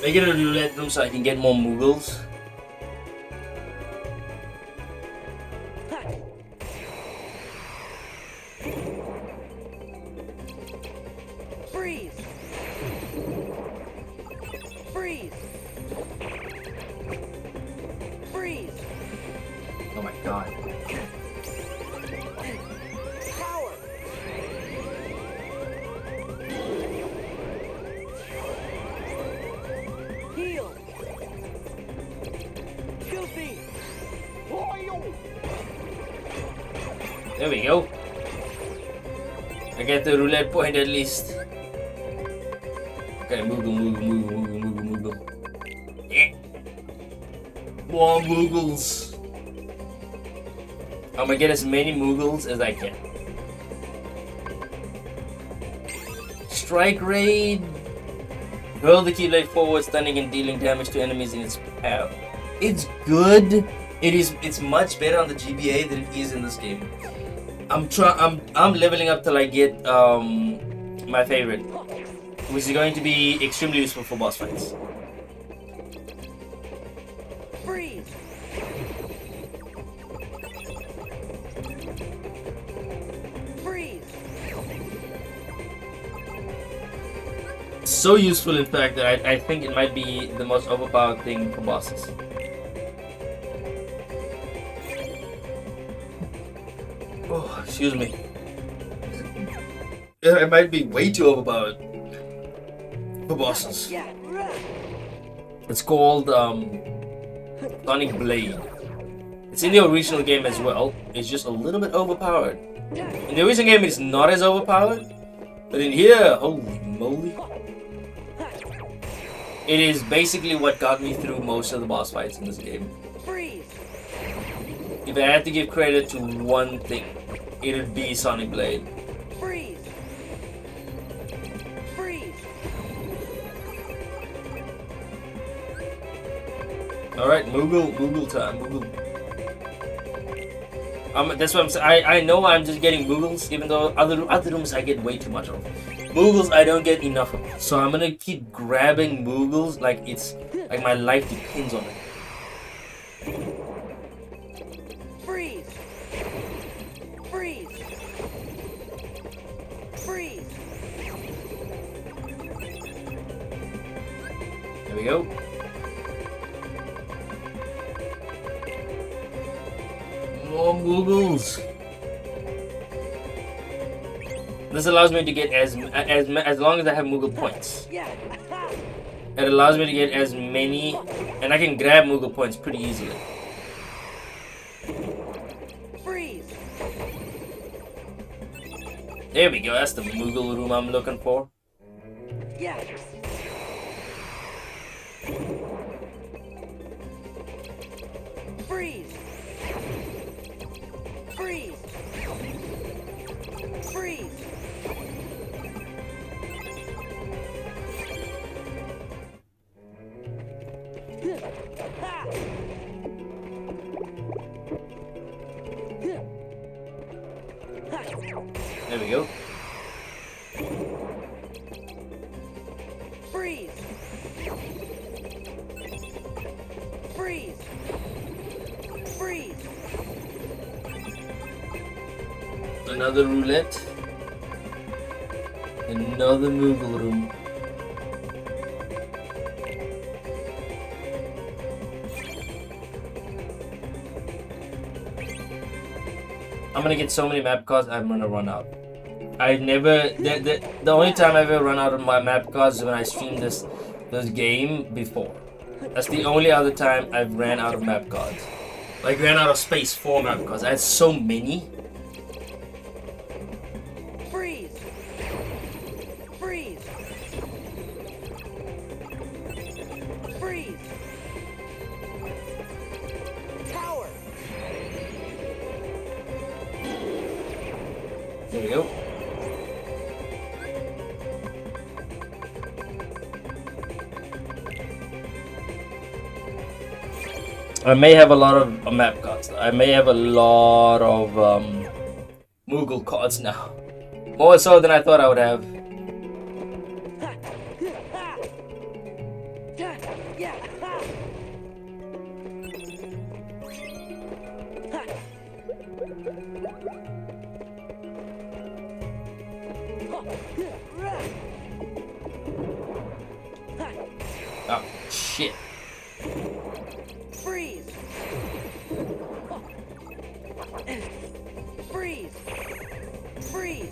Make it a roulette room so I can get more Muggles.
Freeze. Freeze. Freeze.
Oh my god.
Power.
There we go. I get the roulette point at least. Okay, Moogle. Yeah. More Moogles. I'm gonna get as many Moogles as I can. Strike raid. Hurl the Keyblade forward, stunning and dealing damage to enemies in its path. It's good. It's much better on the GBA than it is in this game. I'm leveling up till I get my favorite, which is going to be extremely useful for boss fights.
Freeze! Freeze!
So useful, in fact, that I think it might be the most overpowered thing for bosses. Oh, excuse me. It might be way too overpowered for bosses.
Yeah.
It's called Sonic Blade. It's in the original game as well. It's just a little bit overpowered. In the original game, it's not as overpowered, but in here, holy moly! It is basically what got me through most of the boss fights in this game.
Freeze!
If I had to give credit to one thing, it would be Sonic Blade.
Freeze! Freeze!
Alright, Moogle time, Moogle. That's what I'm saying. I know I'm just getting Moogles, even though other rooms I get way too much of. Moogles I don't get enough of. So I'm gonna keep grabbing Moogles like it's like my life depends on it.
Freeze! Freeze! Freeze!
There we go. More Moogles. This allows me to get as long as I have Moogle points.
Yeah.
It allows me to get as many, and I can grab Moogle points pretty easily.
Freeze!
There we go. That's the Moogle room I'm looking for.
Yeah. Freeze! Freeze! Freeze!
There we go.
Freeze! Freeze! Freeze!
Another roulette. Another Moogle room. I'm gonna get so many map cards, I'm gonna run out. I've never the only time I've ever run out of my map cards is when I streamed this game before. That's the only other time I've ran out of map cards. Like ran out of space for map cards. I had so many.
Freeze! Freeze! Freeze! Tower!
There we go. I may have a lot of map cards. I may have a lot of Moogle cards now. More so than I thought I would have.
Yeah!
Oh, shit.
Freeze! Freeze! Freeze!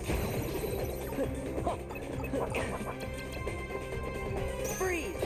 Freeze!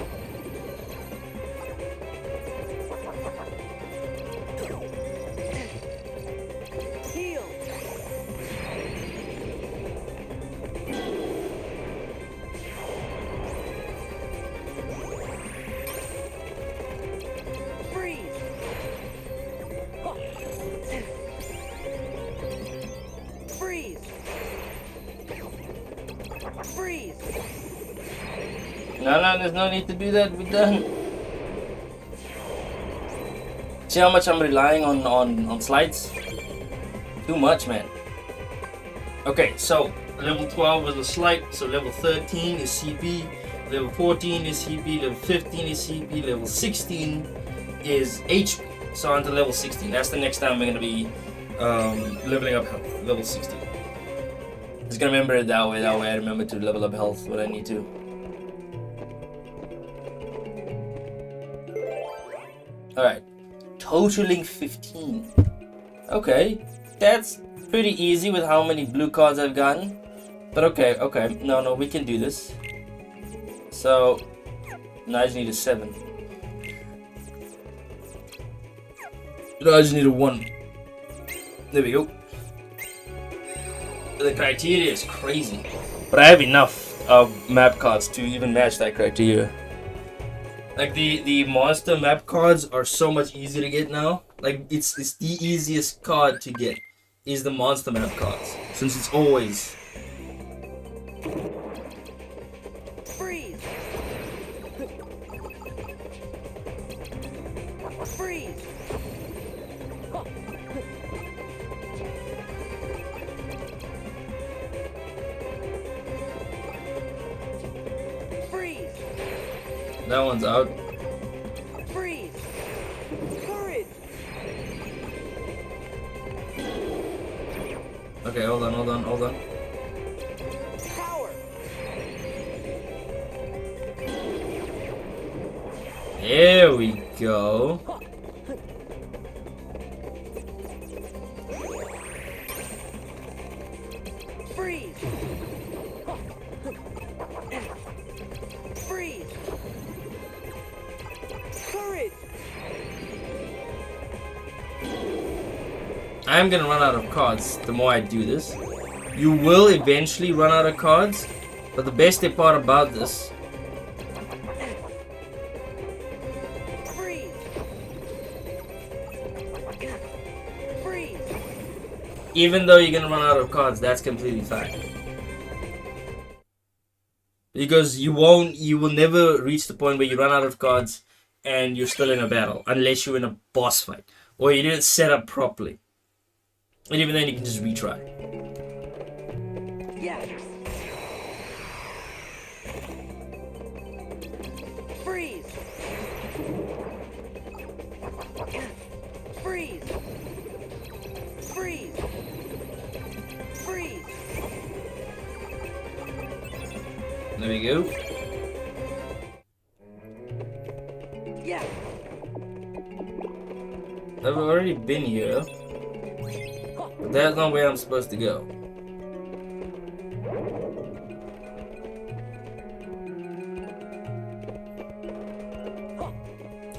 No, there's no need to do that. We're done. See how much I'm relying on slides? Too much, man. Okay, so level 12 was a slide, so level 13 is CP, level 14 is CP, level 15 is CP, level 16 is HP. So on to level 16. That's the next time we're gonna be leveling up health. Level 16. Just gonna remember it that way. That way I remember to level up health when I need to. Alright. Totaling 15. Okay. That's pretty easy with how many blue cards I've gotten. But okay. No, we can do this. So now I just need a 7. No, I just need a 1. There we go. The criteria is crazy. But I have enough of map cards to even match that criteria. Like the monster map cards are so much easier to get now. Like it's the easiest card to get is the monster map cards. Since it's always
Freeze! Freeze! Freeze!
that one's out.
Freeze! Courage!
Okay, hold on.
Power!
There we go.
Freeze! Freeze! Courage!
I'm gonna run out of cards the more I do this. You will eventually run out of cards, but the best part about this,
Freeze! Freeze!
even though you're gonna run out of cards, that's completely fine. Because you will never reach the point where you run out of cards and you're still in a battle, unless you're in a boss fight, or you didn't set up properly. And even then you can just retry.
Yeah! Freeze! Freeze! Freeze! Freeze!
There we go.
Yeah!
I've already been here. But that's not where I'm supposed to go.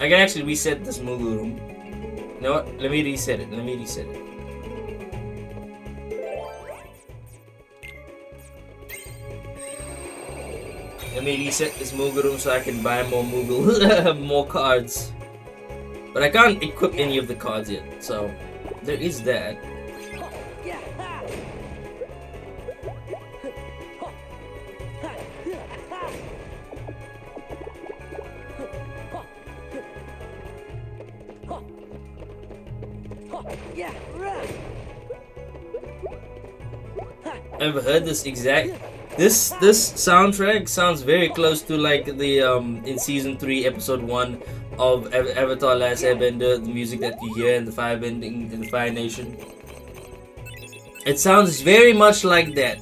I can actually reset this Moogle room. You know what? Let me reset it. Let me reset it. Let me reset this Moogle room so I can buy more Moogle, more cards. But I can't equip any of the cards yet, so there is that. I've heard this exact. This soundtrack sounds very close to like the in season 3 episode 1 of Avatar: Last Airbender, the music that you hear in the Firebending in the Fire Nation. It sounds very much like that.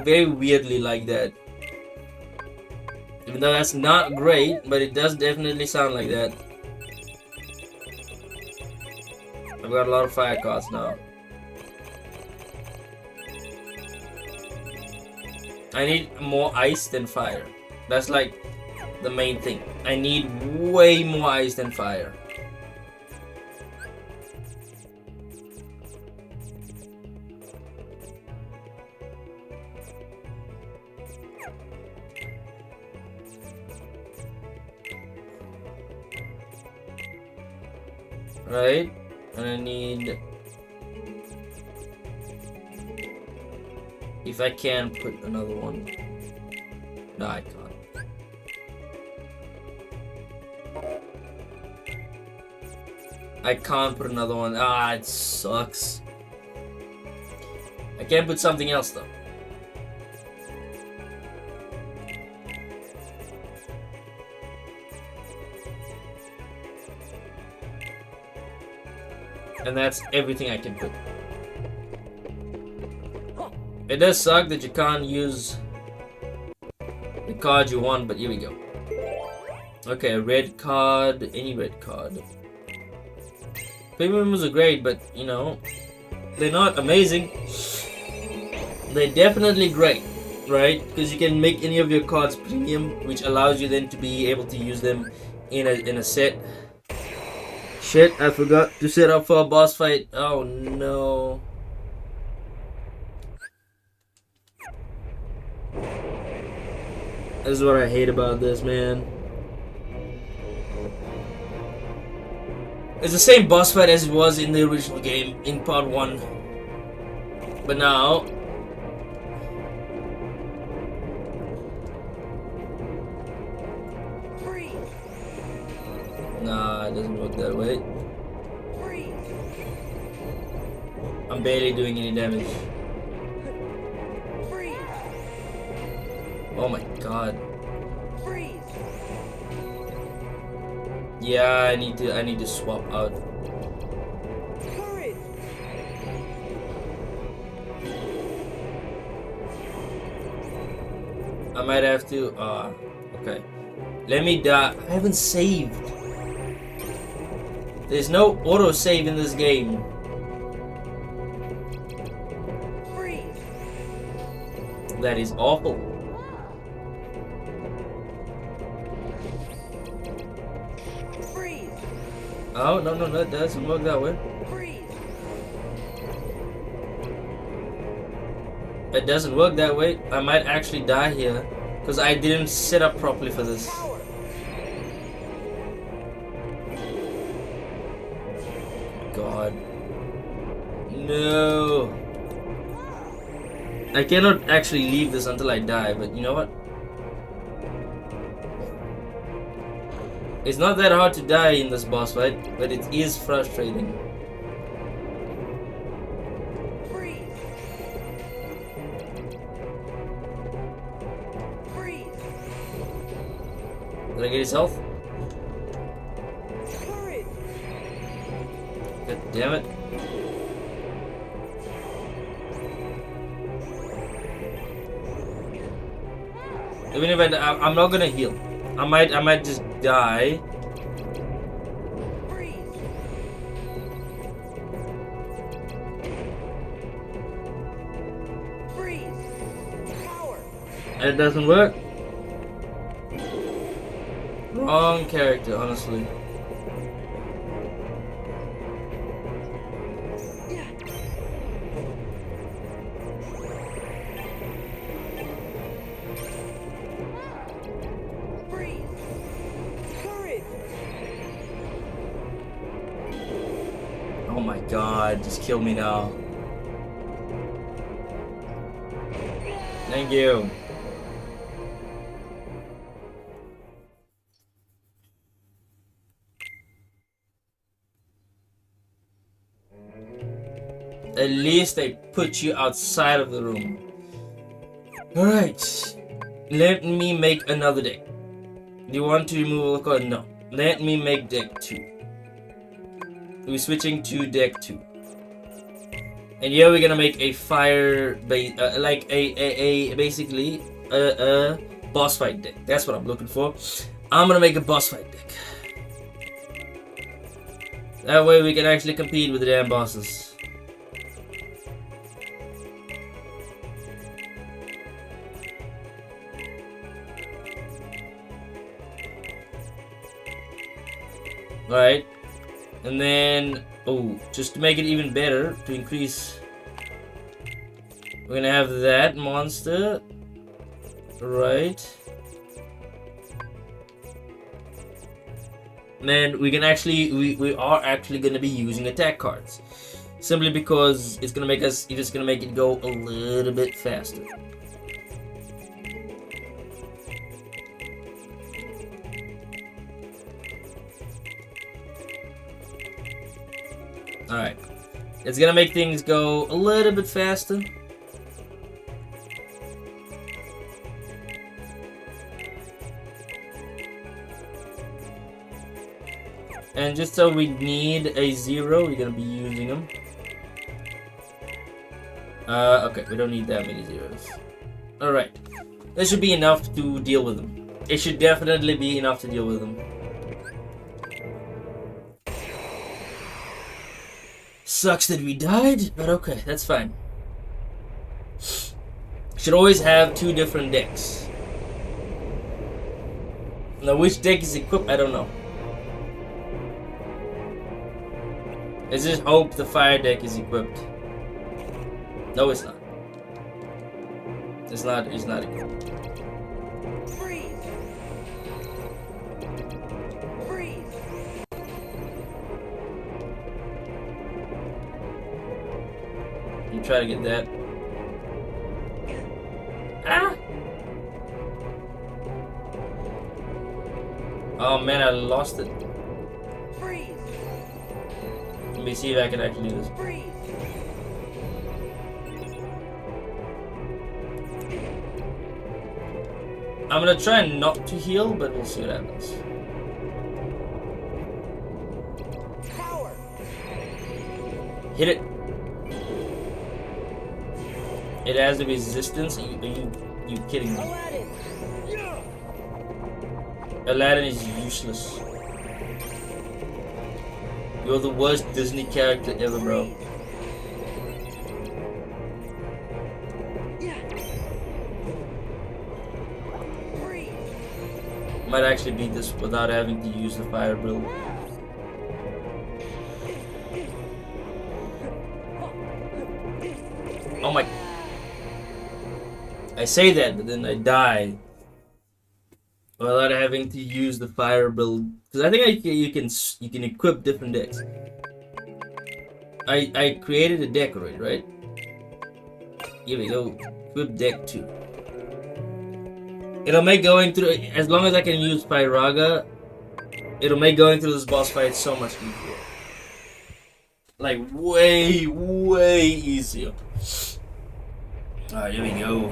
Very weirdly like that. Even though that's not great, but it does definitely sound like that. I've got a lot of fire cards now. I need more ice than fire. That's like the main thing. I need way more ice than fire. Right? And I need... If I can put another one. No, I can't. I can't put another one. Ah, it sucks. I can't put something else though. And that's everything I can put. It does suck that you can't use the card you want, but here we go. Okay, a red card, any red card. Premiums are great, but you know, they're not amazing. They're definitely great, right? Because you can make any of your cards premium, which allows you then to be able to use them in a set. Shit, I forgot to set up for a boss fight. Oh no. This is what I hate about this, man. It's the same boss fight as it was in the original game, in part 1. But now... Nah, it doesn't work that way. I'm barely doing any damage. Oh my god. Yeah, I need to swap out. I might have to okay. Let me die. I haven't saved. There's no auto save in this game. That is awful. Oh, no, that doesn't work that way. It doesn't work that way. I might actually die here because I didn't set up properly for this. God. No. I cannot actually leave this until I die, but you know what? It's not that hard to die in this boss fight, but it is frustrating. Did I get his health? God damn it. Even if I'm not gonna heal. I might just die. It doesn't work. Wrong character, honestly. Oh my god, just kill me now. Thank you. At least they put you outside of the room. Alright. Let me make another deck. Do you want to remove a card? No. Let me make deck 2. We're switching to deck 2. And here we're gonna make a fire base, like basically a boss fight deck. That's what I'm looking for. I'm gonna make a boss fight deck. That way we can actually compete with the damn bosses. Alright. And then, oh, just to make it even better, to increase, we're gonna have that monster, right? And then we can actually, we are actually gonna be using attack cards, simply because it's gonna make it go a little bit faster. Alright. It's gonna make things go a little bit faster. And just so we need a 0, we're gonna be using them. Okay, we don't need that many zeros. Alright. That should be enough to deal with them. It should definitely be enough to deal with them. Sucks that we died, but okay, that's fine. Should always have 2 different decks. Now, which deck is equipped? I don't know. Let's just hope the fire deck is equipped. No, it's not. It's not equipped.
Freeze! Freeze!
I'm trying to get that. Ah! Oh man, I lost it.
Freeze!
Let me see if I can actually do this.
Freeze!
I'm gonna try not to heal, but we'll see what happens.
Power!
Hit it. It has the resistance. Are you kidding me?
Aladdin!
Aladdin is useless. You're the worst Disney character ever, bro. Might actually beat this without having to use the fire build. Oh my! I say that, but then I die without having to use the fire build. Because I think you can equip different decks. I created a deck already, right? Here we go. Equip deck 2. It'll make going through, as long as I can use Pyraga, it'll make going through this boss fight so much easier. Like, way, way easier. Alright, here we go.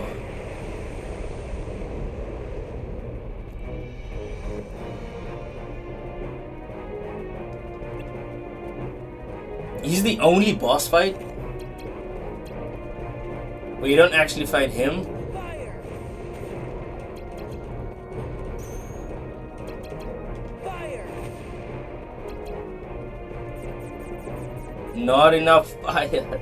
He's the only boss fight where you don't actually fight him. Not enough fire.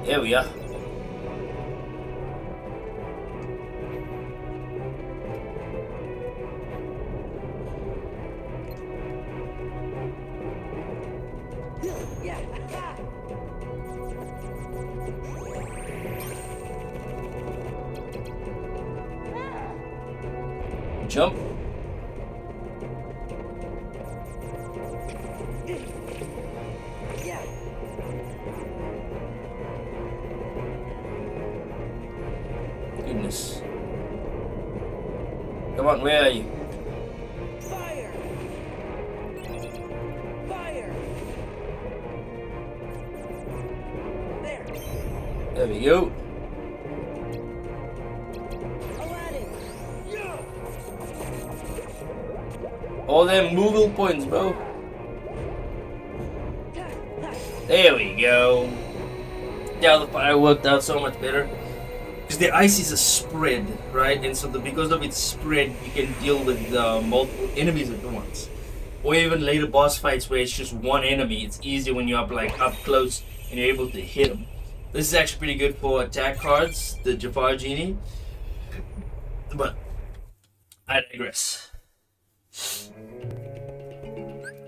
Here we are. Jump. Goodness. Come on, where are you?
Fire! Fire!
There we go. All them Moogle points, bro. There we go. Now the fire worked out so much better. Because the ice is a spread, right? And so because of its spread, you can deal with multiple enemies at once. Or even later boss fights where it's just one enemy. It's easier when you're up close and you're able to hit them. This is actually pretty good for attack cards, the Jafar Genie. But I digress.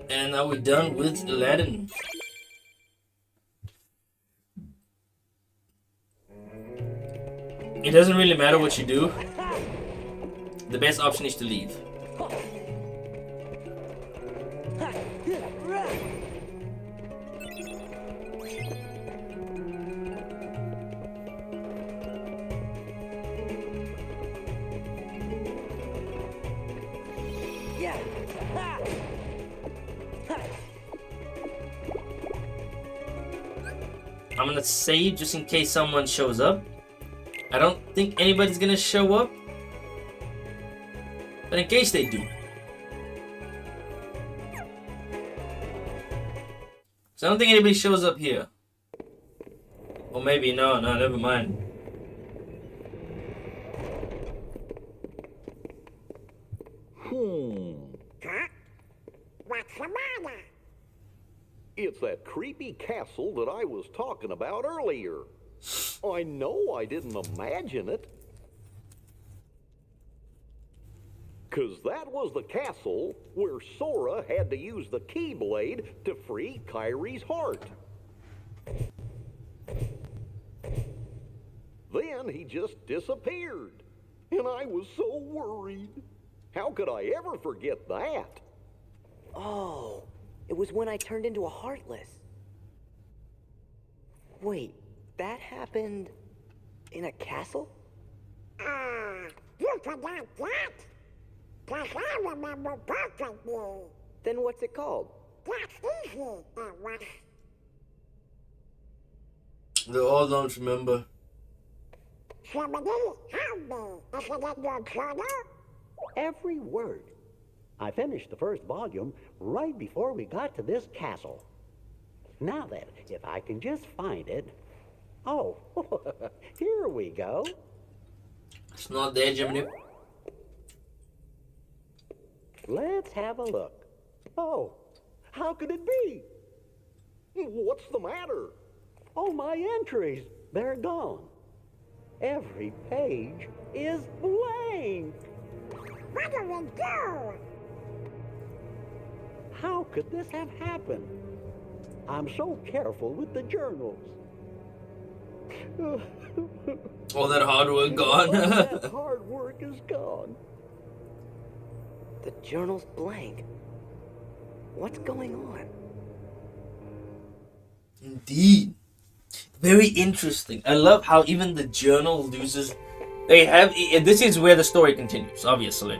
And now we're done with Aladdin. It doesn't really matter what you do. The best option is to leave. I'm gonna save just in case someone shows up. I don't think anybody's gonna show up. But in case they do. So I don't think anybody shows up here. Or maybe, no, never mind.
Huh? What's the matter?
It's that creepy castle that I was talking about earlier. I know I didn't imagine it. 'Cause that was the castle where Sora had to use the Keyblade to free Kyrie's heart. Then he just disappeared, and I was so worried. How could I ever forget that?
Oh, it was when I turned into a Heartless. Wait, that happened in a castle?
You forgot that? 'Cause I remember perfectly.
Then what's it called?
That's easy, it was.
They all don't remember.
Somebody help me. Is it in your journal?
Every word. I finished the first volume right before we got to this castle. Now then, if I can just find it. Oh, here we go.
It's not there, Jiminy.
Let's have a look. Oh, how could it be?
What's the matter?
Oh, my entries, they're gone. Every page is blank.
What do we do?
How could this have happened? I'm so careful with the journals.
All that hard work
All
gone.
that hard work is gone.
The journal's blank. What's going on?
Indeed. Very interesting. I love how even the journal loses. They have. This is where the story continues, obviously.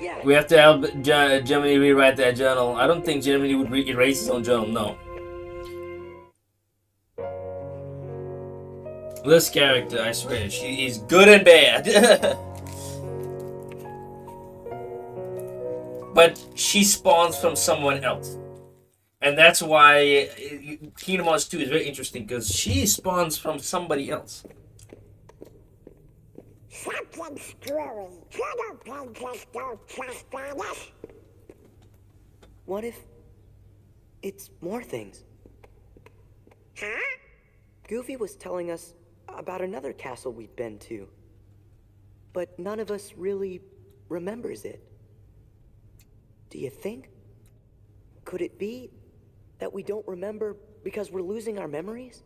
Yeah.
We have to help Germany rewrite that journal. I don't think Germany would erase his own journal, no. This character, I swear, she is good and bad. But she spawns from someone else. And that's why Kingdom Hearts 2 is very interesting, because she spawns from somebody else.
Something screwy. Journal pages don't trust on us.
What if it's more things?
Huh?
Goofy was telling us about another castle we've been to, but none of us really remembers it. Do you think? Could it be that we don't remember because we're losing our memories?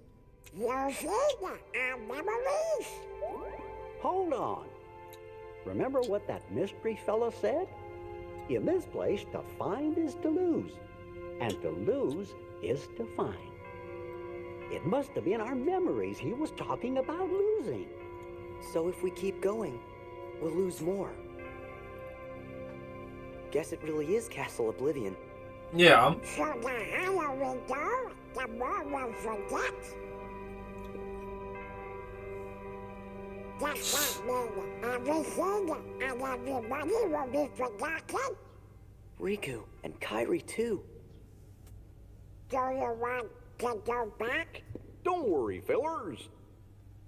Losing our memories?
Hold on. Remember what that mystery fella said? In this place, to find is to lose, and to lose is to find. It must have been our memories he was talking about losing.
So if we keep going, we'll lose more. Guess it really is Castle Oblivion.
Yeah.
So the higher we go, the more we'll forget. Does that mean everything and everybody will be forgotten?
Riku and Kairi too.
Do you want to go back?
Don't worry, fellers.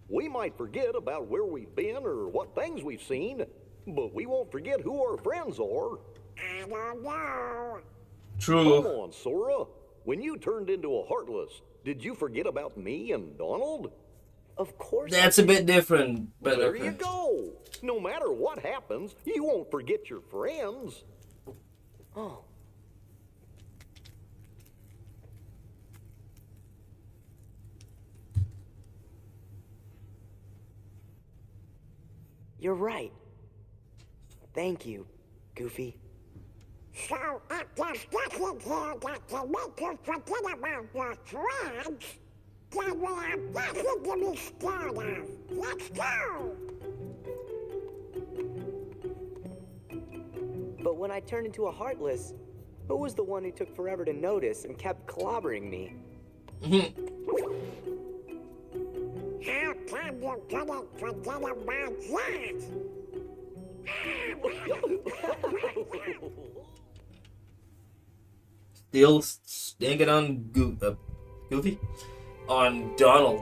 We might forget about where we've been or what things we've seen, but we won't forget who our friends are.
I don't know.
True.
Come on, Sora. When you turned into a Heartless, did you forget about me and Donald?
Of course.
That's a bit different, but
There
okay.
you go. No matter what happens, you won't forget your friends.
Oh. You're right. Thank you, Goofy.
So if there's nothing here that can make you forget about your friends, then we have nothing to be scared of. Let's go!
But when I turned into a Heartless, who was the one who took forever to notice and kept clobbering me?
How come you couldn't forget about that?
Still stinking on Goofy? On Donald.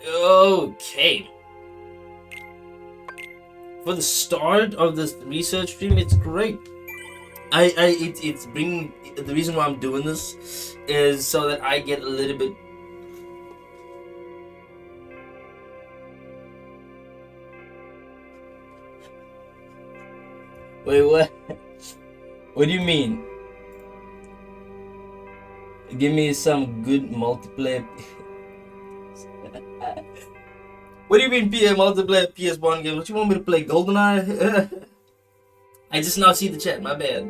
Okay. For the start of this research stream, it's great. It's bringing, the reason why I'm doing this is so that I get a little bit. Wait, what? What do you mean? Give me some good multiplayer. What do you mean multiplayer PS1 game? What you want me to play? GoldenEye? I just now see the chat. My bad.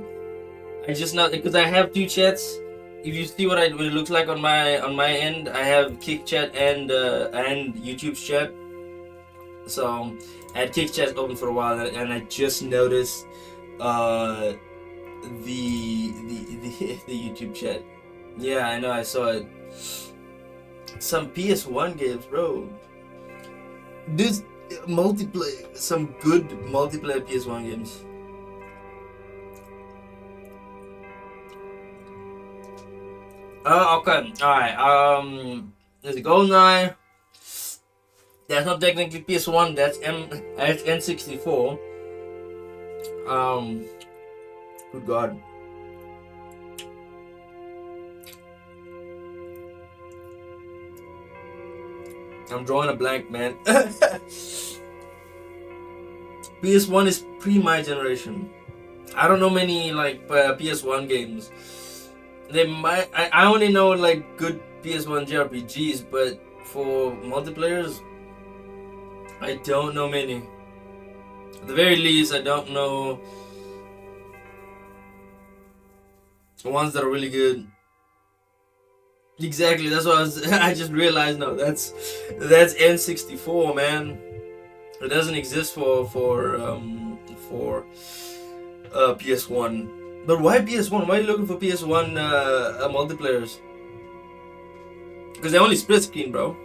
I just now, because I have two chats. If you see what it looks like on my end, I have Kick Chat and YouTube's chat. So I had Kick Chat open for a while, and I just noticed the YouTube chat. Yeah, I know, I saw it. Some PS1 games, bro. This multiplayer, some good multiplayer PS1 games. Okay, alright, there's a GoldenEye. That's not technically PS1, that's N64. Good God. I'm drawing a blank, man. PS1 is pre my generation. I don't know many like PS1 games. They might. I only know like good PS1 JRPGs, but for multiplayers, I don't know many. At the very least, I don't know the ones that are really good. Exactly, that's what I just realized. No, that's N64, man. It doesn't exist for PS1. But why PS1? Why are you looking for PS1 multiplayers? Because they only split screen, bro.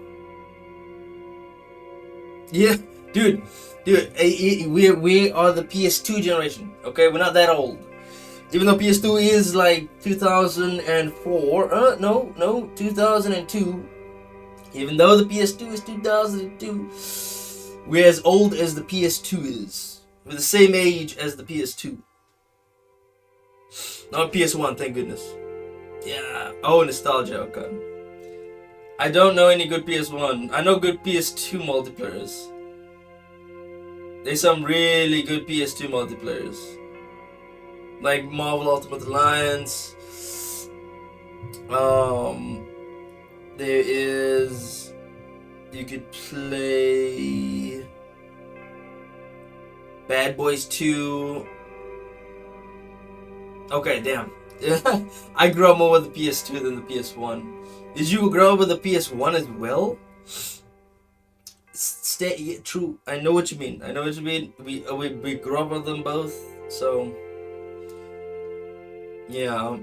Yeah, dude, we are the PS2 generation. Okay, we're not that old. Even though PS2 is like 2004, no, 2002. Even though the PS2 is 2002, we're as old as the PS2 is. We're the same age as the PS2. Not PS1, thank goodness. Yeah. Oh, nostalgia. Okay. I don't know any good PS1. I know good PS2 multiplayers. There's some really good PS2 multiplayers. Like Marvel Ultimate Alliance. There is. You could play Bad Boys 2. Okay, damn. I grew up more with the PS2 than the PS1. Did you grow up with the PS1 as well? Yeah, true. I know what you mean. We grew up with them both, so yeah.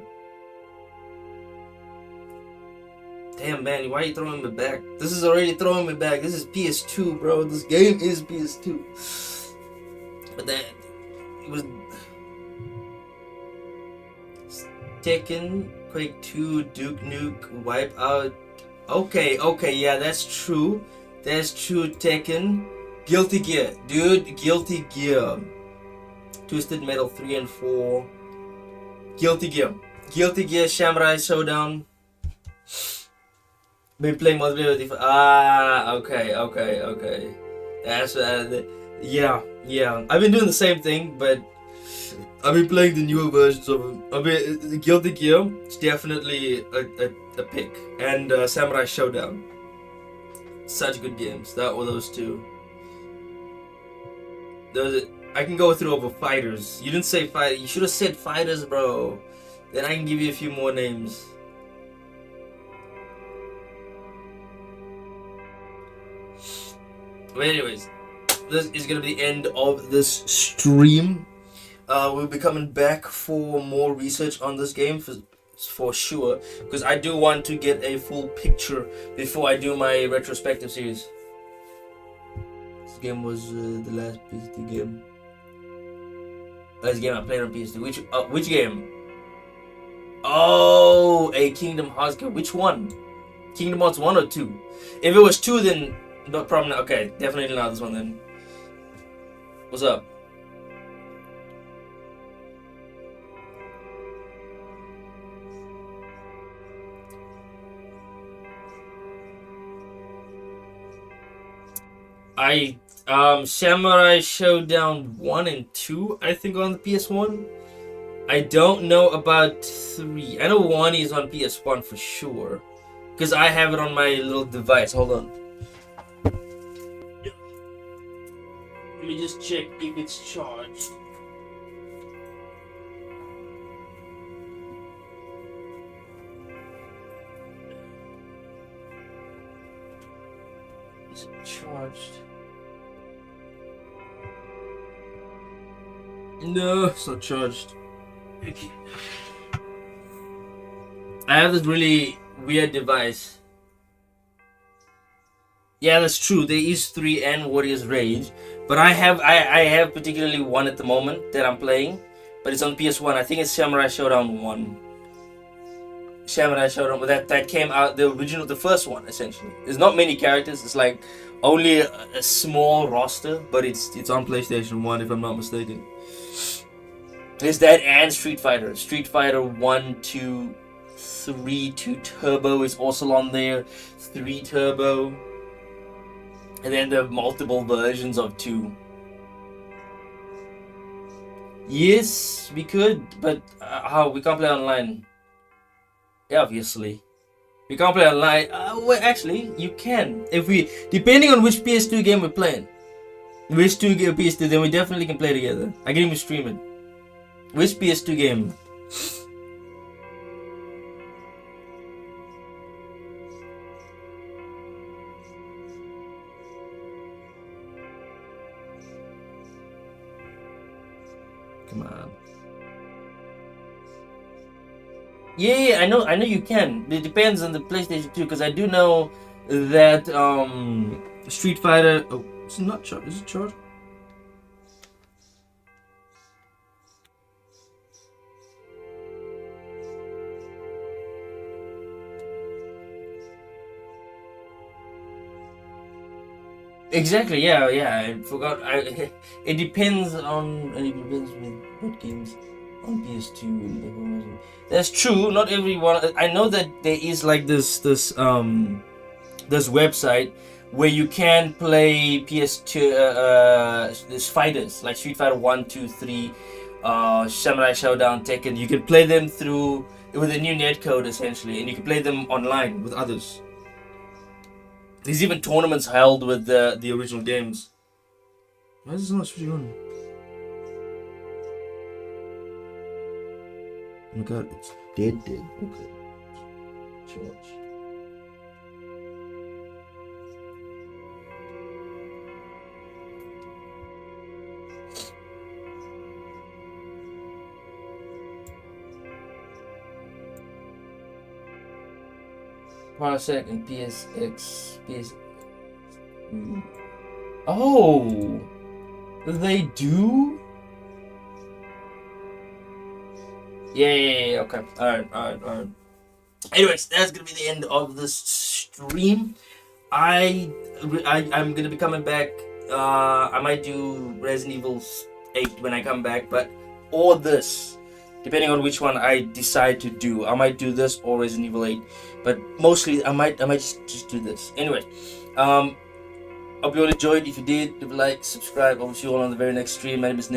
Damn, man, why are you throwing me back? This is already throwing me back. This is PS2, bro. This game is PS2. But that it was Tekken, Quake 2, Duke Nuke, Wipeout. Okay, yeah, that's true. That's true, Tekken. Guilty Gear, dude, Guilty Gear. Twisted Metal 3 and 4. Guilty Gear, Samurai Showdown. Been playing multiplayer with okay. That's yeah. I've been doing the same thing, but I've been playing the newer versions of them. The Guilty Gear is definitely a pick, and Samurai Showdown. Such good games. That were those two. I can go through over fighters. You didn't say fighter. You should have said fighters, bro. Then I can give you a few more names. But anyways, this is gonna be the end of this stream. We'll be coming back for more research on this game for sure, because I do want to get a full picture before I do my retrospective series. This game was the last PS2 game. Last game I played on PS2. Which game? Oh, a Kingdom Hearts game. Which one? Kingdom Hearts 1 or 2? If it was 2, then no problem. Okay, definitely not this one then. What's up? Samurai Showdown 1 and 2, I think, on the PS1. I don't know about 3. I know 1 is on PS1 for sure, because I have it on my little device. Hold on. Let me just check if it's charged. Is it charged? No, it's not charged. Okay. I have this really weird device. Yeah, that's true. There is 3 and Warrior's Rage, but I have particularly 1 at the moment that I'm playing, but it's on PS1. I think it's Samurai Showdown 1. Samurai Showdown, but that came out, the first one essentially. There's not many characters. It's like only a small roster, but it's on PlayStation 1 if I'm not mistaken. There's that and Street Fighter. Street Fighter 1, 2, 3, 2 Turbo is also on there. 3 Turbo. And then the multiple versions of 2. Yes, we could, but how? We can't play online. Yeah, obviously. We can't play online. Well, actually, you can. Depending on which PS2 game we're playing. Which PS2, then we definitely can play together. I can even stream it. Which PS2 game? Come on. Yeah, I know you can. It depends on the PlayStation 2, because I do know that Street Fighter. Oh, it's not charged. Is it charged? Exactly. Yeah. I forgot. It depends with what games on PS2 and the whole. That's true. Not everyone. I know that there is like this website where you can play PS2 this fighters like Street Fighter 1, 2, 3, Samurai Showdown, Tekken. You can play them through with a new netcode essentially, and you can play them online with others. There's even tournaments held with the original games. Why is this not switching on? Oh my god, it's dead. Okay. Charge. Parsec and PSX. Oh, they do? Yeah. Okay. All right. Anyways, that's gonna be the end of this stream. I'm gonna be coming back. I might do Resident Evil 8 when I come back, or this. Depending on which one I decide to do. I might do this or Resident Evil 8. But mostly I might just do this. Anyway. Hope you all enjoyed. If you did, leave a like, subscribe. I'll see you all on the very next stream. My name is Nan.